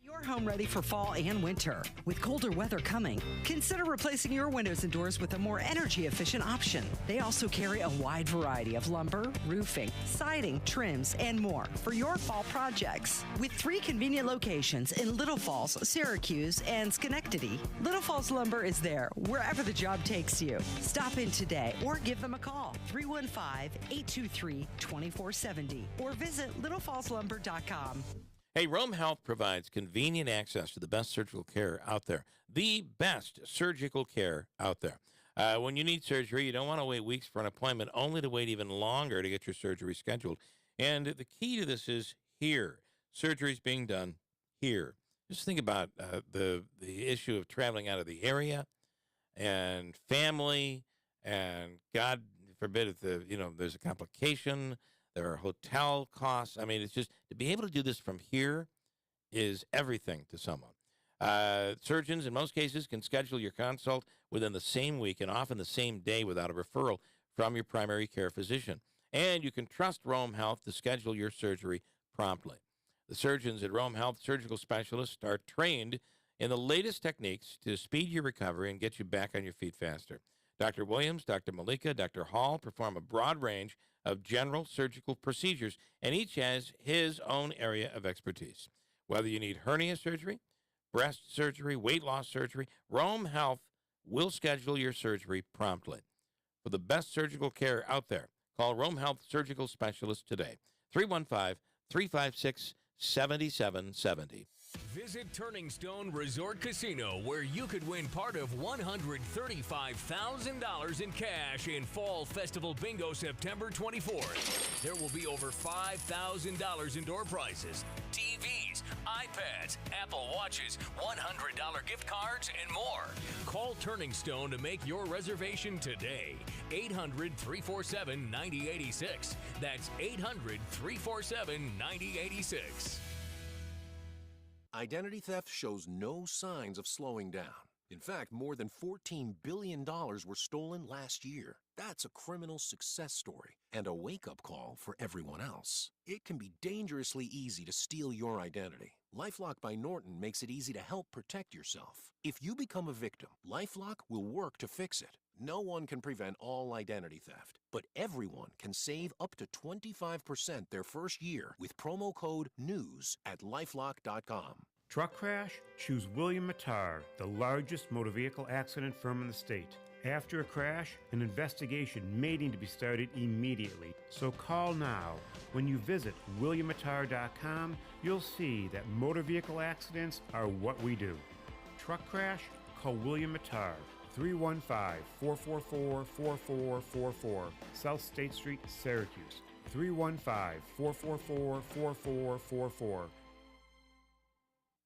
Your home ready for fall and winter. With colder weather coming, consider replacing your windows and doors with a more energy-efficient option. They also carry a wide variety of lumber, roofing, siding, trims, and more for your fall projects. With 3 convenient locations in Little Falls, Syracuse, and Schenectady, Little Falls Lumber is there wherever the job takes you. Stop in today or give them a call, 315-823-2470, or visit littlefallslumber.com. Hey, Rome Health provides convenient access to the best surgical care out there. The best surgical care out there. When you need surgery, you don't want to wait weeks for an appointment, only to wait even longer to get your surgery scheduled. And the key to this is here. Surgery's being done here. Just think about the issue of traveling out of the area and family, and God forbid if there's a complication. There are hotel costs. I mean, it's just to be able to do this from here is everything to someone. Surgeons, in most cases, can schedule your consult within the same week and often the same day without a referral from your primary care physician. And you can trust Rome Health to schedule your surgery promptly. The surgeons at Rome Health Surgical Specialists are trained in the latest techniques to speed your recovery and get you back on your feet faster. Dr. Williams, Dr. Malika, Dr. Hall perform a broad range of general surgical procedures, and each has his own area of expertise. Whether you need hernia surgery, breast surgery, weight loss surgery, Rome Health will schedule your surgery promptly. For the best surgical care out there, call Rome Health Surgical Specialists today, 315-356-7770. Visit Turning Stone Resort Casino, where you could win part of $135,000 in cash in Fall Festival Bingo September 24th. There will be over $5,000 in door prizes, TVs, iPads, Apple Watches, $100 gift cards, and more. Call Turning Stone to make your reservation today. 800-347-9086. That's 800-347-9086. Identity theft shows no signs of slowing down. In fact, more than $14 billion were stolen last year. That's a criminal success story and a wake-up call for everyone else. It can be dangerously easy to steal your identity. LifeLock by Norton makes it easy to help protect yourself. If you become a victim, LifeLock will work to fix it. No one can prevent all identity theft, but everyone can save up to 25% their first year with promo code NEWS at LifeLock.com. Truck crash? Choose William Mattar, the largest motor vehicle accident firm in the state. After a crash, an investigation may need to be started immediately. So call now. When you visit WilliamMattar.com, you'll see that motor vehicle accidents are what we do. Truck crash? Call William Mattar. 315-444-4444, South State Street, Syracuse. 315-444-4444.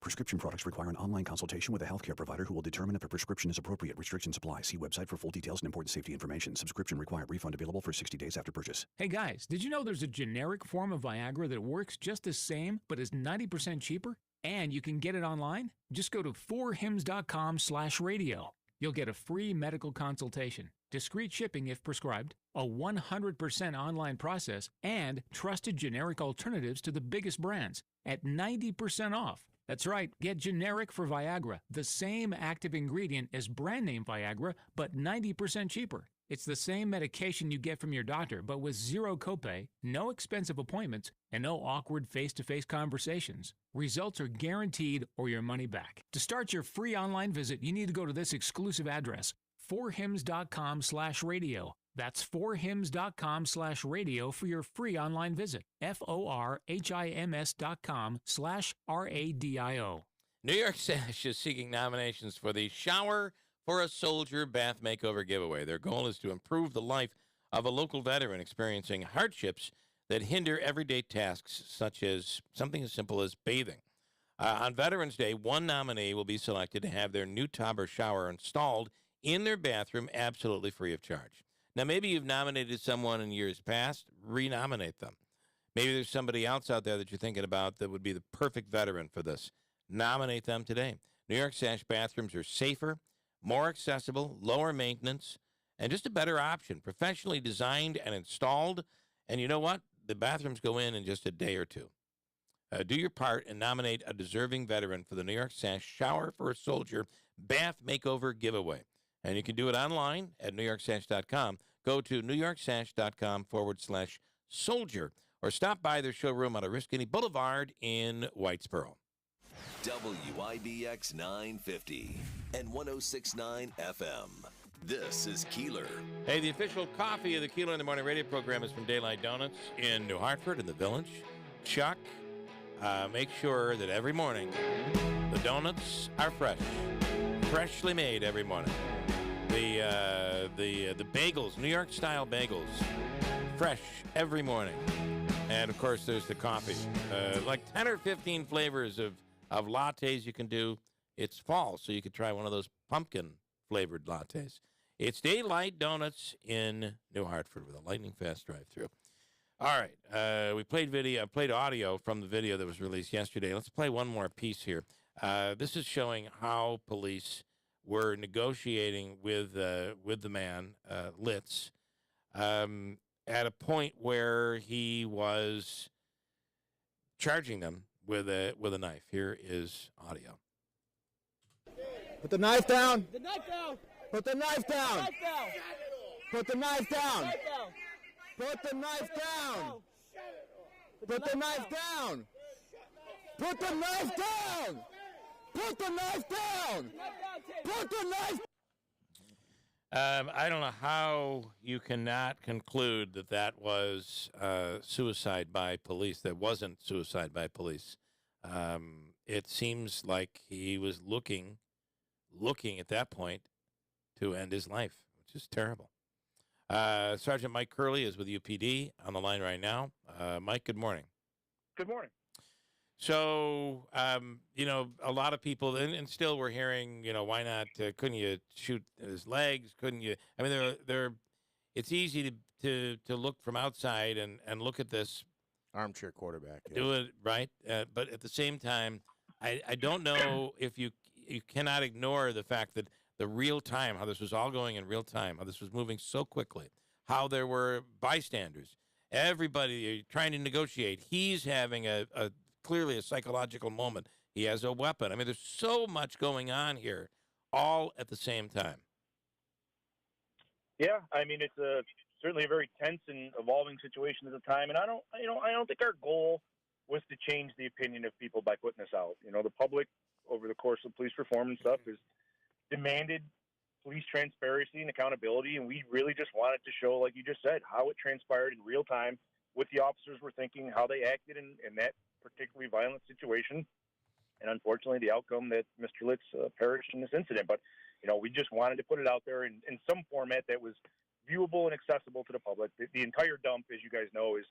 Prescription products require an online consultation with a healthcare provider who will determine if a prescription is appropriate. Restrictions apply. See website for full details and important safety information. Subscription required. Refund available for 60 days after purchase. Hey guys, did you know there's a generic form of Viagra that works just the same but is 90% cheaper? And you can get it online. Just go to 4hims.com/radio. You'll get a free medical consultation, discreet shipping if prescribed, a 100% online process, and trusted generic alternatives to the biggest brands at 90% off. That's right, get generic for Viagra, the same active ingredient as brand name Viagra, but 90% cheaper. It's the same medication you get from your doctor, but with zero copay, no expensive appointments, and no awkward face-to-face conversations. Results are guaranteed or your money back. To start your free online visit, you need to go to this exclusive address, 4hims.com/radio. That's 4hims.com/radio for your free online visit. FORHIMS.com/RADIO. New York Sash is seeking nominations for the Shower for a Soldier Bath Makeover giveaway. Their goal is to improve the life of a local veteran experiencing hardships that hinder everyday tasks, such as something as simple as bathing. On Veterans Day, one nominee will be selected to have their new tub or shower installed in their bathroom absolutely free of charge. Now, maybe you've nominated someone in years past, renominate them. Maybe there's somebody else out there that you're thinking about that would be the perfect veteran for this. Nominate them today. New York Sash bathrooms are safer, more accessible, lower maintenance, and just a better option. Professionally designed and installed. And you know what? The bathrooms go in just a day or two. Do your part and nominate a deserving veteran for the New York Sash Shower for a Soldier Bath Makeover giveaway. And you can do it online at newyorksash.com. Go to newyorksash.com/soldier or stop by their showroom on Oriskany Boulevard in Whitesboro. WIBX 950 and 106.9 FM. This is Keeler. Hey, the official coffee of the Keeler in the Morning radio program is from Daylight Donuts in New Hartford in the Village. Chuck, make sure that every morning the donuts are fresh, freshly made every morning. The bagels, New York style bagels, fresh every morning. And of course, there's the coffee, like 10 or 15 flavors of lattes you can do. It's fall, so you could try one of those pumpkin flavored lattes. It's Daylight Donuts in New Hartford with a lightning fast drive-through. All right, we played audio from the video that was released yesterday. Let's play one more piece here. This is showing how police were negotiating with the man, Litz, at a point where he was charging them with a knife. Here is audio. Put the knife down. The knife down. Put the knife down. Put the knife down. Put the knife down. Put the knife down. Put the knife down. Put the knife down. Put the knife. I don't know how you cannot conclude that was suicide by police. That wasn't suicide by police. It seems like he was looking at that point to end his life, which is terrible. Sergeant Mike Curley is with UPD on the line right now. Mike, good morning. Good morning. So, a lot of people, and still we're hearing, why not? Couldn't you shoot his legs? Couldn't you? I mean, it's easy to look from outside and look at this. Armchair quarterback. Yeah. Do it right. But at the same time, I don't know if you cannot ignore the fact that the real time, how this was all going in real time, how this was moving so quickly, how there were bystanders, everybody trying to negotiate. He's having clearly a psychological moment. He has a weapon. I mean, there's so much going on here, all at the same time. Yeah, I mean, it's certainly a very tense and evolving situation at the time, and I don't think our goal was to change the opinion of people by putting this out. The public, over the course of police reform and stuff, has demanded police transparency and accountability, and we really just wanted to show, like you just said, how it transpired in real time, what the officers were thinking, how they acted in that particularly violent situation, and unfortunately the outcome that Mr. Litz perished in this incident. But, we just wanted to put it out there in some format that was viewable and accessible to the public. The entire dump, as you guys know, is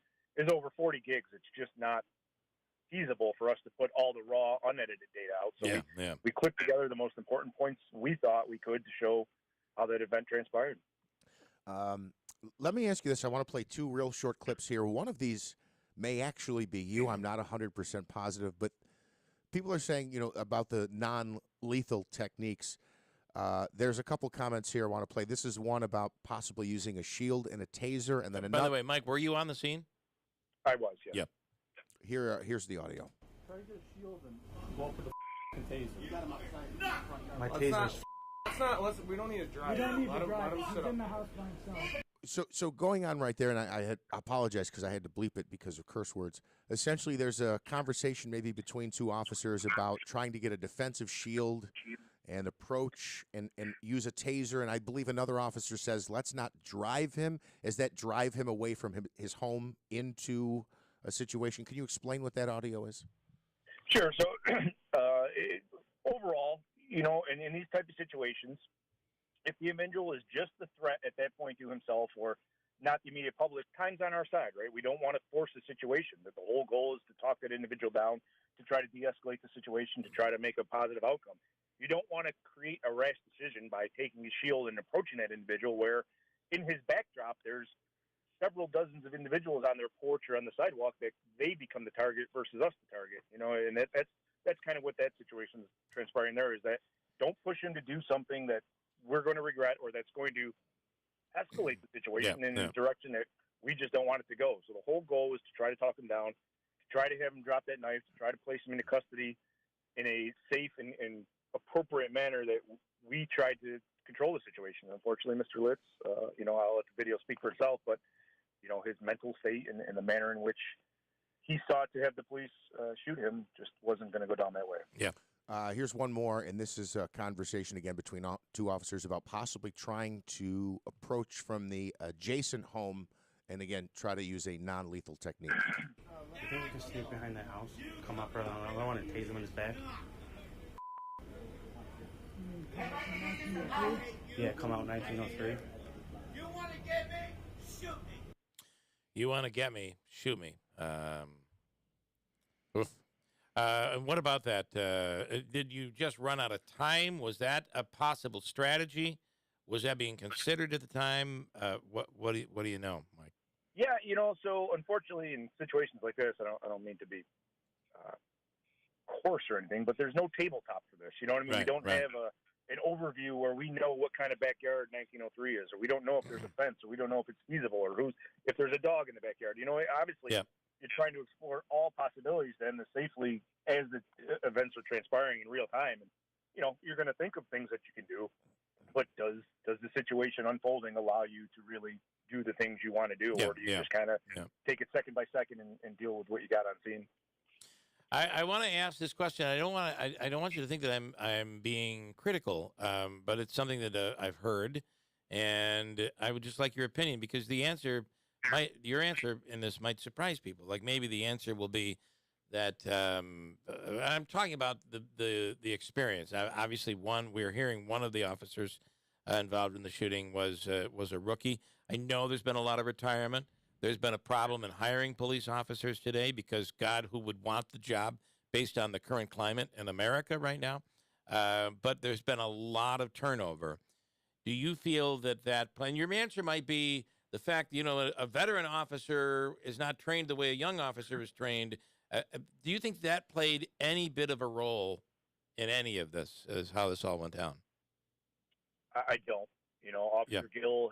over 40 gigs. It's just not feasible for us to put all the raw, unedited data out. So we clipped together the most important points we thought we could to show how that event transpired. Let me ask you this. I want to play two real short clips here. One of these may actually be you. I'm not 100% positive, but people are saying, about the non-lethal techniques. There's a couple comments here I want to play. This is one about possibly using a shield and a taser, and then By the way, Mike, were you on the scene? I was, yeah. Yep. Here's the audio. Try to get a shield and go up with the taser. You got him outside. My taser's. We don't need to drive. We don't need to Let drive. him He's sit in up. the house by himself. So going on right there, and I apologize because I had to bleep it because of curse words. Essentially, there's a conversation maybe between two officers about trying to get a defensive shield and approach and use a taser. And I believe another officer says, let's not drive him. Is that drive him away from his home into a situation? Can you explain what that audio is? Sure. So overall, in these type of situations, if the individual is just the threat at that point to himself or not the immediate public, time's on our side, right? We don't want to force the situation. That the whole goal is to talk that individual down, to try to de-escalate the situation, to try to make a positive outcome. You don't want to create a rash decision by taking the shield and approaching that individual where in his backdrop there's several dozens of individuals on their porch or on the sidewalk that they become the target versus us the target. And that's kind of what that situation is transpiring there, is that don't push him to do something that we're going to regret or that's going to escalate the situation in a direction that we just don't want it to go. So the whole goal is to try to talk him down, to try to have him drop that knife, to try to place him into custody in a safe and appropriate manner that we tried to control the situation. Unfortunately, Mr. Litz, I'll let the video speak for itself, but, his mental state and the manner in which he sought to have the police shoot him just wasn't going to go down that way. Yeah. Here's one more, and this is a conversation again between two officers about possibly trying to approach from the adjacent home and, again, try to use a non-lethal technique. You think we can sneak behind that house, come up around? I don't want to tase him in his back. Yeah, come out 1903. You want to get me? Shoot me. You want to get me? Shoot me. What about that? Did you just run out of time? Was that a possible strategy? Was that being considered at the time? What do you know, Mike? Yeah, so unfortunately in situations like this, I don't mean to be coarse or anything, but there's no tabletop for this. You know what I mean? Right, we don't right. have an overview where we know what kind of backyard 1903 is, or we don't know if there's a fence, or we don't know if it's feasible, or if there's a dog in the backyard. Obviously, you're trying to explore all possibilities then to safely as the events are transpiring in real time. And, you're going to think of things that you can do, but does the situation unfolding allow you to really do the things you want to do, or do you just kind of take it second by second and deal with what you got on scene? I want to ask this question. I don't want you to think that I'm being critical, but it's something that I've heard, and I would just like your opinion, because your answer in this might surprise people. Like maybe the answer will be that I'm talking about the experience. Obviously, we're hearing one of the officers involved in the shooting was a rookie. I know there's been a lot of retirement. There's been a problem in hiring police officers today because, God, who would want the job based on the current climate in America right now? But there's been a lot of turnover. Do you feel that and your answer might be the fact, a veteran officer is not trained the way a young officer is trained. Do you think that played any bit of a role in any of this, as how this all went down? I don't. Officer Gill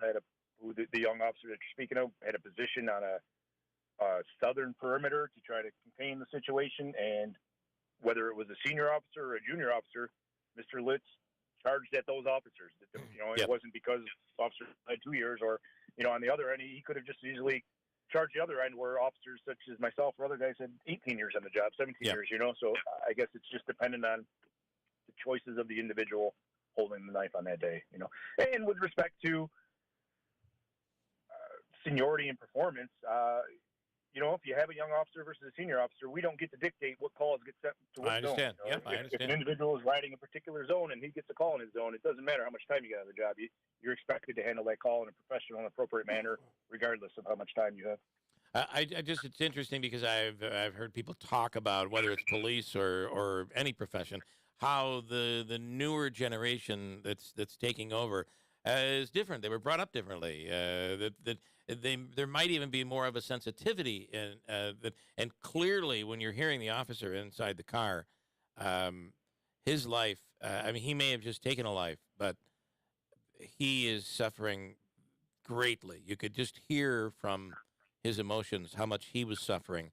who the young officer that you're speaking of, had a position on a southern perimeter to try to contain the situation. And whether it was a senior officer or a junior officer, Mr. Litz charged at those officers. It wasn't because the officer had 2 years, or, on the other end, he could have just easily charged the other end where officers such as myself or other guys had 18 years on the job, 17 years, So I guess it's just dependent on the choices of the individual holding the knife on that day, And with respect to seniority and performance, if you have a young officer versus a senior officer, we don't get to dictate what calls get sent to what I understand. zone. I understand. If an individual is riding a particular zone and he gets a call in his zone, it doesn't matter how much time you get on the job. You're expected to handle that call in a professional and appropriate manner, regardless of how much time you have. It's interesting because I've heard people talk about, whether it's police or any profession, how the newer generation that's taking over is different. They were brought up differently. There might even be more of a sensitivity and clearly when you're hearing the officer inside the car, his life, I mean, he may have just taken a life, but he is suffering greatly. You could just hear from his emotions how much he was suffering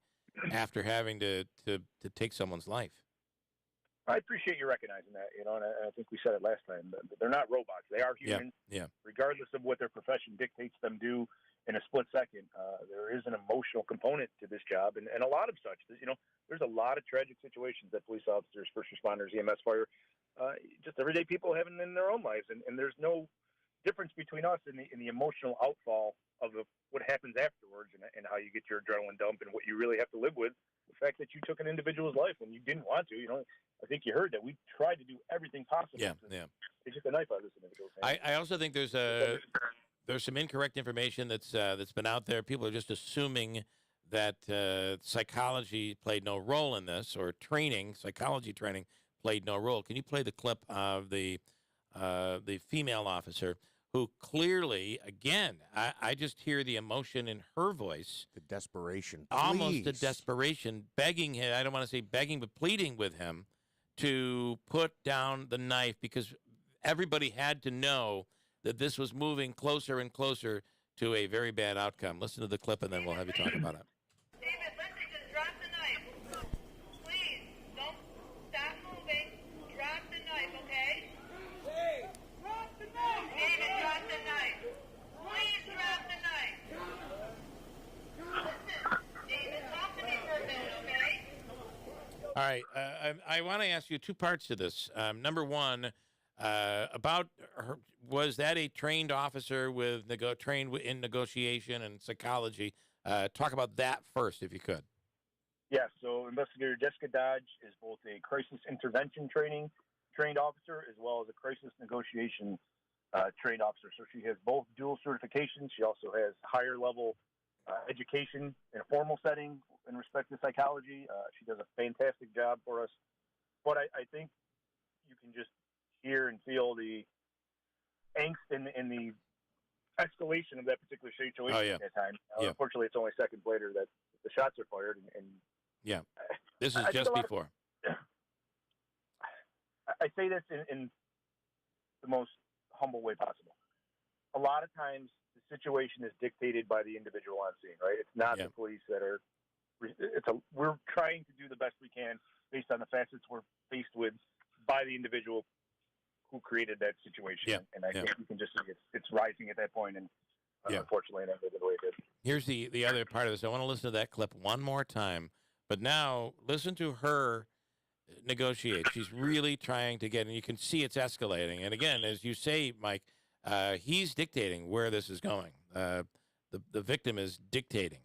after having to take someone's life. I appreciate you recognizing that, and I think we said it last time. They're not robots. They are humans. Yeah. Regardless of what their profession dictates them do in a split second, there is an emotional component to this job, and a lot of such. There's a lot of tragic situations that police officers, first responders, EMS, fire, just everyday people having in their own lives, and there's no difference between us and the emotional outfall of what happens afterwards and how you get your adrenaline dump and what you really have to live with. The fact that you took an individual's life when you didn't want to, I think you heard that we tried to do everything possible to take the knife out of this individual's hand. I also think there's some incorrect information that's been out there. People are just assuming that psychology played no role in this, or psychology training played no role. Can you play the clip of the female officer who clearly, again, I just hear the emotion in her voice. The desperation. Almost the desperation, begging him, I don't want to say begging, but pleading with him to put down the knife, because everybody had to know that this was moving closer and closer to a very bad outcome. Listen to the clip, and then we'll have you talk about it. David, listen, just drop the knife. Please, don't stop moving. Drop the knife, okay? Hey, drop the knife. David, drop the knife. Please drop the knife. Listen, David, talk to me for a minute, okay? All right, I want to ask you two parts to this. Number one, about her, was that a trained officer with trained in negotiation and psychology? Talk about that first, if you could. Yeah, so Investigator Jessica Dodge is both a crisis intervention trained officer as well as a crisis negotiation trained officer. So she has both dual certifications. She also has higher level education in a formal setting in respect to psychology. She does a fantastic job for us. But I think you can just hear and feel the angst and the escalation of that particular situation at that time. Unfortunately, it's only seconds later that the shots are fired. And this is just before. I say this in the most humble way possible. A lot of times, the situation is dictated by the individual on scene, right? It's not the police that are. We're trying to do the best we can based on the facets we're faced with by the individual who created that situation. And I think you can just see it's rising at that point, and unfortunately, it ended the way it did. Here's the other part of this. I want to listen to that clip one more time, but now listen to her negotiate. She's really trying to get, and you can see it's escalating. And again, as you say, Mike, he's dictating where this is going. The victim is dictating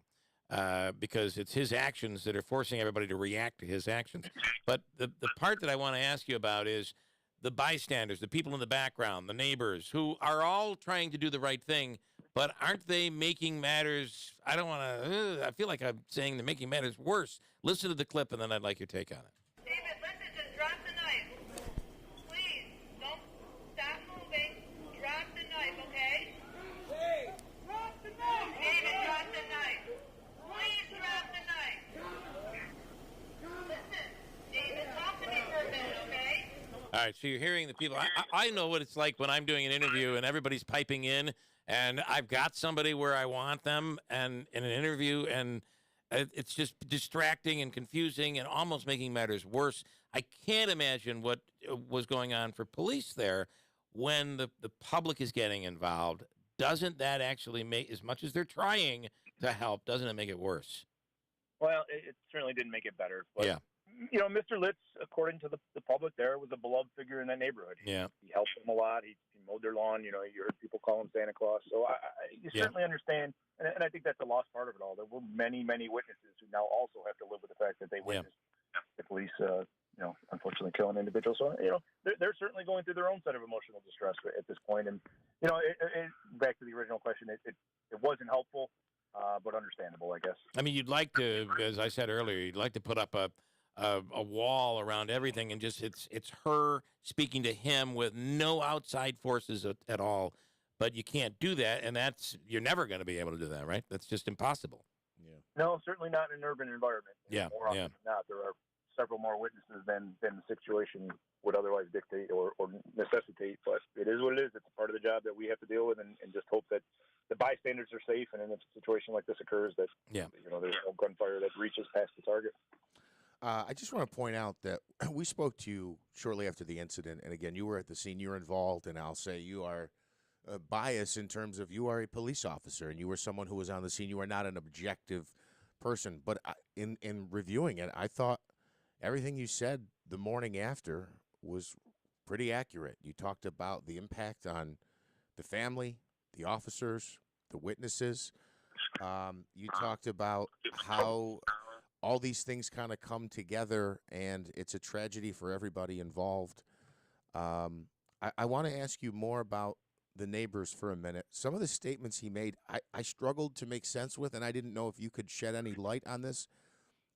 because it's his actions that are forcing everybody to react to his actions. But the part that I want to ask you about is the bystanders, the people in the background, the neighbors, who are all trying to do the right thing, but aren't they making matters? I don't want to, I feel like I'm saying they're making matters worse. Listen to the clip, and then I'd like your take on it. David, listen, just drop the knife. Please, don't stop moving. Drop the knife, okay? Hey, drop the knife. David, drop the knife. Please drop the knife. Listen, David, talk to me for a minute, okay? All right, so you're hearing the people. I know what it's like when I'm doing an interview and everybody's piping in, and I've got somebody where I want them, and in an interview, and it's just distracting and confusing and almost making matters worse. I can't imagine what was going on for police there when the public is getting involved. Doesn't that actually make, as much as they're trying to help, doesn't it make it worse? Well, it certainly didn't make it better. But, Mr. Litz, according to the public there, was a beloved figure in that neighborhood. He helped them a lot. He mowed their lawn. You heard people call him Santa Claus. So you certainly understand, and I think that's the lost part of it all. There were many, many witnesses who now also have to live with the fact that they witnessed the police, unfortunately kill an individual. So, they're certainly going through their own set of emotional distress at this point. And, back to the original question, it wasn't helpful, but understandable, I guess. I mean, you'd like to, as I said earlier, you'd like to put up a wall around everything, and just it's her speaking to him with no outside forces at all. But you can't do that, and you're never going to be able to do that, right? That's just impossible. No, certainly not in an urban environment. More often than not, there are several more witnesses than the situation would otherwise dictate or necessitate. But it is what it is. It's a part of the job that we have to deal with, and just hope that the bystanders are safe. And in a situation like this occurs, that there's no gunfire that reaches past the target. I just want to point out that we spoke to you shortly after the incident, and again, you were at the scene, you're involved, and I'll say you are biased in terms of you are a police officer, and you were someone who was on the scene. You are not an objective person, but in reviewing it, I thought everything you said the morning after was pretty accurate. You talked about the impact on the family, the officers, the witnesses. You talked about how all these things kind of come together, and it's a tragedy for everybody involved. I want to ask you more about the neighbors for a minute. Some of the statements he made, I struggled to make sense with, and I didn't know if you could shed any light on this.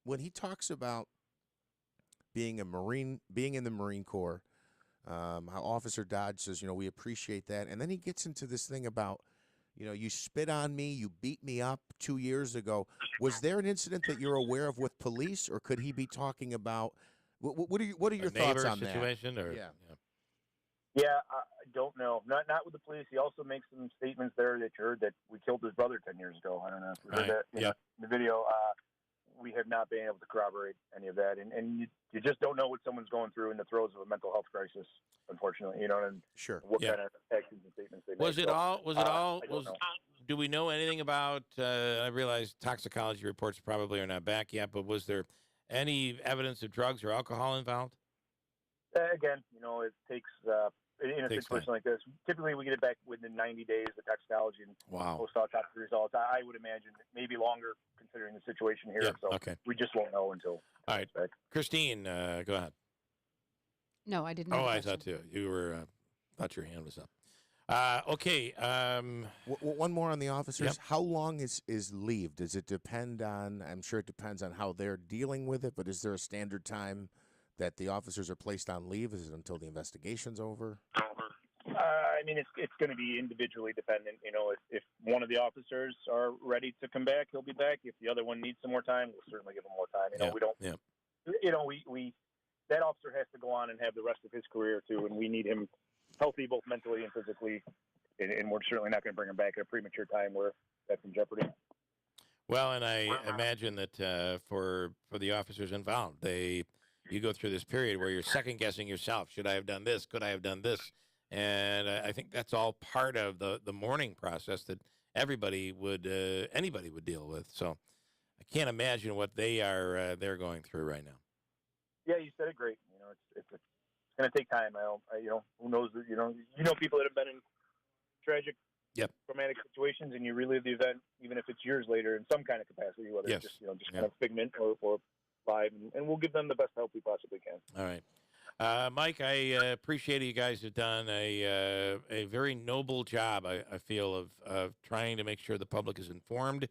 When he talks about being a Marine, being in the Marine Corps, how Officer Dodge says, we appreciate that. And then he gets into this thing about, you spit on me, you beat me up 2 years ago. Was there an incident that you're aware of with police, or could he be talking about what are your thoughts on situation, that? Or Yeah, I don't know. Not with the police. He also makes some statements there that you heard that we killed his brother 10 years ago. I don't know if you heard that in the video. We have not been able to corroborate any of that, and you just don't know what someone's going through in the throes of a mental health crisis. Unfortunately, and what kind of actions and statements they make. Was it all? Do we know anything about? I realize toxicology reports probably are not back yet, but was there any evidence of drugs or alcohol involved? Again, it takes in a situation like this. Typically, we get it back within 90 days. The toxicology and post-autopsy results. I would imagine maybe longer, considering the situation here. We just won't know until. All right, Christine, go ahead. No, I didn't. Oh, I thought too. You were thought your hand was up. Okay. One more on the officers. Yep. How long is leave? Does it depend on? I'm sure it depends on how they're dealing with it. But is there a standard time that the officers are placed on leave? Is it until the investigation's over? I mean, it's going to be individually dependent. If one of the officers are ready to come back, he'll be back. If the other one needs some more time, we'll certainly give him more time. We don't. We that officer has to go on and have the rest of his career too, and we need him healthy both mentally and physically. And we're certainly not going to bring him back at a premature time where that's in jeopardy. Well, and I imagine that for the officers involved, you go through this period where you're second guessing yourself. Should I have done this? Could I have done this? And I think that's all part of the mourning process that anybody would deal with. So I can't imagine what they're going through right now. Yeah, you said it great. It's going to take time. Who knows? People that have been in tragic, traumatic situations, and you relive the event, even if it's years later, in some kind of capacity, whether it's just kind of figment or live, and we'll give them the best help we possibly can. All right. Mike, I appreciate you guys have done a very noble job, I feel, of trying to make sure the public is informed.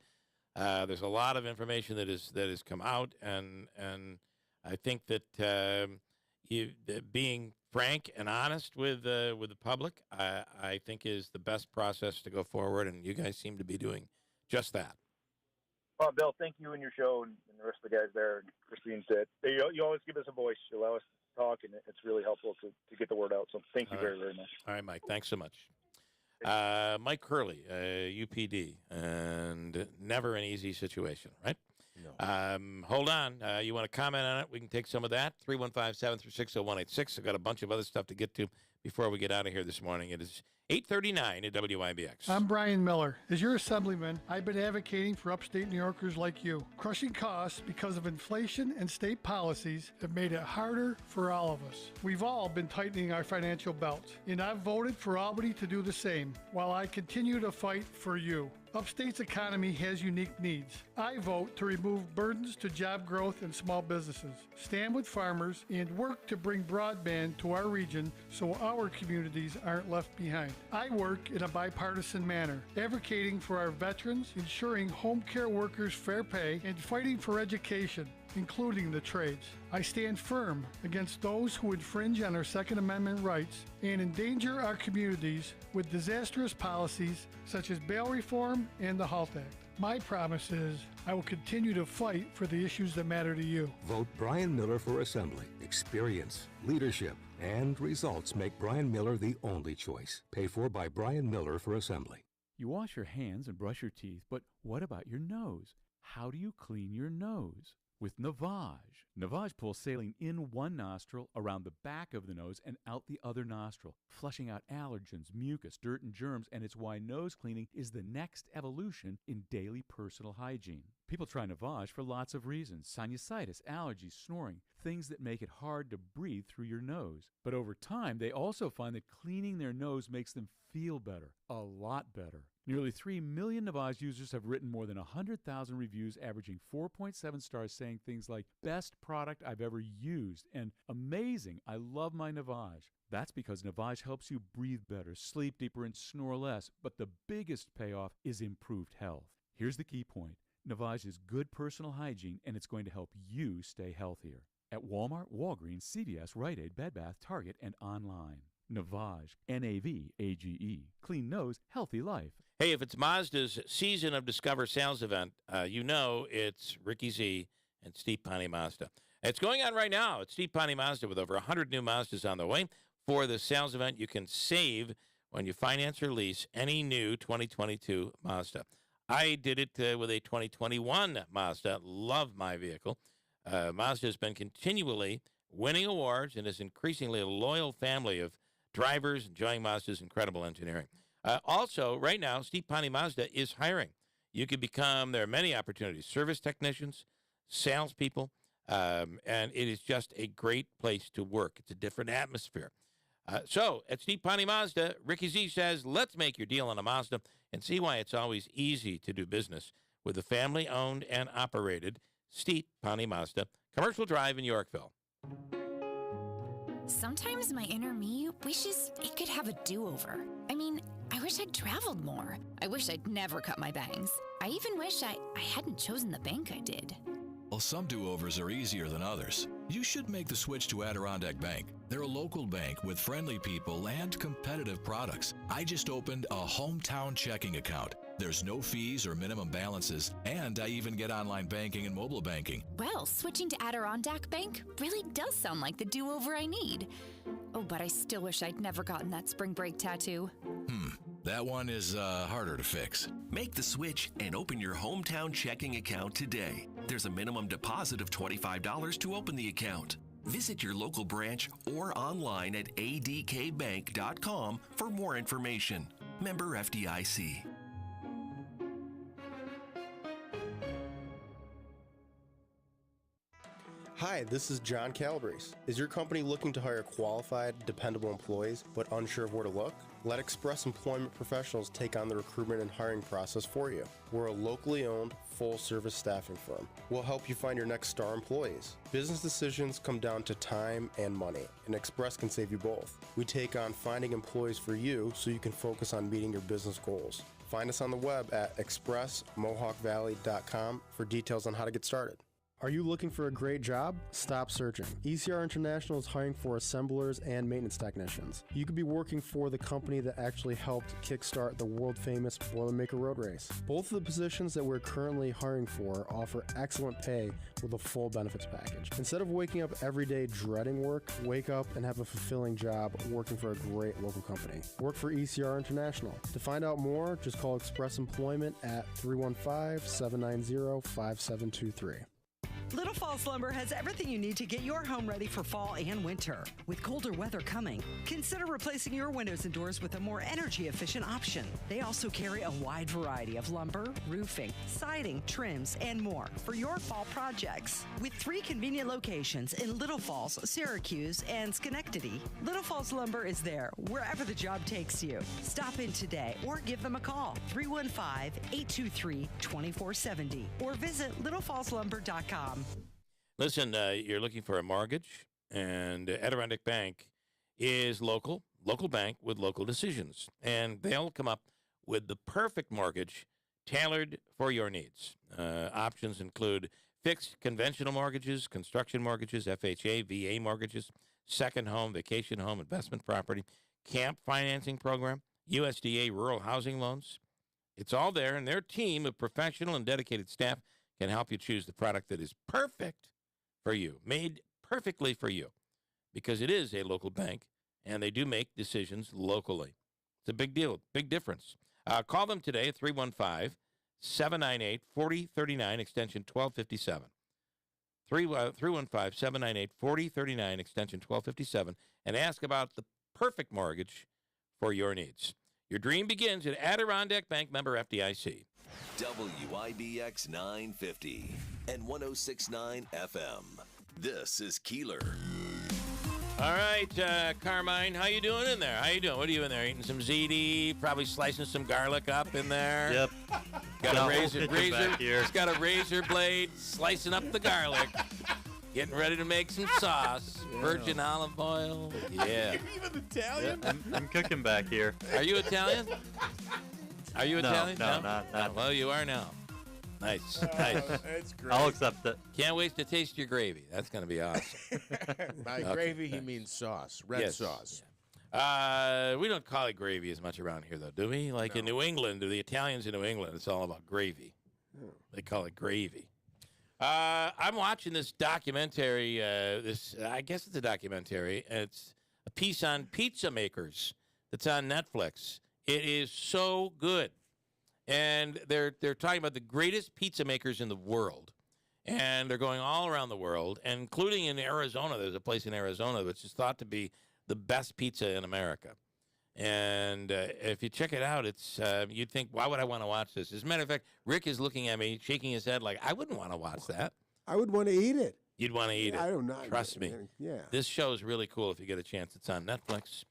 There's a lot of information that has come out, and I think that being frank and honest with the public, I think is the best process to go forward, and you guys seem to be doing just that. Well, Bill, thank you and your show and the rest of the guys there. And Christine said, you always give us a voice. You allow us to talk, and it's really helpful to get the word out. So thank you very, very much. All right, Mike. Thanks so much. Mike Curley, UPD, and never an easy situation, right? No. Hold on. You want to comment on it? We can take some of that. 315-736-0186. I've got a bunch of other stuff to get to before we get out of here this morning. It is 8:39 at WIBX. I'm Brian Miller. As your assemblyman, I've been advocating for upstate New Yorkers like you. Crushing costs because of inflation and state policies have made it harder for all of us. We've all been tightening our financial belts, and I've voted for Albany to do the same, while I continue to fight for you. Upstate's economy has unique needs. I vote to remove burdens to job growth and small businesses, stand with farmers, and work to bring broadband to our region so our communities aren't left behind. I work in a bipartisan manner, advocating for our veterans, ensuring home care workers fair pay, and fighting for education. including the trades. I stand firm against those who infringe on our Second Amendment rights and endanger our communities with disastrous policies such as bail reform and the HALT Act. My promise is I will continue to fight for the issues that matter to you. Vote Brian Miller for Assembly. Experience, leadership, and results make Brian Miller the only choice. Paid for by Brian Miller for Assembly. You wash your hands and brush your teeth, but what about your nose? How do you clean your nose? With Navage. Navage pulls saline in one nostril, around the back of the nose, and out the other nostril, flushing out allergens, mucus, dirt, and germs, and it's why nose cleaning is the next evolution in daily personal hygiene. People try Navage for lots of reasons: sinusitis, allergies, snoring, things that make it hard to breathe through your nose. But over time, they also find that cleaning their nose makes them feel better, a lot better. Nearly 3 million Navage users have written more than 100,000 reviews, averaging 4.7 stars, saying things like, "Best product I've ever used," and "Amazing, I love my Navage." That's because Navage helps you breathe better, sleep deeper, and snore less. But the biggest payoff is improved health. Here's the key point. Navage is good personal hygiene, and it's going to help you stay healthier. At Walmart, Walgreens, CVS, Rite Aid, Bed Bath, Target, and online. Navage, Navage. Clean nose, healthy life. Hey, if it's Mazda's Season of Discover sales event, you know it's Ricky Z and Steve Ponte Mazda. It's going on right now. It's Steve Ponte Mazda with over 100 new Mazdas on the way. For the sales event, you can save when you finance or lease any new 2022 Mazda. I did it with a 2021 Mazda. Love my vehicle. Mazda has been continually winning awards and is increasingly a loyal family of drivers enjoying Mazda's incredible engineering. Also, right now, Steve Ponte Mazda is hiring. You can become, there are many opportunities, service technicians, salespeople, and it is just a great place to work. It's a different atmosphere. So, at Steve Ponte Mazda, Ricky Z says, let's make your deal on a Mazda and see why it's always easy to do business with the family-owned and operated Steve Ponte Mazda, Commercial Drive in Yorkville. Sometimes my inner me wishes it could have a do-over. I mean, I wish I'd traveled more. I wish I'd never cut my bangs. I even wish I hadn't chosen the bank I did. Well, some do-overs are easier than others. You should make the switch to Adirondack Bank. They're a local bank with friendly people and competitive products. I just opened a hometown checking account. There's no fees or minimum balances, and I even get online banking and mobile banking. Well, switching to Adirondack Bank really does sound like the do-over I need. Oh, but I still wish I'd never gotten that spring break tattoo. That one is harder to fix. Make the switch and open your hometown checking account today. There's a minimum deposit of $25 to open the account. Visit your local branch or online at adkbank.com for more information. Member FDIC. Hi, this is John Calabrese. Is your company looking to hire qualified, dependable employees but unsure of where to look? Let Express Employment Professionals take on the recruitment and hiring process for you. We're a locally owned, full-service staffing firm. We'll help you find your next star employees. Business decisions come down to time and money, and Express can save you both. We take on finding employees for you so you can focus on meeting your business goals. Find us on the web at expressmohawkvalley.com for details on how to get started. Are you looking for a great job? Stop searching. ECR International is hiring for assemblers and maintenance technicians. You could be working for the company that actually helped kickstart the world-famous Boilermaker Road Race. Both of the positions that we're currently hiring for offer excellent pay with a full benefits package. Instead of waking up every day dreading work, wake up and have a fulfilling job working for a great local company. Work for ECR International. To find out more, just call Express Employment at 315-790-5723. Little Falls Lumber has everything you need to get your home ready for fall and winter. With colder weather coming, consider replacing your windows and doors with a more energy-efficient option. They also carry a wide variety of lumber, roofing, siding, trims, and more for your fall projects. With 3 convenient locations in Little Falls, Syracuse, and Schenectady, Little Falls Lumber is there wherever the job takes you. Stop in today or give them a call, 315-823-2470, or visit littlefallslumber.com. Listen, you're looking for a mortgage, and Adirondack Bank is local bank with local decisions, and they'll come up with the perfect mortgage tailored for your needs. Options include Fixed conventional mortgages, construction mortgages, FHA, VA mortgages, second home, vacation home, investment property, camp financing program, USDA rural housing loans. It's all there, and their team of professional and dedicated staff can help you choose the product that is perfect for you, made perfectly for you, because it is a local bank, and they do make decisions locally. It's a big deal, big difference. Call them today at 315-798-4039, extension 1257. 315-798-4039, extension 1257, and ask about the perfect mortgage for your needs. Your dream begins at Adirondack Bank, member FDIC. WIBX 950 and 106.9 FM. This is Keeler. All right, Carmine, how you doing in there? How you doing? What are you in there? Eating some ziti, probably slicing some garlic up in there. Yep. Got a razor. It's got a razor blade, slicing up the garlic. Getting ready to make some sauce. Virgin olive oil. Yeah. You're even Italian? Yep, I'm cooking back here. Are you Italian? Are you Italian? No, not. Well, you are now. Nice. Nice. That's great. I'll accept it. Can't wait to taste your gravy. That's going to be awesome. By gravy, he means sauce, red sauce. Yeah. We don't call it gravy as much around here, though, do we? Like in New England, the Italians in New England, it's all about gravy. They call it gravy. I'm watching this documentary. I guess it's a documentary. It's a piece on pizza makers that's on Netflix. It is so good. And they're talking about the greatest pizza makers in the world. And they're going all around the world, and including in Arizona. There's a place in Arizona which is thought to be the best pizza in America. And if you check it out, it's you'd think, why would I want to watch this? As a matter of fact, Rick is looking at me, shaking his head like, I wouldn't want to watch that. I would want to eat it. You'd want to eat it. I don't know. Trust me. Yeah. This show is really cool if you get a chance. It's on Netflix.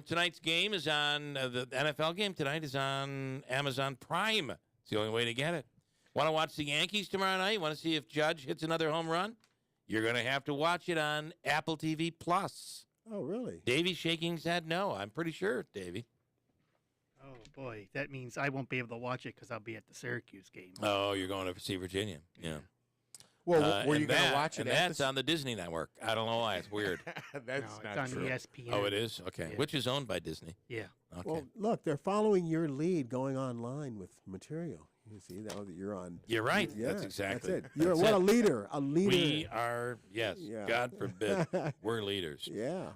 Tonight's game is on, the NFL game tonight is on Amazon Prime. It's the only way to get it. Want to watch the Yankees tomorrow night? Want to see if Judge hits another home run? You're going to have to watch it on Apple TV Plus. Oh, really? Davey's shaking his head no. I'm pretty sure, Davey. Oh, boy. That means I won't be able to watch it because I'll be at the Syracuse game. Oh, you're going to see Virginia. Yeah. Well, were you going to watch it? And that's on the Disney Network. I don't know why. It's weird. That's no, not it's true. on ESPN. Oh, it is? Okay. Yeah. Which is owned by Disney. Yeah. Okay. Well, look, they're following your lead going online with material. You see, now that you're on. You're right. Yeah, That's exactly. That's it. You're what a leader. A leader. We are, yes. Yeah. God forbid. We're leaders. Yeah.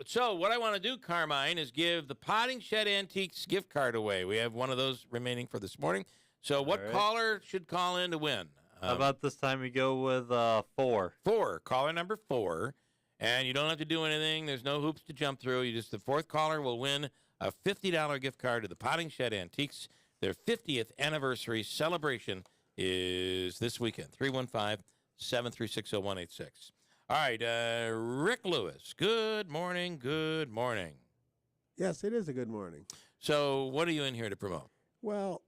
So what I want to do, Carmine, is give the Potting Shed Antiques gift card away. We have one of those remaining for this morning. So what caller should call in to win? How about this time we go with 4? 4. Caller number 4. And you don't have to do anything. There's no hoops to jump through. You just, the 4th caller will win a $50 gift card to the Potting Shed Antiques. Their 50th anniversary celebration is this weekend, 315-736-0186. All right, Rick Lewis, good morning, good morning. Yes, it is a good morning. So what are you in here to promote? Well,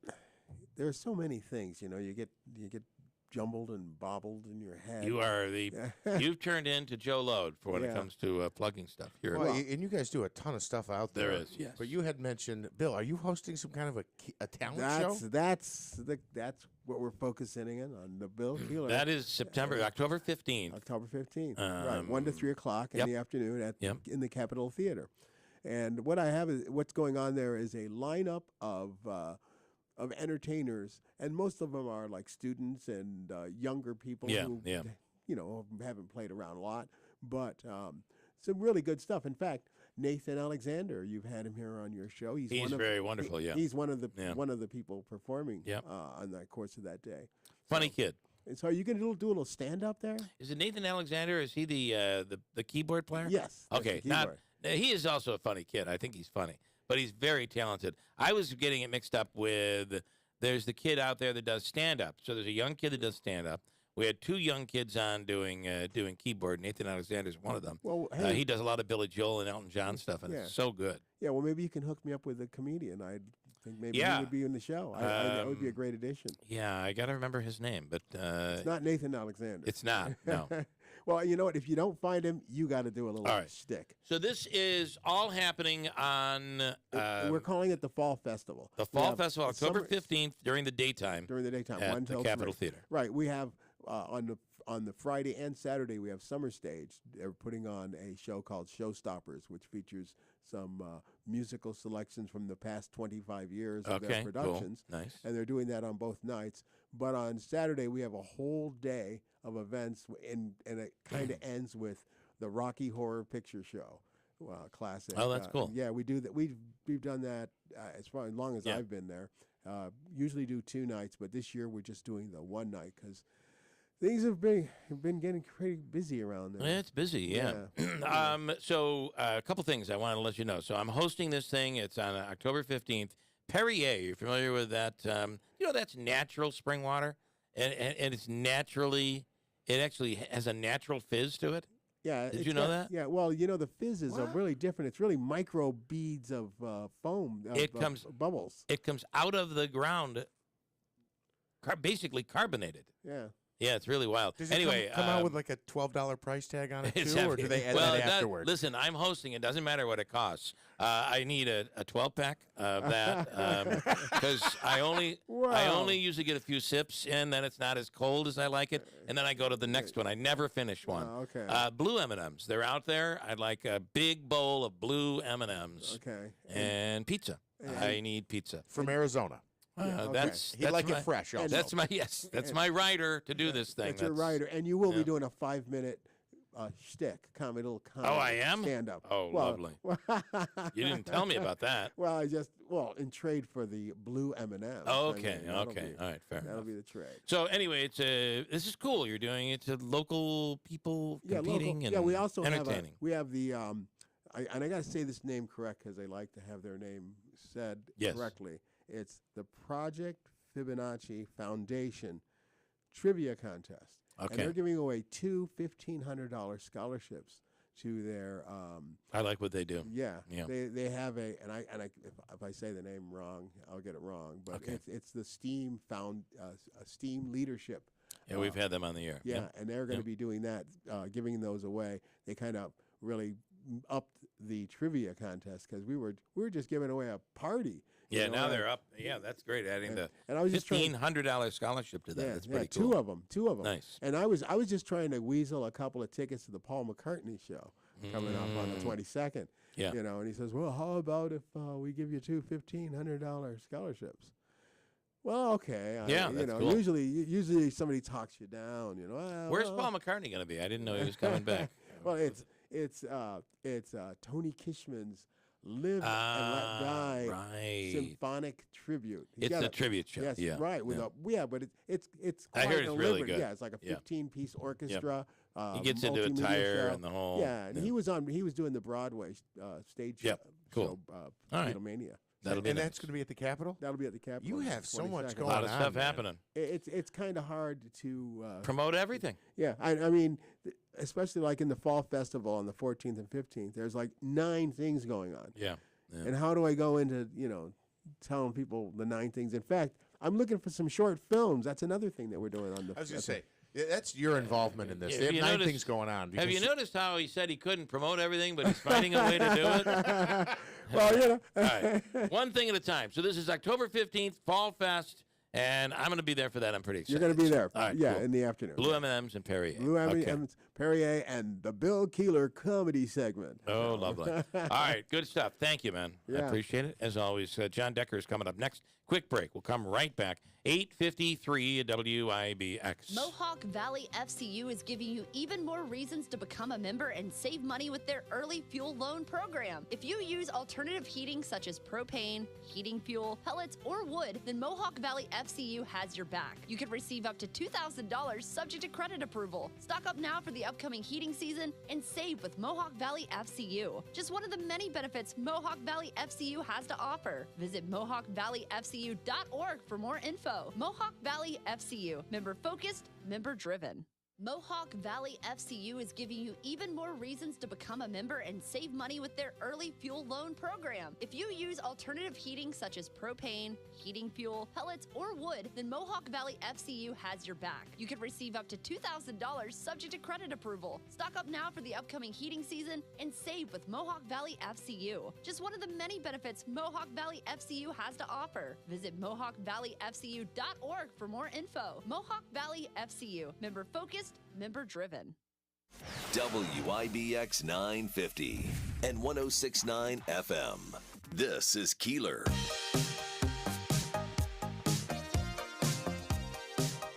there's so many things, you know, you get jumbled and bobbled in your head. You are you've turned into Joe Load for when it comes to plugging stuff here. Well, and you guys do a ton of stuff out there. There is, yes. But you had mentioned, Bill, are you hosting some kind of a talent show? That's what we're focusing in on, the Bill Keeler. That is October 15th. October 15th, right, 1 to 3 o'clock in the afternoon in the Capitol Theater. And what I have is, what's going on there is a lineup of entertainers, and most of them are like students and younger people who, you know, haven't played around a lot, but some really good stuff. In fact, Nathan Alexander, you've had him here on your show. He's very wonderful. He's one of the people performing on the course of that day. Funny kid. And so are you going to do a little stand up there? Is it Nathan Alexander? Is he the keyboard player? Yes. Okay. He is also a funny kid. I think he's funny. But he's very talented. I was getting it mixed up with, there's the kid out there that does stand-up. So there's a young kid that does stand-up. We had 2 young kids on doing keyboard. Nathan Alexander's one of them. Well, hey, he does a lot of Billy Joel and Elton John stuff, and it's so good. Yeah, well, maybe you can hook me up with a comedian. I think maybe he would be in the show. That would be a great addition. Yeah, I got to remember his name. But it's not Nathan Alexander. It's not, no. Well, you know what? If you don't find him, you got to do a little shtick. So this is all happening on... we're calling it the Fall Festival. The Fall Festival, October 15th, during the daytime. During the daytime. At 1 till the Capitol 3. Theater. Right. We have on the Friday and Saturday we have Summer Stage. They're putting on a show called Showstoppers, which features some musical selections from the past 25 years of their productions. Cool. Nice. And they're doing that on both nights. But on Saturday we have a whole day of events, and it kind of ends with the Rocky Horror Picture Show. Classic. Oh, that's cool. Yeah, we do that. We've done that as long as I've been there. Usually do 2 nights, but this year we're just doing the one night because things have been getting pretty busy around there. It's busy, yeah. So a couple things I want to let you know. So I'm hosting this thing. It's on October 15th. Perrier, you're familiar with that? That's natural spring water, and it's naturally, it actually has a natural fizz to it. Yeah. Did you know that? Yeah. Well, the fizzes are really different. It's really micro beads of foam. Bubbles. It comes out of the ground, basically carbonated. Yeah. Yeah, it's really wild. Does it come out with like a $12 price tag on it too, or do they add that afterwards? Listen, I'm hosting. It doesn't matter what it costs. I need a 12-pack of that because I only usually get a few sips in. Then it's not as cold as I like it, and then I go to the next one. I never finish one. Okay. Blue M&Ms. They're out there. I'd like a big bowl of blue M&Ms. Okay. And pizza. I need pizza from Arizona. He'd like it fresh. Also. That's my rider to do this thing. That's your rider, and you will be doing a 5-minute shtick, little comedy. Oh, I am? Stand up. Oh, lovely. You didn't tell me about that. Well, in trade for the blue M&Ms. Oh, okay, all right, fair. That'll be the trade. So anyway, this is cool. You're doing it to local people competing and we also entertaining. we have the and I got to say this name correct because they like to have their name said correctly. It's the Project Fibonacci Foundation Trivia Contest. Okay. And they're giving away 2 $1,500 scholarships to their. I like what they do. Yeah. They have if I say the name wrong, I'll get it wrong. But it's the STEAM STEAM Leadership. Yeah, we've had them on the air. Yeah, and they're going to be doing that, giving those away. They kind of really upped the trivia contest because we were just giving away a party. Yeah, now they're up. Yeah, that's great. Adding the $1,500 scholarship to that. That's pretty cool. Two of them. Nice. And I was just trying to weasel a couple of tickets to the Paul McCartney show coming up on the 22nd. Yeah. And he says, well, how about if we give you 2 $1,500 scholarships? Well, okay. That's cool. Usually somebody talks you down. Where's Paul McCartney going to be? I didn't know he was coming back. Well, it's Tony Kishman's Live and Let Die symphonic tribute. It's a tribute show. Yes, right. But it's quite I heard it's really good. Yeah, it's like a 15-piece orchestra. He gets into attire and the whole. Yeah, and he was doing the Broadway stage show. Beatlemania. That'll be that's going to be at the Capitol? That'll be at the Capitol. You have so much going on. A lot of stuff happening. It's kind of hard to promote everything. Yeah, I mean, especially like in the Fall Festival on the 14th and 15th, there's like 9 things going on. Yeah. And how do I go into, telling people the 9 things? In fact, I'm looking for some short films. That's another thing that we're doing on the. I was going to say. That's your involvement in this. They have 9 things going on. Have you noticed how he said he couldn't promote everything, but he's finding a way to do it? Well, All right. One thing at a time. So this is October 15th, Fall Fest, and I'm going to be there for that. I'm pretty excited. You're going to be there. All right, cool. In the afternoon. Blue M&Ms and Perrier. Blue M&Ms, Perrier, and the Bill Keeler comedy segment. Oh, lovely. All right, good stuff. Thank you, man. I Yeah. appreciate it. As always, John Decker is coming up next. Quick break. We'll come right back. 8:53 WIBX. Mohawk Valley FCU is giving you even more reasons to become a member and save money with their early fuel loan program. If you use alternative heating such as propane, heating fuel, pellets, or wood, then Mohawk Valley FCU has your back. You can receive up to $2,000 subject to credit approval. Stock up now for the upcoming heating season and save with Mohawk Valley FCU. Just one of the many benefits Mohawk Valley FCU has to offer. Visit MohawkValleyFCU.org for more info. Mohawk Valley FCU. Member focused, member driven. Mohawk Valley FCU is giving you even more reasons to become a member and save money with their early fuel loan program. If you use alternative heating such as propane, heating fuel, pellets, or wood, then Mohawk Valley FCU has your back. You can receive up to $2,000 subject to credit approval. Stock up now for the upcoming heating season and save with Mohawk Valley FCU. Just one of the many benefits Mohawk Valley FCU has to offer. Visit MohawkValleyFCU.org for more info. Mohawk Valley FCU. Member focused, member driven. WIBX 950 and 106.9 FM. This is Keeler.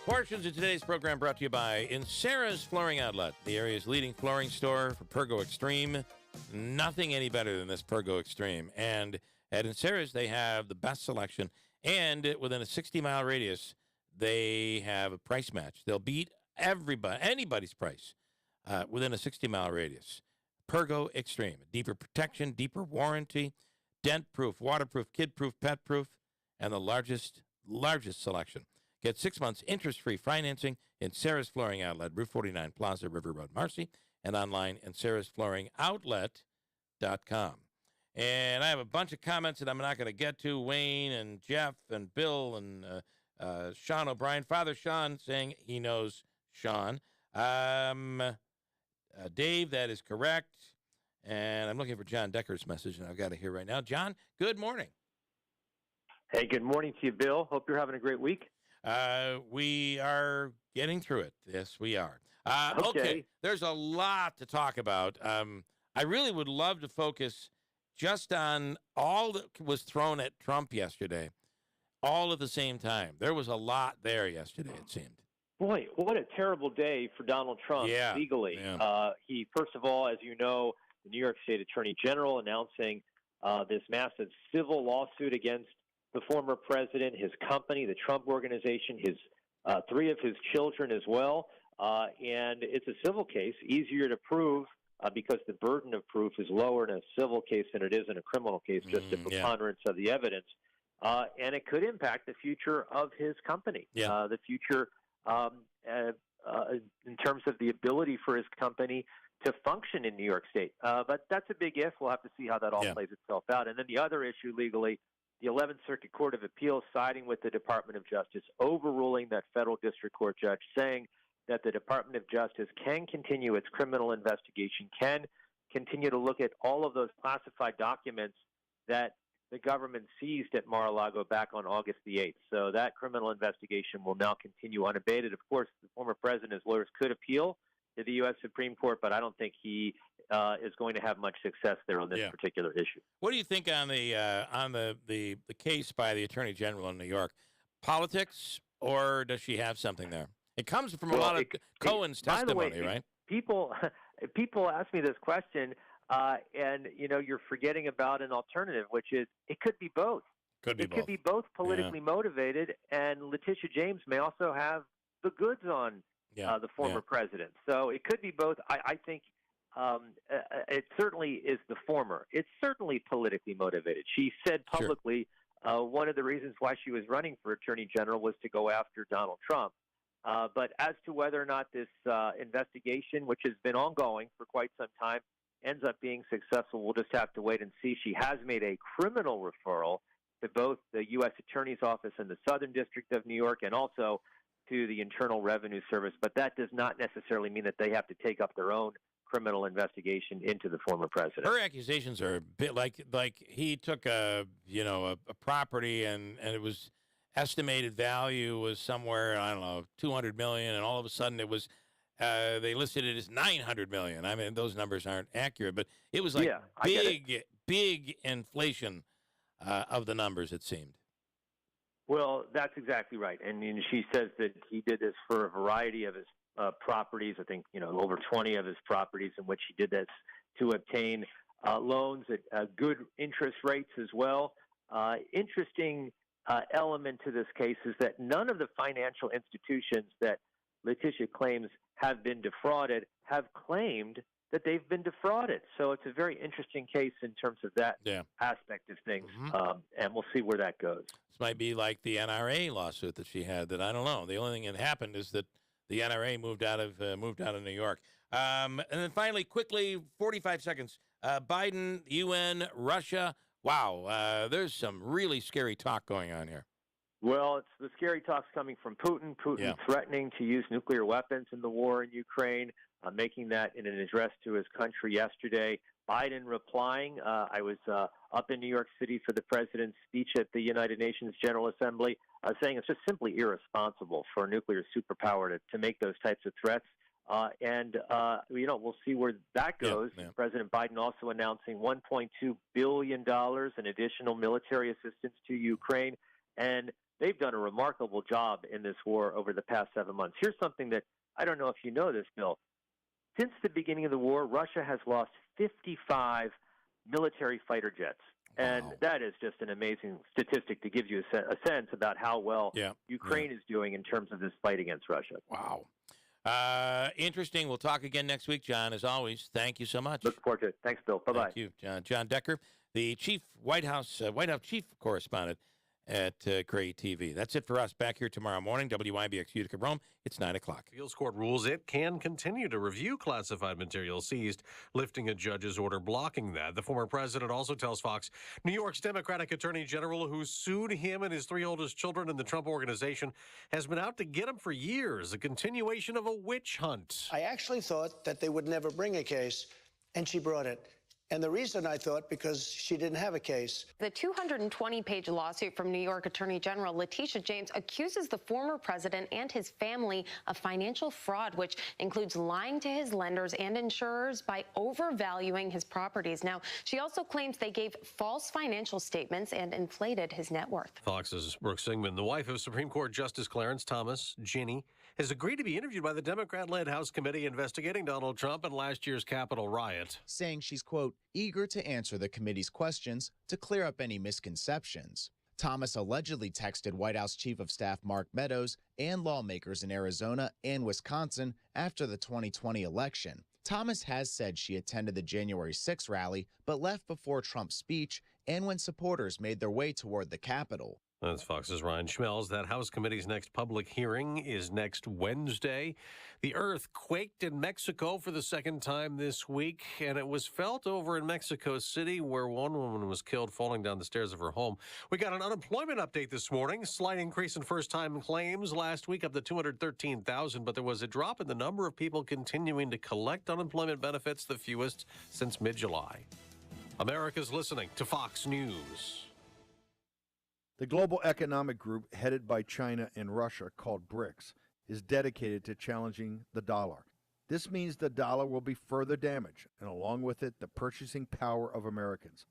Portions of today's program brought to you by Insera's Flooring Outlet, the area's leading flooring store for Pergo Extreme. Nothing any better than this Pergo Extreme. And at Insera's, they have the best selection. And within a 60-mile radius, they have a price match. They'll beat anybody's price within a 60-mile radius. Pergo Extreme. Deeper protection, deeper warranty, dent-proof, waterproof, kid-proof, pet-proof, and the largest selection. Get 6 months interest-free financing in Sarah's Flooring Outlet, Route 49 Plaza, River Road, Marcy, and online at sarahsflooringoutlet.com. And I have a bunch of comments that I'm not going to get to. Wayne and Jeff and Bill and Sean O'Brien. Father Sean saying he knows Sean. Dave, that is correct. And I'm looking for John Decker's message, and I've got it here right now. John, good morning. Hey, good morning to you, Bill. Hope you're having a great week. We are getting through it. Yes, we are. Okay. There's a lot to talk about. I really would love to focus just on all that was thrown at Trump yesterday, all at the same time. There was a lot there yesterday, it seemed. Boy, what a terrible day for Donald Trump legally. Yeah. He, first of all, as you know, the New York State Attorney General announcing this massive civil lawsuit against the former president, his company, the Trump Organization, his three of his children as well. And it's a civil case, easier to prove because the burden of proof is lower in a civil case than it is in a criminal case, just a preponderance of the evidence. And it could impact the future of his company, the future in terms of the ability for his company to function in New York State. But that's a big if. We'll have to see how that all plays itself out. And then the other issue legally, the 11th Circuit Court of Appeals siding with the Department of Justice, overruling that federal district court judge, saying that the Department of Justice can continue its criminal investigation, can continue to look at all of those classified documents that the government seized at Mar-a-Lago back on August the 8th. So that criminal investigation will now continue unabated. Of course, the former president's lawyers could appeal to the U.S. Supreme Court, but I don't think he is going to have much success there on this particular issue. What do you think on the case by the Attorney General in New York? Politics, or does she have something there? It comes from a lot of Cohen's testimony, by the way, right? People ask me this question, and you're forgetting about an alternative, which is it could be both. Could be both politically motivated, and Letitia James may also have the goods on the former president. So it could be both. I think it certainly is the former. It's certainly politically motivated. She said publicly one of the reasons why she was running for Attorney General was to go after Donald Trump. But as to whether or not this investigation, which has been ongoing for quite some time, ends up being successful, we'll just have to wait and see. She has made a criminal referral to both the U.S. Attorney's Office in the Southern District of New York and also to the Internal Revenue Service. But that does not necessarily mean that they have to take up their own criminal investigation into the former president. Her accusations are a bit like he took a property and it was estimated value was somewhere, I don't know, $200 million, and all of a sudden it was they listed it as $900 million. I mean, those numbers aren't accurate, but it was like big inflation of the numbers, it seemed. Well, that's exactly right. And she says that he did this for a variety of his properties. I think, over 20 of his properties in which he did this to obtain loans at good interest rates as well. Interesting element to this case is that none of the financial institutions that Letitia claims have been defrauded have claimed that they've been defrauded. So it's a very interesting case in terms of that aspect of things, and we'll see where that goes. This might be like the NRA lawsuit that she had that I don't know. The only thing that happened is that the NRA moved out of New York. And then finally, quickly, 45 seconds. Biden, UN, Russia. Wow, there's some really scary talk going on here. Well, it's the scary talks coming from Putin. Putin threatening to use nuclear weapons in the war in Ukraine, making that in an address to his country yesterday. Biden replying. I was up in New York City for the president's speech at the United Nations General Assembly, saying it's just simply irresponsible for a nuclear superpower to make those types of threats. We'll see where that goes. President Biden also announcing $1.2 billion in additional military assistance to Ukraine. And they've done a remarkable job in this war over the past 7 months. Here's something that I don't know if you know this, Bill. Since the beginning of the war, Russia has lost 55 military fighter jets. And that is just an amazing statistic to give you a sense about how well Ukraine is doing in terms of this fight against Russia. Wow. Interesting. We'll talk again next week, John. As always, thank you so much. Look forward to it. Thanks, Bill. Bye-bye. Thank you, John. John Decker, the chief White House chief correspondent at Gray TV. That's it for us. Back here tomorrow morning, WIBX Utica Rome. It's 9 o'clock. Appeals Court rules it can continue to review classified material seized, lifting a judge's order blocking that. The former president also tells Fox New York's Democratic Attorney General, who sued him and his 3 oldest children in the Trump Organization, has been out to get him for years, a continuation of a witch hunt. I actually thought that they would never bring a case, and she brought it. And the reason I thought, because she didn't have a case. The 220-page lawsuit from New York Attorney General Letitia James accuses the former president and his family of financial fraud, which includes lying to his lenders and insurers by overvaluing his properties. Now, she also claims they gave false financial statements and inflated his net worth. Fox's Brooke Singman, the wife of Supreme Court Justice Clarence Thomas, Ginny, has agreed to be interviewed by the Democrat-led House committee investigating Donald Trump and last year's Capitol riot. Saying she's, quote, eager to answer the committee's questions to clear up any misconceptions. Thomas allegedly texted White House Chief of Staff Mark Meadows and lawmakers in Arizona and Wisconsin after the 2020 election. Thomas has said she attended the January 6 rally, but left before Trump's speech and when supporters made their way toward the Capitol. That's Fox's Ryan Schmelz. That House committee's next public hearing is next Wednesday. The earth quaked in Mexico for the second time this week, and it was felt over in Mexico City, where one woman was killed falling down the stairs of her home. We got an unemployment update this morning. Slight increase in first-time claims last week, up to 213,000, but there was a drop in the number of people continuing to collect unemployment benefits, the fewest since mid-July. America's listening to Fox News. The global economic group headed by China and Russia, called BRICS, is dedicated to challenging the dollar. This means the dollar will be further damaged, and along with it, the purchasing power of Americans.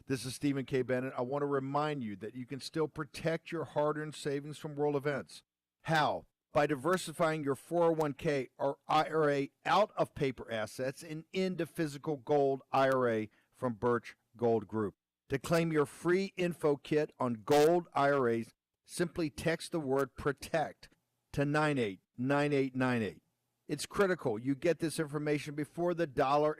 This is Stephen K. Bennett. I want to remind you that you can still protect your hard-earned savings from world events. How? By diversifying your 401k or IRA out of paper assets and into physical gold IRA from Birch Gold Group. To claim your free info kit on gold IRAs, simply text the word PROTECT to 989898. It's critical you get this information before the dollar